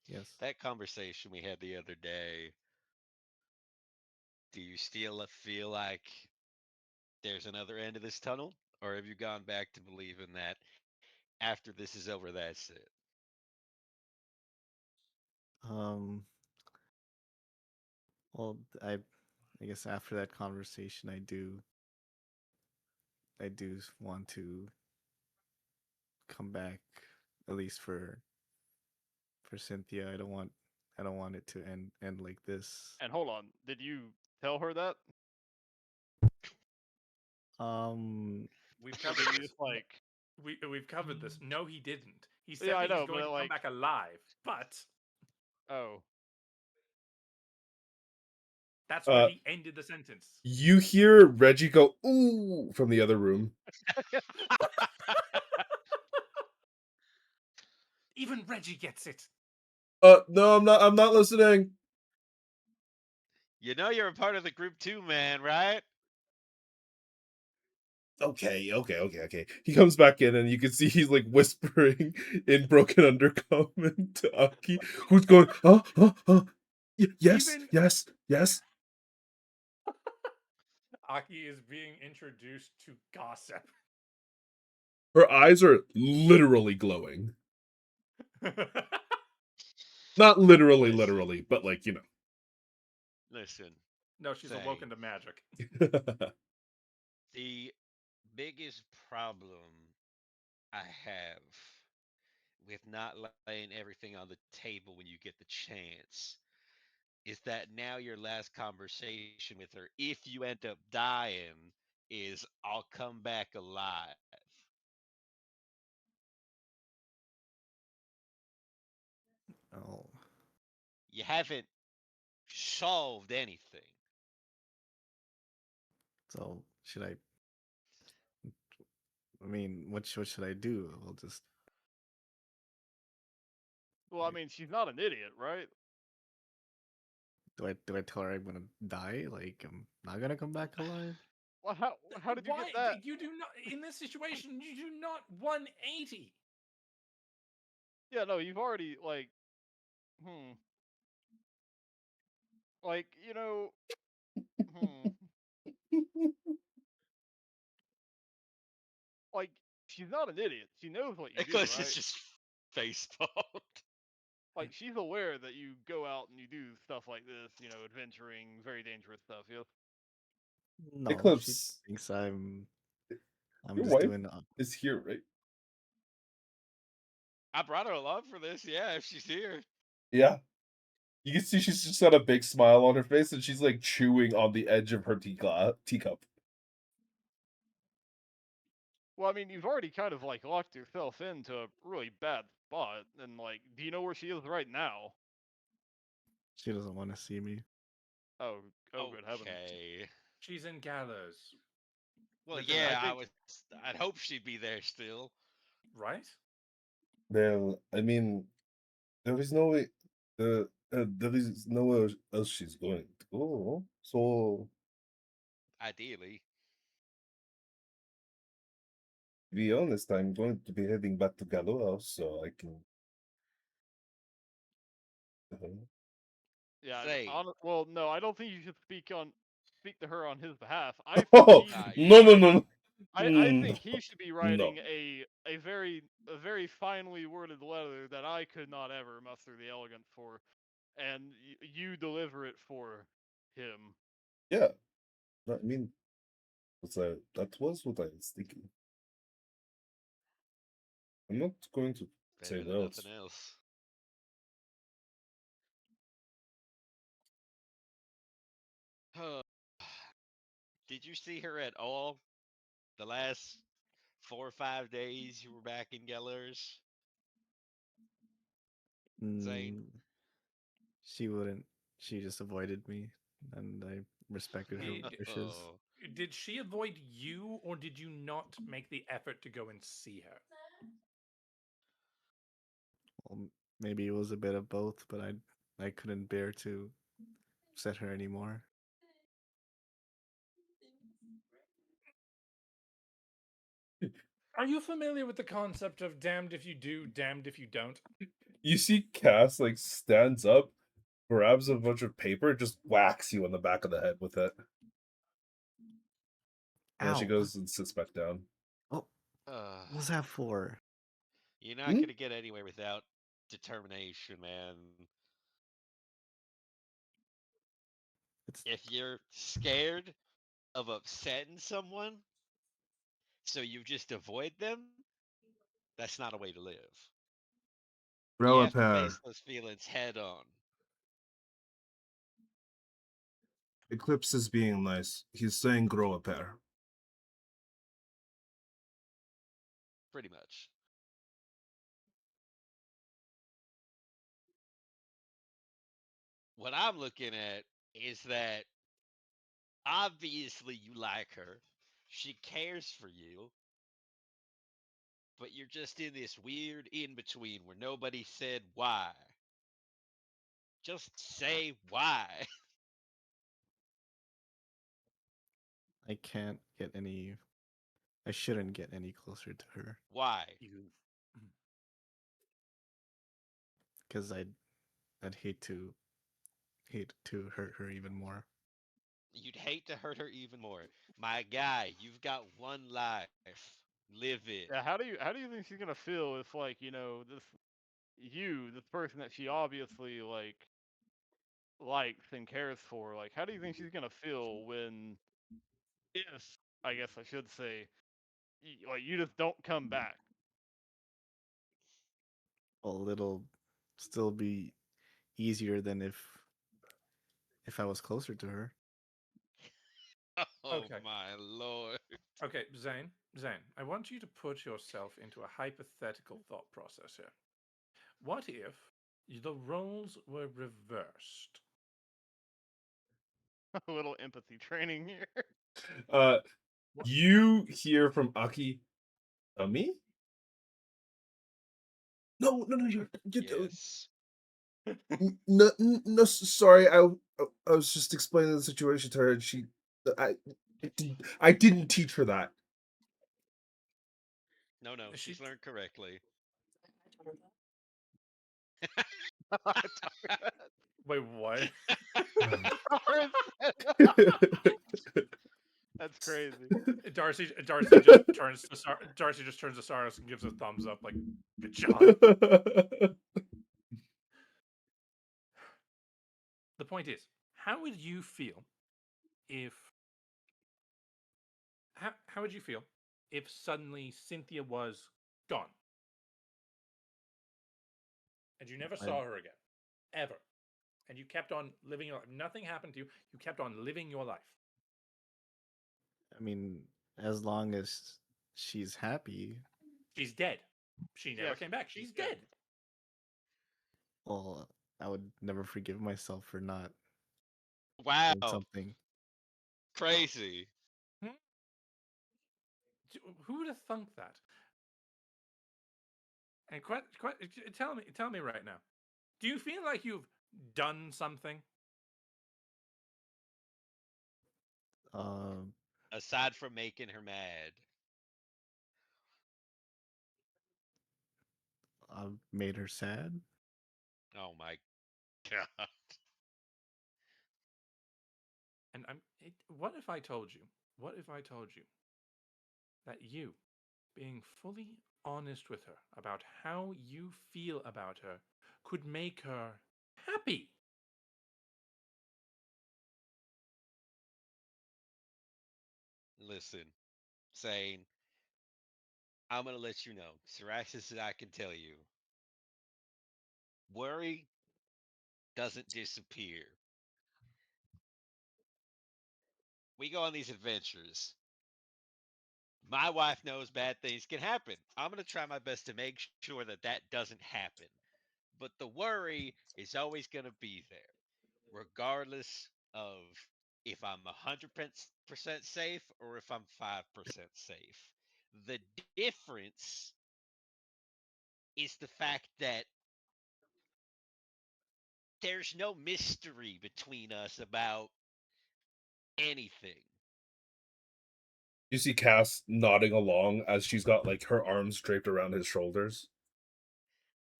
Yes. That conversation we had the other day, do you still feel like there's another end of this tunnel? Or have you gone back to believing that after this is over, that's it? Um. Well, I guess after that conversation, I do want to come back, at least for Cynthia. I don't want it to end like this. And hold on, did you tell her that? Um. We've Or covered did you this. just like? We've covered this. No, he didn't. He Yeah, said I that he's know, going but to come like, back alive, but oh, that's where Uh, he ended the sentence. you hear Reggie go ooh from the other room. Even Reggie gets it. No, I'm not. I'm not listening. You know you're a part of the group too, man, right? Okay. He comes back in, and you can see he's like whispering in broken undercommon to Aki, who's going, yes, Even yes, yes. Aki is being introduced to gossip. Her eyes are literally glowing. Not Listen, literally, but like, listen, No, she's Zane. awoken to magic. The biggest problem I have with not laying everything on the table when you get the chance is that now your last conversation with her, if you end up dying, is I'll come back alive. Oh. You haven't solved anything. So should I? I mean, what should I do? I'll just well, I mean, she's not an idiot, right? do I tell her I'm gonna die? Like I'm not gonna come back alive? Well, how did you Why? get that? You do not, in this situation, you do not 180. Yeah, no, you've already like, hmm, like hmm, like she's not an idiot. She knows what you do, Because it's right? just face palm. Like she's aware that you go out and you do stuff like this, adventuring, very dangerous stuff. No, she Eclipse, thinks I'm your just wife doing. is here, right? I brought her along for this, yeah, if she's here. Yeah. You can see she's just got a big smile on her face, and she's like chewing on the edge of her teacup. Well, I mean, you've already kind of like locked yourself into a really bad spot, and like, do you know where she is right now? She doesn't want to see me. Oh, oh, good heavens! Okay. She's in Gallows. Well, With her, I yeah, think, I'd hope she'd be there still. right? Well, I mean, there is no way. There is nowhere else she's going to go. So, Ideally. to be honest, I'm going to be heading back to Galois, so I can. yeah. Zane. Well, no, I don't think you should speak to her on his behalf. I think Oh he should be You should. no! writing. I Mm, think he should be no. writing a very finely worded letter that I could not ever muster the elegance for, and you deliver it for him. Yeah, I mean, that was what I was thinking. I'm not going to say Better than that. nothing else. Did you see her at all the last 4 or 5 days you were back in Gellers? Zane? Mm, she wouldn't. She just avoided me, and I respected her Did wishes. Oh, did she avoid you, or did you not make the effort to go and see her? Well, maybe it was a bit of both, but I couldn't bear to upset her anymore. Are you familiar with the concept of damned if you do, damned if you don't? You see Cass like stands up, grabs a bunch of paper, just whacks you on the back of the head with it. And then she Ow! goes and sits back down. Oh, uh, what was that for? you're not Hmm? gonna get anywhere without determination, man. It's If you're scared of upsetting someone, so you just avoid them, that's not a way to live. You Grow a have to face pair. those feelings head on, Eclipse is being nice. He's saying grow a pair. pretty much. What I'm looking at is that obviously you like her, she cares for you, but you're just in this weird in between where nobody said why. Just say why. I can't get any. I shouldn't get any closer to her Why? You. because I'd hate to hurt her even more. You'd hate to hurt her even more. My guy, you've got one life. Live it. Yeah, how do you think she's gonna feel if like this person that she obviously likes and cares for, like how do you think she's gonna feel when if I guess I should say like you just don't come back? Well, it'll still be easier than if I was closer to her. Oh Okay. my lord. Okay, Zane, I want you to put yourself into a hypothetical thought process here. What if the roles were reversed? A little empathy training here. Uh, What? you hear from Aki, me? No, no, no, Yes. no, no, sorry. I was just explaining the situation to her, and I, I didn't teach her that. No, no, She. she's learned correctly. I told her Wait, what? that. That's crazy. Darcy just turns to Saros and gives a thumbs up, like, good job. The point is, how would you feel if how would you feel if suddenly Cynthia was gone and you never I saw her again, ever, and you kept on living your life? Nothing happened to you. You kept on living your life. I mean, as long as she's happy, She's dead. She never Yes, came back. she's She's dead. dead. well, I would never forgive myself for not doing Wow. something. Crazy. Hmm? Who would have thunk that? And tell me right now. Do you feel like you've done something? Um, Aside from making her mad. I've made her sad. Oh my god. And what if I told you? What if I told you that you, being fully honest with her about how you feel about her, could make her happy? Listen, saying, I'm gonna let you know. Psoriasis, I can tell you. Worry doesn't disappear. we go on these adventures. My wife knows bad things can happen. I'm going to try my best to make sure that that doesn't happen. But the worry is always going to be there, regardless of if I'm 100% safe or if I'm 5% safe. The difference is the fact that there's no mystery between us about anything. You see Cass nodding along as she's got like her arms draped around his shoulders.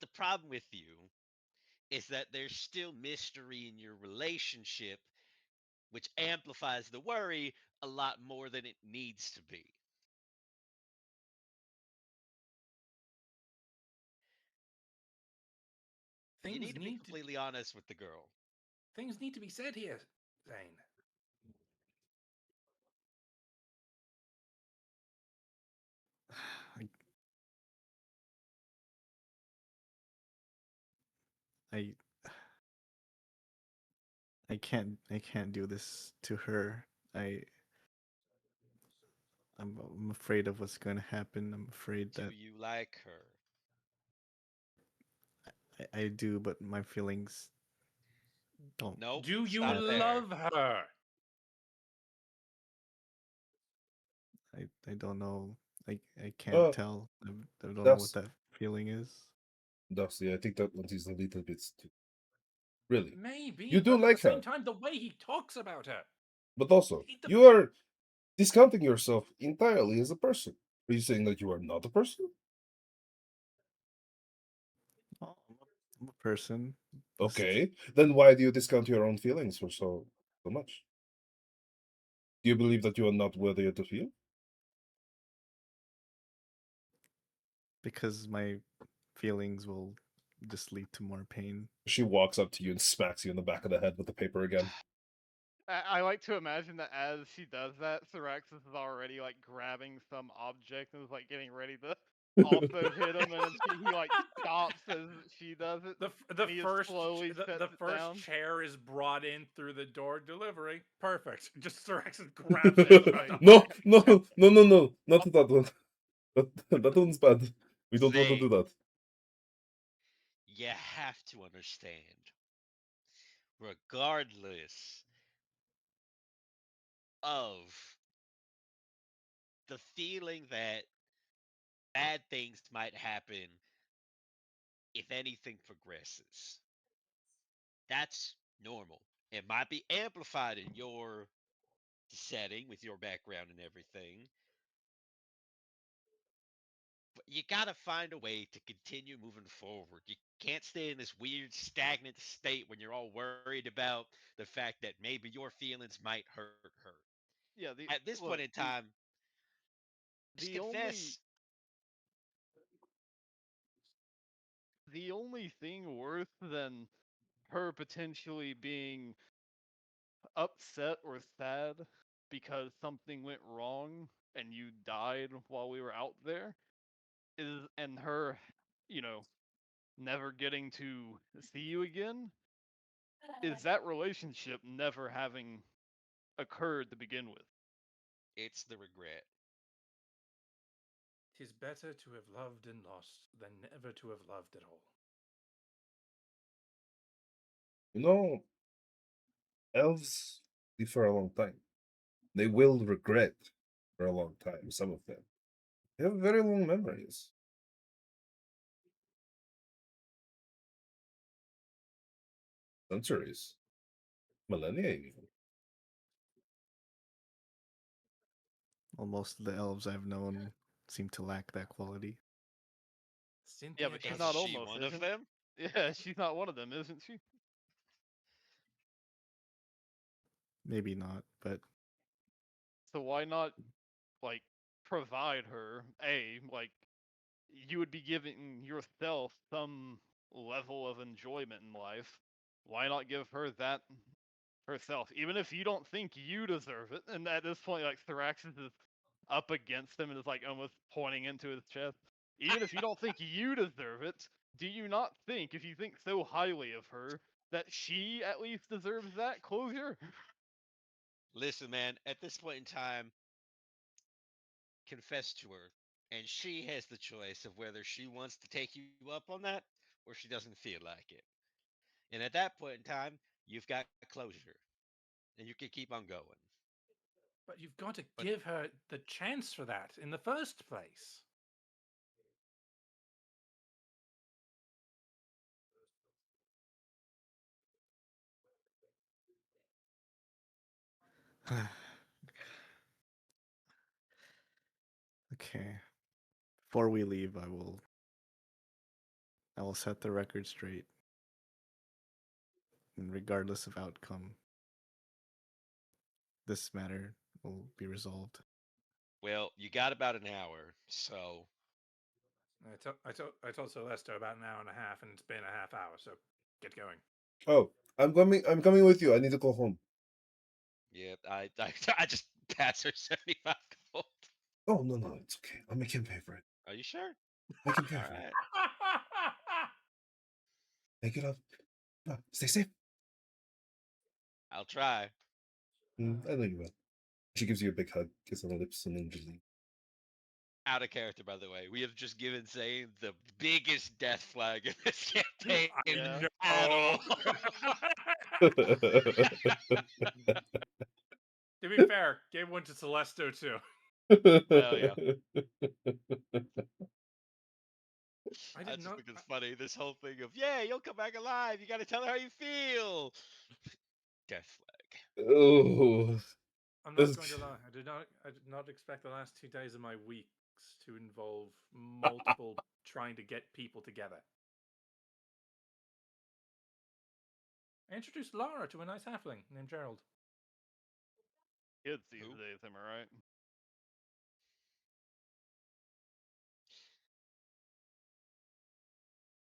The problem with you is that there's still mystery in your relationship, which amplifies the worry a lot more than it needs to be. You Things need to be need to completely honest with the girl. things need to be said here, Zane. I I can't do this to her. I'm afraid of what's going to happen. I'm afraid Do that you like her? I do, but my feelings don't. Nope. Do you Stop there. love her? I don't know. I can't Uh, tell. I don't know what that's that feeling is. Dusty. I think that one is a little bit too. Really, Maybe, you do but at the like same her, time, the way he talks about her, but also he you are discounting yourself entirely as a person. Are you saying that you are not a person? Oh, I'm a person. Okay, then why do you discount your own feelings for so much? Do you believe that you are not worthy to feel? Because my feelings will just lead to more pain. She walks up to you and smacks you in the back of the head with the paper again. I like to imagine that as she does that, Syraxis is already like grabbing some object and is like getting ready to also hit him, and then he like stops as she does it, the and he just first slowly sets the it first down. chair is brought in through the door delivery. Perfect. Just Sirexis grabs it. Is about to No, hack no, it. no, not that one. That one's bad. We don't want to do Zane, that. you have to understand, regardless of the feeling that bad things might happen if anything progresses. That's normal. It might be amplified in your setting with your background and everything, but you gotta find a way to continue moving forward. You can't stay in this weird stagnant state when you're all worried about the fact that maybe your feelings might hurt her. Yeah, At this point in look, time, just the only confess. the only thing worse than her potentially being upset or sad because something went wrong and you died while we were out there is, and her, you know, never getting to see you again, is that relationship never having occurred to begin with. It's the regret. Tis better to have loved and lost than never to have loved at all. You know, elves live for a long time. They will regret for a long time, some of them. They have very long memories. Centuries. Millennia even. Well, most of the elves I've known seem to lack that quality. Yeah, Cynthia but she's Is not doesn't. she almost, one of isn't? them? Yeah, she's not one of them, isn't she? Maybe not, but So why not like provide her like you would be giving yourself some level of enjoyment in life. Why not give her that herself, even if you don't think you deserve it? And at this point, like Thraxis is up against him and is like almost pointing into his chest. Even if you don't think you deserve it, do you not think, if you think so highly of her, that she at least deserves that closure? Listen, man, at this point in time, confess to her, and she has the choice of whether she wants to take you up on that or she doesn't feel like it. And at that point in time, you've got closure, and you can keep on going. But you've got to But give her the chance for that in the first place. Okay. Before we leave, I will set the record straight. And regardless of outcome, this matter will be resolved. well, you got about an hour, so I told Celeste about an hour and a half, and it's been a half hour. So get going. Oh, I'm coming. I'm coming with you. I need to go home. yeah, I just pass her 75 gold. Oh no, it's okay. I'll make him pay for it. Are you sure? Make him pay All for it. right. Make it up. No, stay safe. I'll try. I know you will. She gives you a big hug, kiss on the lips, and then just leave. Out of character, by the way. We have just given Zane the biggest death flag in this campaign Yeah. at all. To be fair, gave one to Celesto too. Well, yeah. I I did just not. think it's funny. This whole thing of, yeah, you'll come back alive. You got to tell her how you feel. Death flag. Oh, I'm not this- going to lie. I did not expect the last 2 days of my weeks to involve multiple trying to get people together. I introduced Lara to a nice halfling named Gerald. Kids these Who? days, am I right?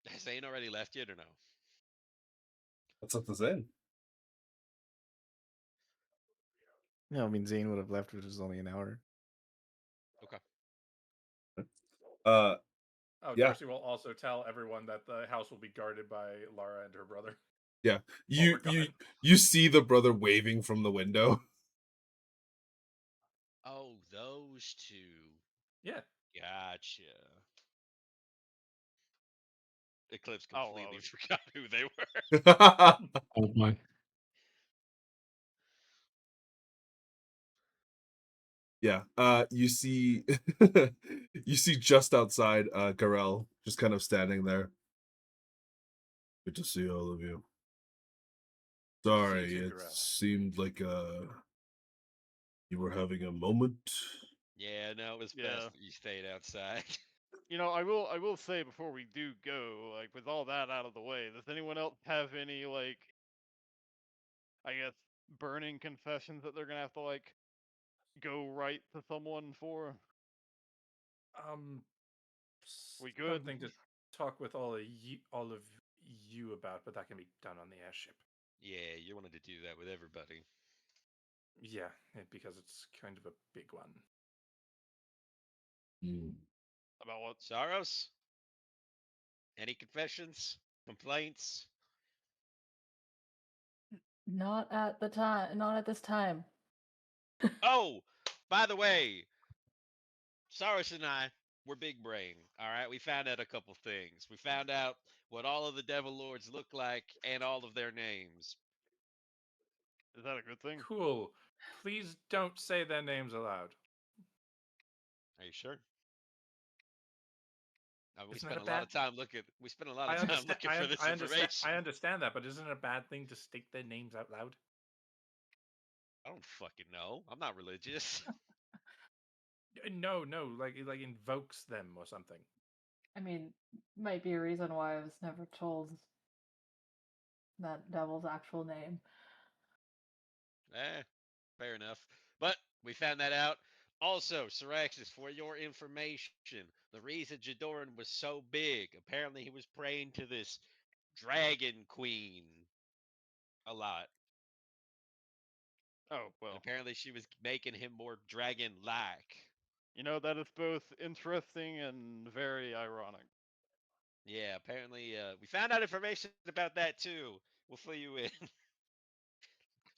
Has Zane already left yet or no? What's up to Zen? Yeah, I mean Zane would have left, which was only an hour. Okay. Uh, Oh, Yeah. Darcy will also tell everyone that the house will be guarded by Lara and her brother. yeah. While You we're gone. you see the brother waving from the window. Oh, those two. Yeah. Gotcha. Eclipse Oh, completely oh, forgot who they were. Oh my. Yeah. You see you see just outside Garel just kind of standing there. Good to see all of you. Good to see you Sorry, too, it Garel. seemed like you were having a moment. Yeah, no, it was Yeah. best that you stayed outside. You know, I will say before we do go, like with all that out of the way, does anyone else have any like, I guess, burning confessions that they're gonna have to like go right to someone for? We good? Something to talk with all of you about, but that can be done on the airship. Yeah, you wanted to do that with everybody. Yeah, because it's kind of a big one. About what? Saros? Any confessions? Complaints? Not at the time. Not at this time. Oh, by the way, Saros and I were big brain. All right, we found out a couple things. We found out what all of the Devil Lords look like and all of their names. Is that a good thing? Cool. Please don't say their names aloud. Are you sure? We Isn't spent that a a lot bad? of time looking. We spent a lot I of time understand. looking for this information. I understand that, but isn't it a bad thing to state their names out loud? I don't fucking know. I'm not religious. No, like invokes them or something. I mean, might be a reason why I was never told that devil's actual name. Fair enough. But we found that out. Also, Syraxis, for your information, the reason Jadoran was so big, apparently he was praying to this dragon queen a lot. Oh And well. apparently she was making him more dragon-like. You know, that is both interesting and very ironic. Yeah, apparently we found out information about that too. We'll fill you in.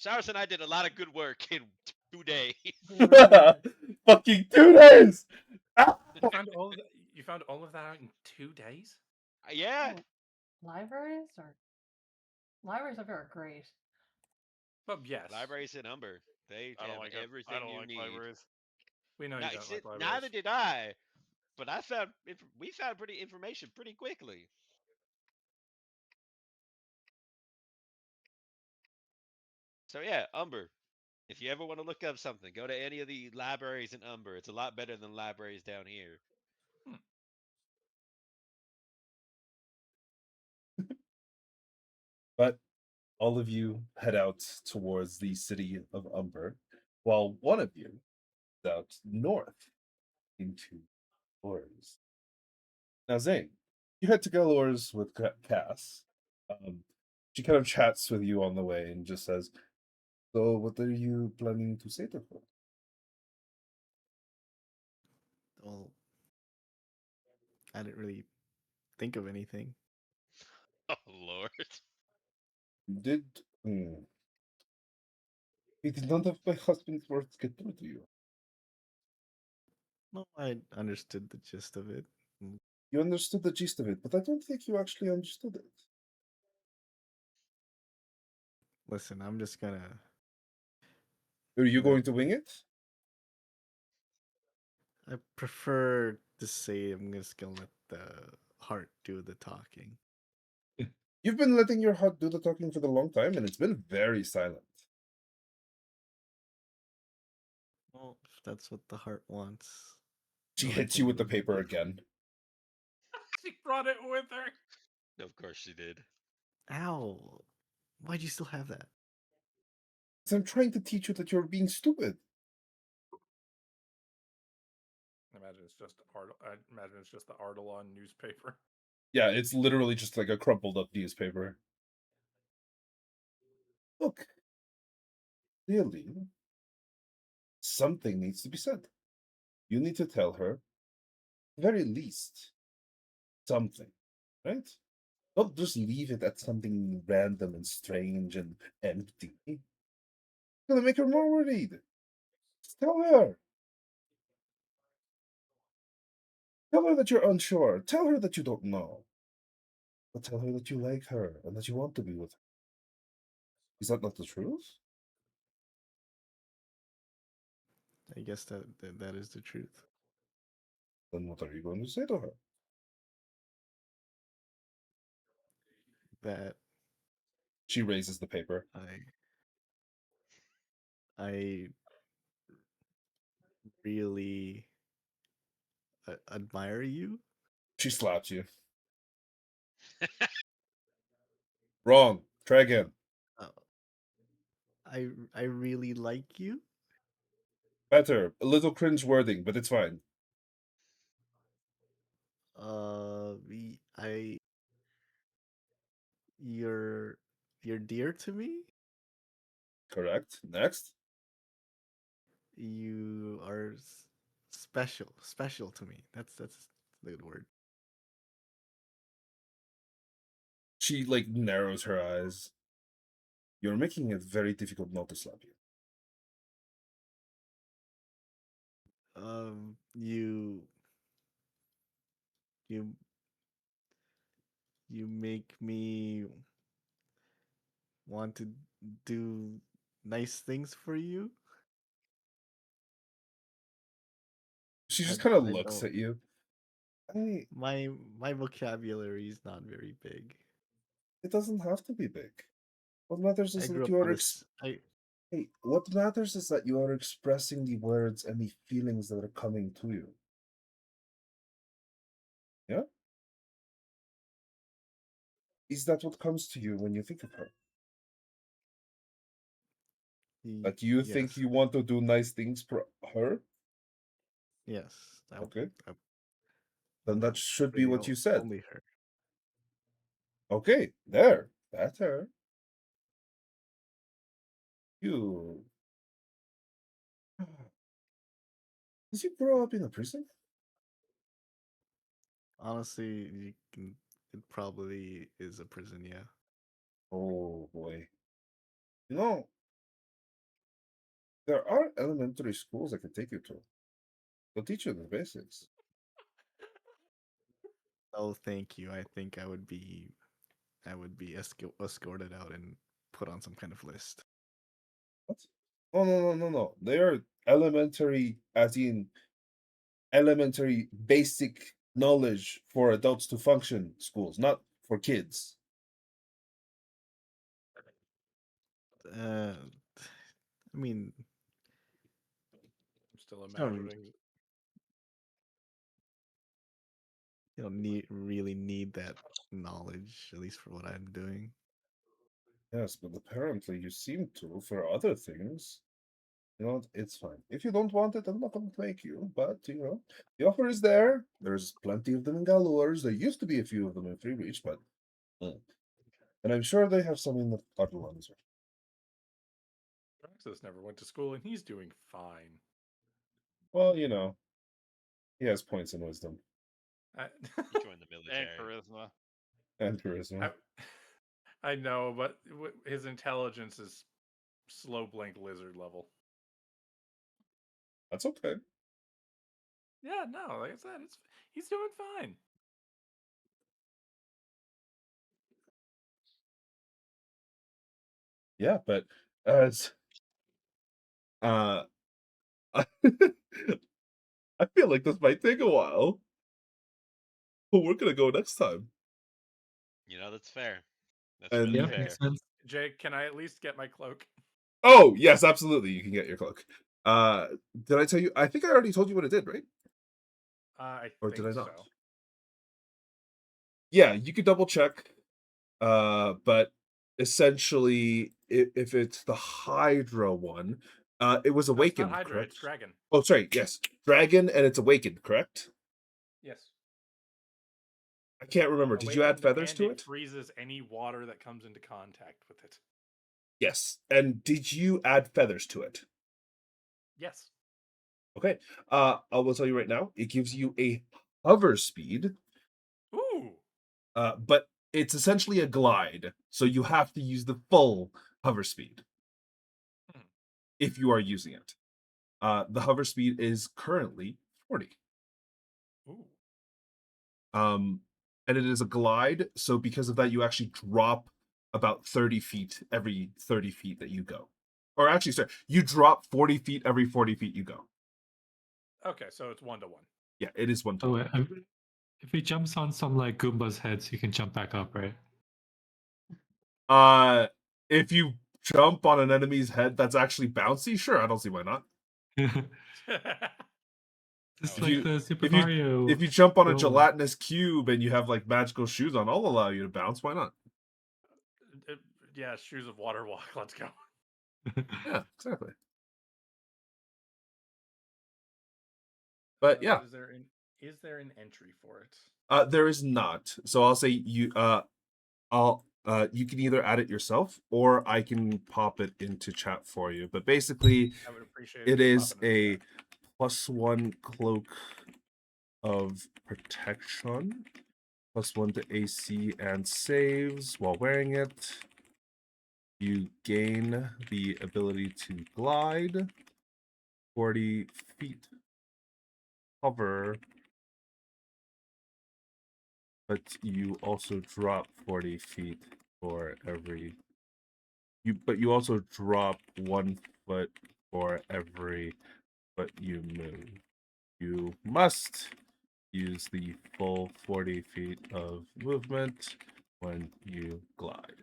Cyrus and I did a lot of good work in 2 days. We really did. Fucking 2 days. Ah! You found all of that out in 2 days? Yeah. Oh, libraries up here are great. Well, yes. Libraries in Umber. They I don't have like it. I everything don't you like need. libraries. We know Now, you don't see, like libraries. neither did I, but we found pretty information pretty quickly. So yeah, Umber. If you ever want to look up something, go to any of the libraries in Umber. It's a lot better than libraries down here. But all of you head out towards the city of Umber, while one of you is out north into Galores. Now, Zane, you head to Galores with Cass. She kind of chats with you on the way and just says, "So, what are you planning to say to her?" Well, I didn't really think of anything. Oh Lord. Did Did none of my husband's words get through to you? No, I understood the gist of it. You understood the gist of it, but I don't think you actually understood it. Listen, I'm just gonna. Are you Let- going to wing it? I prefer to say I'm just gonna let the heart do the talking. You've been letting your heart do the talking for a long time, and it's been very silent. Well, if that's what the heart wants, She I'll hits you with the continue paper do. again. She brought it with her. Of course she did. Ow! Why'd you still have that? So I'm trying to teach you that you're being stupid. I imagine it's just the Artelon newspaper. Yeah, it's literally just like a crumpled up newspaper. Look, clearly, something needs to be said. You need to tell her, very least, something, right? Don't just leave it at something random and strange and empty. It's gonna make her more worried. Just tell her. Tell her that you're unsure. Tell her that you don't know. But tell her that you like her and that you want to be with her. Is that not the truth? I guess that is the truth. Then what are you going to say to her? That She raises the paper. I really admire you. She slaps you. Wrong. Try again. Uh, I really like you. Better. A little cringe wording, but it's fine. I you're dear to me. Correct. Next. You are special to me. That's a good word. She like narrows her eyes. You're making it very difficult not to slap you. You you you make me want to do nice things for you. She just I kind of I looks don't. at you. My vocabulary is not very big. It doesn't have to be big. What matters I is grew that up you on are this. I hey, what matters is that you are expressing the words and the feelings that are coming to you. Yeah? Is that what comes to you when you think of her? That you think yes, you want to do nice things for her? yes. Okay. I Then that should be really what you said. only her. Okay, there. Better. You. Did you grow up in a prison? Honestly, you can. It probably is a prison. Yeah. Oh boy. You know, There are elementary schools I can take you to. They'll teach you the basics. Oh, thank you. I think I would be escorted out and put on some kind of list. What? No. They are elementary, as in elementary basic knowledge for adults to function schools, not for kids. I mean, I'm still you don't, imagining. you don't really need that knowledge, at least for what I'm doing. Yes, but apparently you seem to for other things. You know, it's fine. If you don't want it, I'm not going to make you. But, the offer is there. There's plenty of them in Galores. There used to be a few of them in Free Reach, but. And I'm sure they have some in the other ones. Roxas never went to school and he's doing fine. Well, he has points in wisdom I, He joined the And military. charisma. and charisma. I know, but his intelligence is slow blink lizard level. That's okay. Yeah, no, like I said, he's doing fine. Yeah, but as I feel like this might take a while. But we're gonna go next time. That's fair. That's And- really Yeah, fair. makes sense. Jake, can I at least get my cloak? Oh, yes, absolutely. You can get your cloak. Did I tell you? I think I already told you what it did, right? I Or think did I not? so. Yeah, you could double check. But essentially, if it's the Hydra one, it was No, it's awakened, not Hydra, correct? it's Dragon. Oh, sorry, yes. Dragon, and it's awakened, correct? Yes. I can't remember. Did you add Awakened, feathers and to it it? freezes any water that comes into contact with it. Yes. And did you add feathers to it? Yes. Okay. I will tell you right now, it gives you a hover speed, Ooh. but it's essentially a glide, so you have to use the full hover speed Hmm. if you are using it. The hover speed is currently 40. Ooh. And it is a glide, so because of that, you actually drop about 30 feet every 30 feet that you go. Or actually, sorry, you drop 40 feet every 40 feet you go. Okay, so it's 1-to-1. Yeah, it is one to Oh, one. if he jumps on some like Goomba's heads, he can jump back up, right? If you jump on an enemy's head that's actually bouncy, sure, I don't see why not. Just If like you- the Super if you- Mario. If you jump on a Roll. gelatinous cube and you have like magical shoes on, I'll allow you to bounce. Why not? Yeah, shoes of water walk. Let's go. Yeah, exactly. But yeah, Is there an entry for it? there is not. So I'll say you you can either add it yourself or I can pop it into chat for you. But basically, I would appreciate it if you is pop it in the a chat. +1 cloak of protection, +1 to AC and saves while wearing it. You gain the ability to glide 40 feet, hover, but you also drop 40 feet for every. But you also drop 1 foot for every foot you move. You must use the full 40 feet of movement when you glide.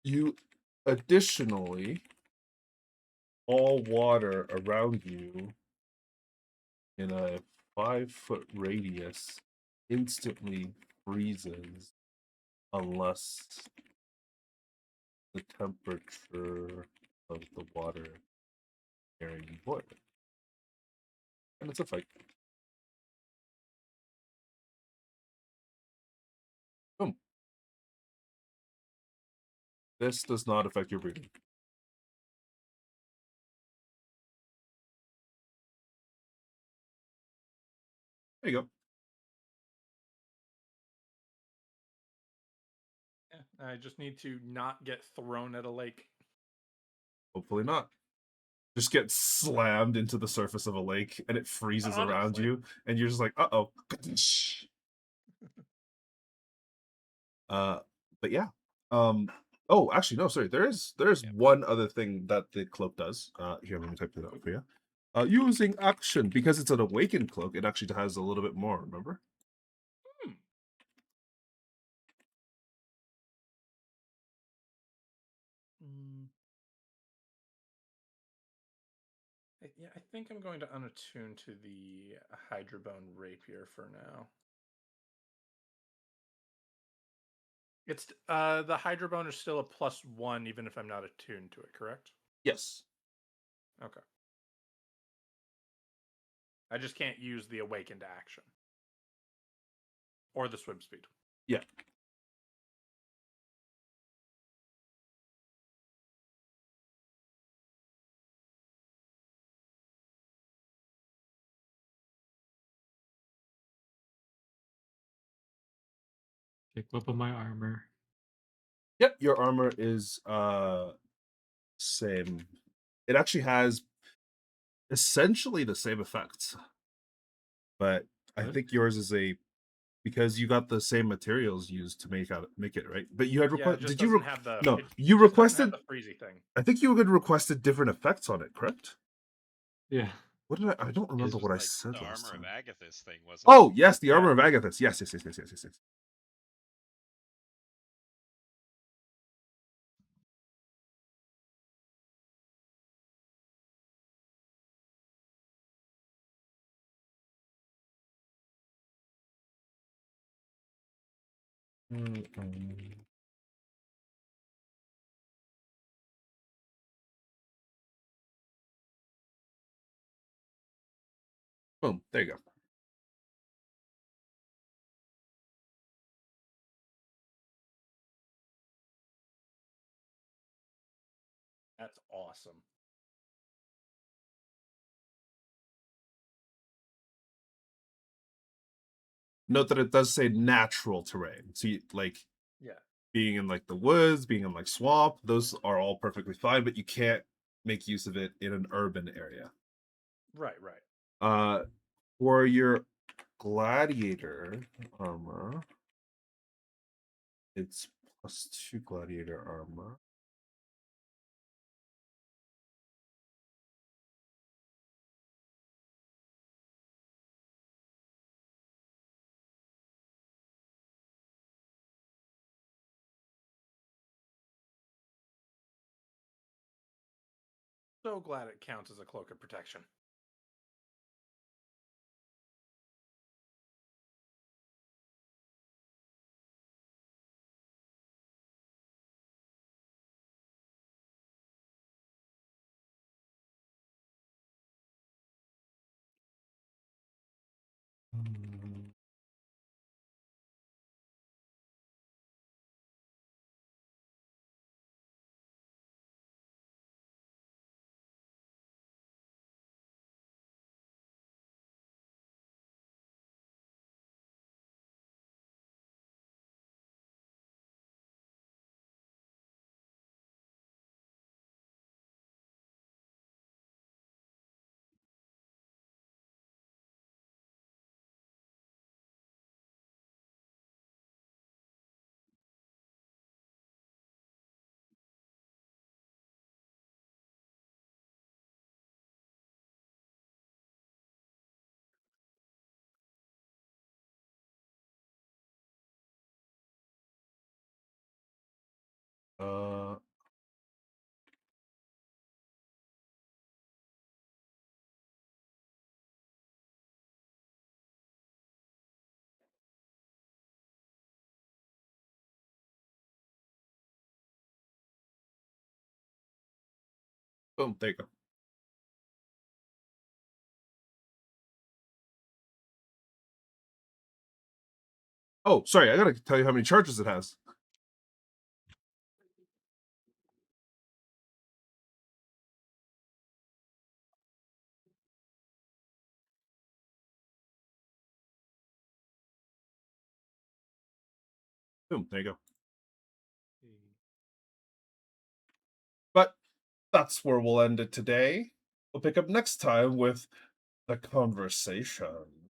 You additionally, all water around you in a 5-foot radius instantly freezes unless the temperature of the water carrying boil. And it's a fight. Boom. This does not affect your breathing. There you go. Yeah, I just need to not get thrown at a lake. Hopefully not. Just get slammed into the surface of a lake and it freezes around Honestly. you, and you're just like, uh-oh. But yeah. Oh, actually, no, sorry. There's Yep. one other thing that the cloak does. Here, let me type that out for you. Using action, because it's an awakened cloak, it actually has a little bit more, remember? Yeah, I think I'm going to unattune to the Hydrabone Rapier for now. It's the Hydrabone is still a +1 even if I'm not attuned to it, correct? Yes. Okay. I just can't use the awakened action. Or the swim speed. Yeah. Pick up on my armor. Yep, your armor is same. It actually has essentially the same effects. But I What? think yours is because you got the same materials used to make it, right? But you had Yeah, it requested. just Did you doesn't have the no? it You just doesn't have requested. the freezy thing. I think you had requested different effects on it, correct? Yeah. What did I don't His remember was what I like said the last armor time. of Agathis thing, wasn't Oh yes, the Yeah. armor of Agathis. Yes. Boom. There you go. That's awesome. Note that it does say natural terrain. So like Yeah. being in like the woods, being in like swamp, those are all perfectly fine, but you can't make use of it in an urban area. Right. For your gladiator armor, it's +2 gladiator armor. So glad it counts as a cloak of protection. Uh, Boom, there you go. Oh, sorry, I gotta tell you how many charges it has. Boom, there you go. But that's where we'll end it today. We'll pick up next time with the conversation.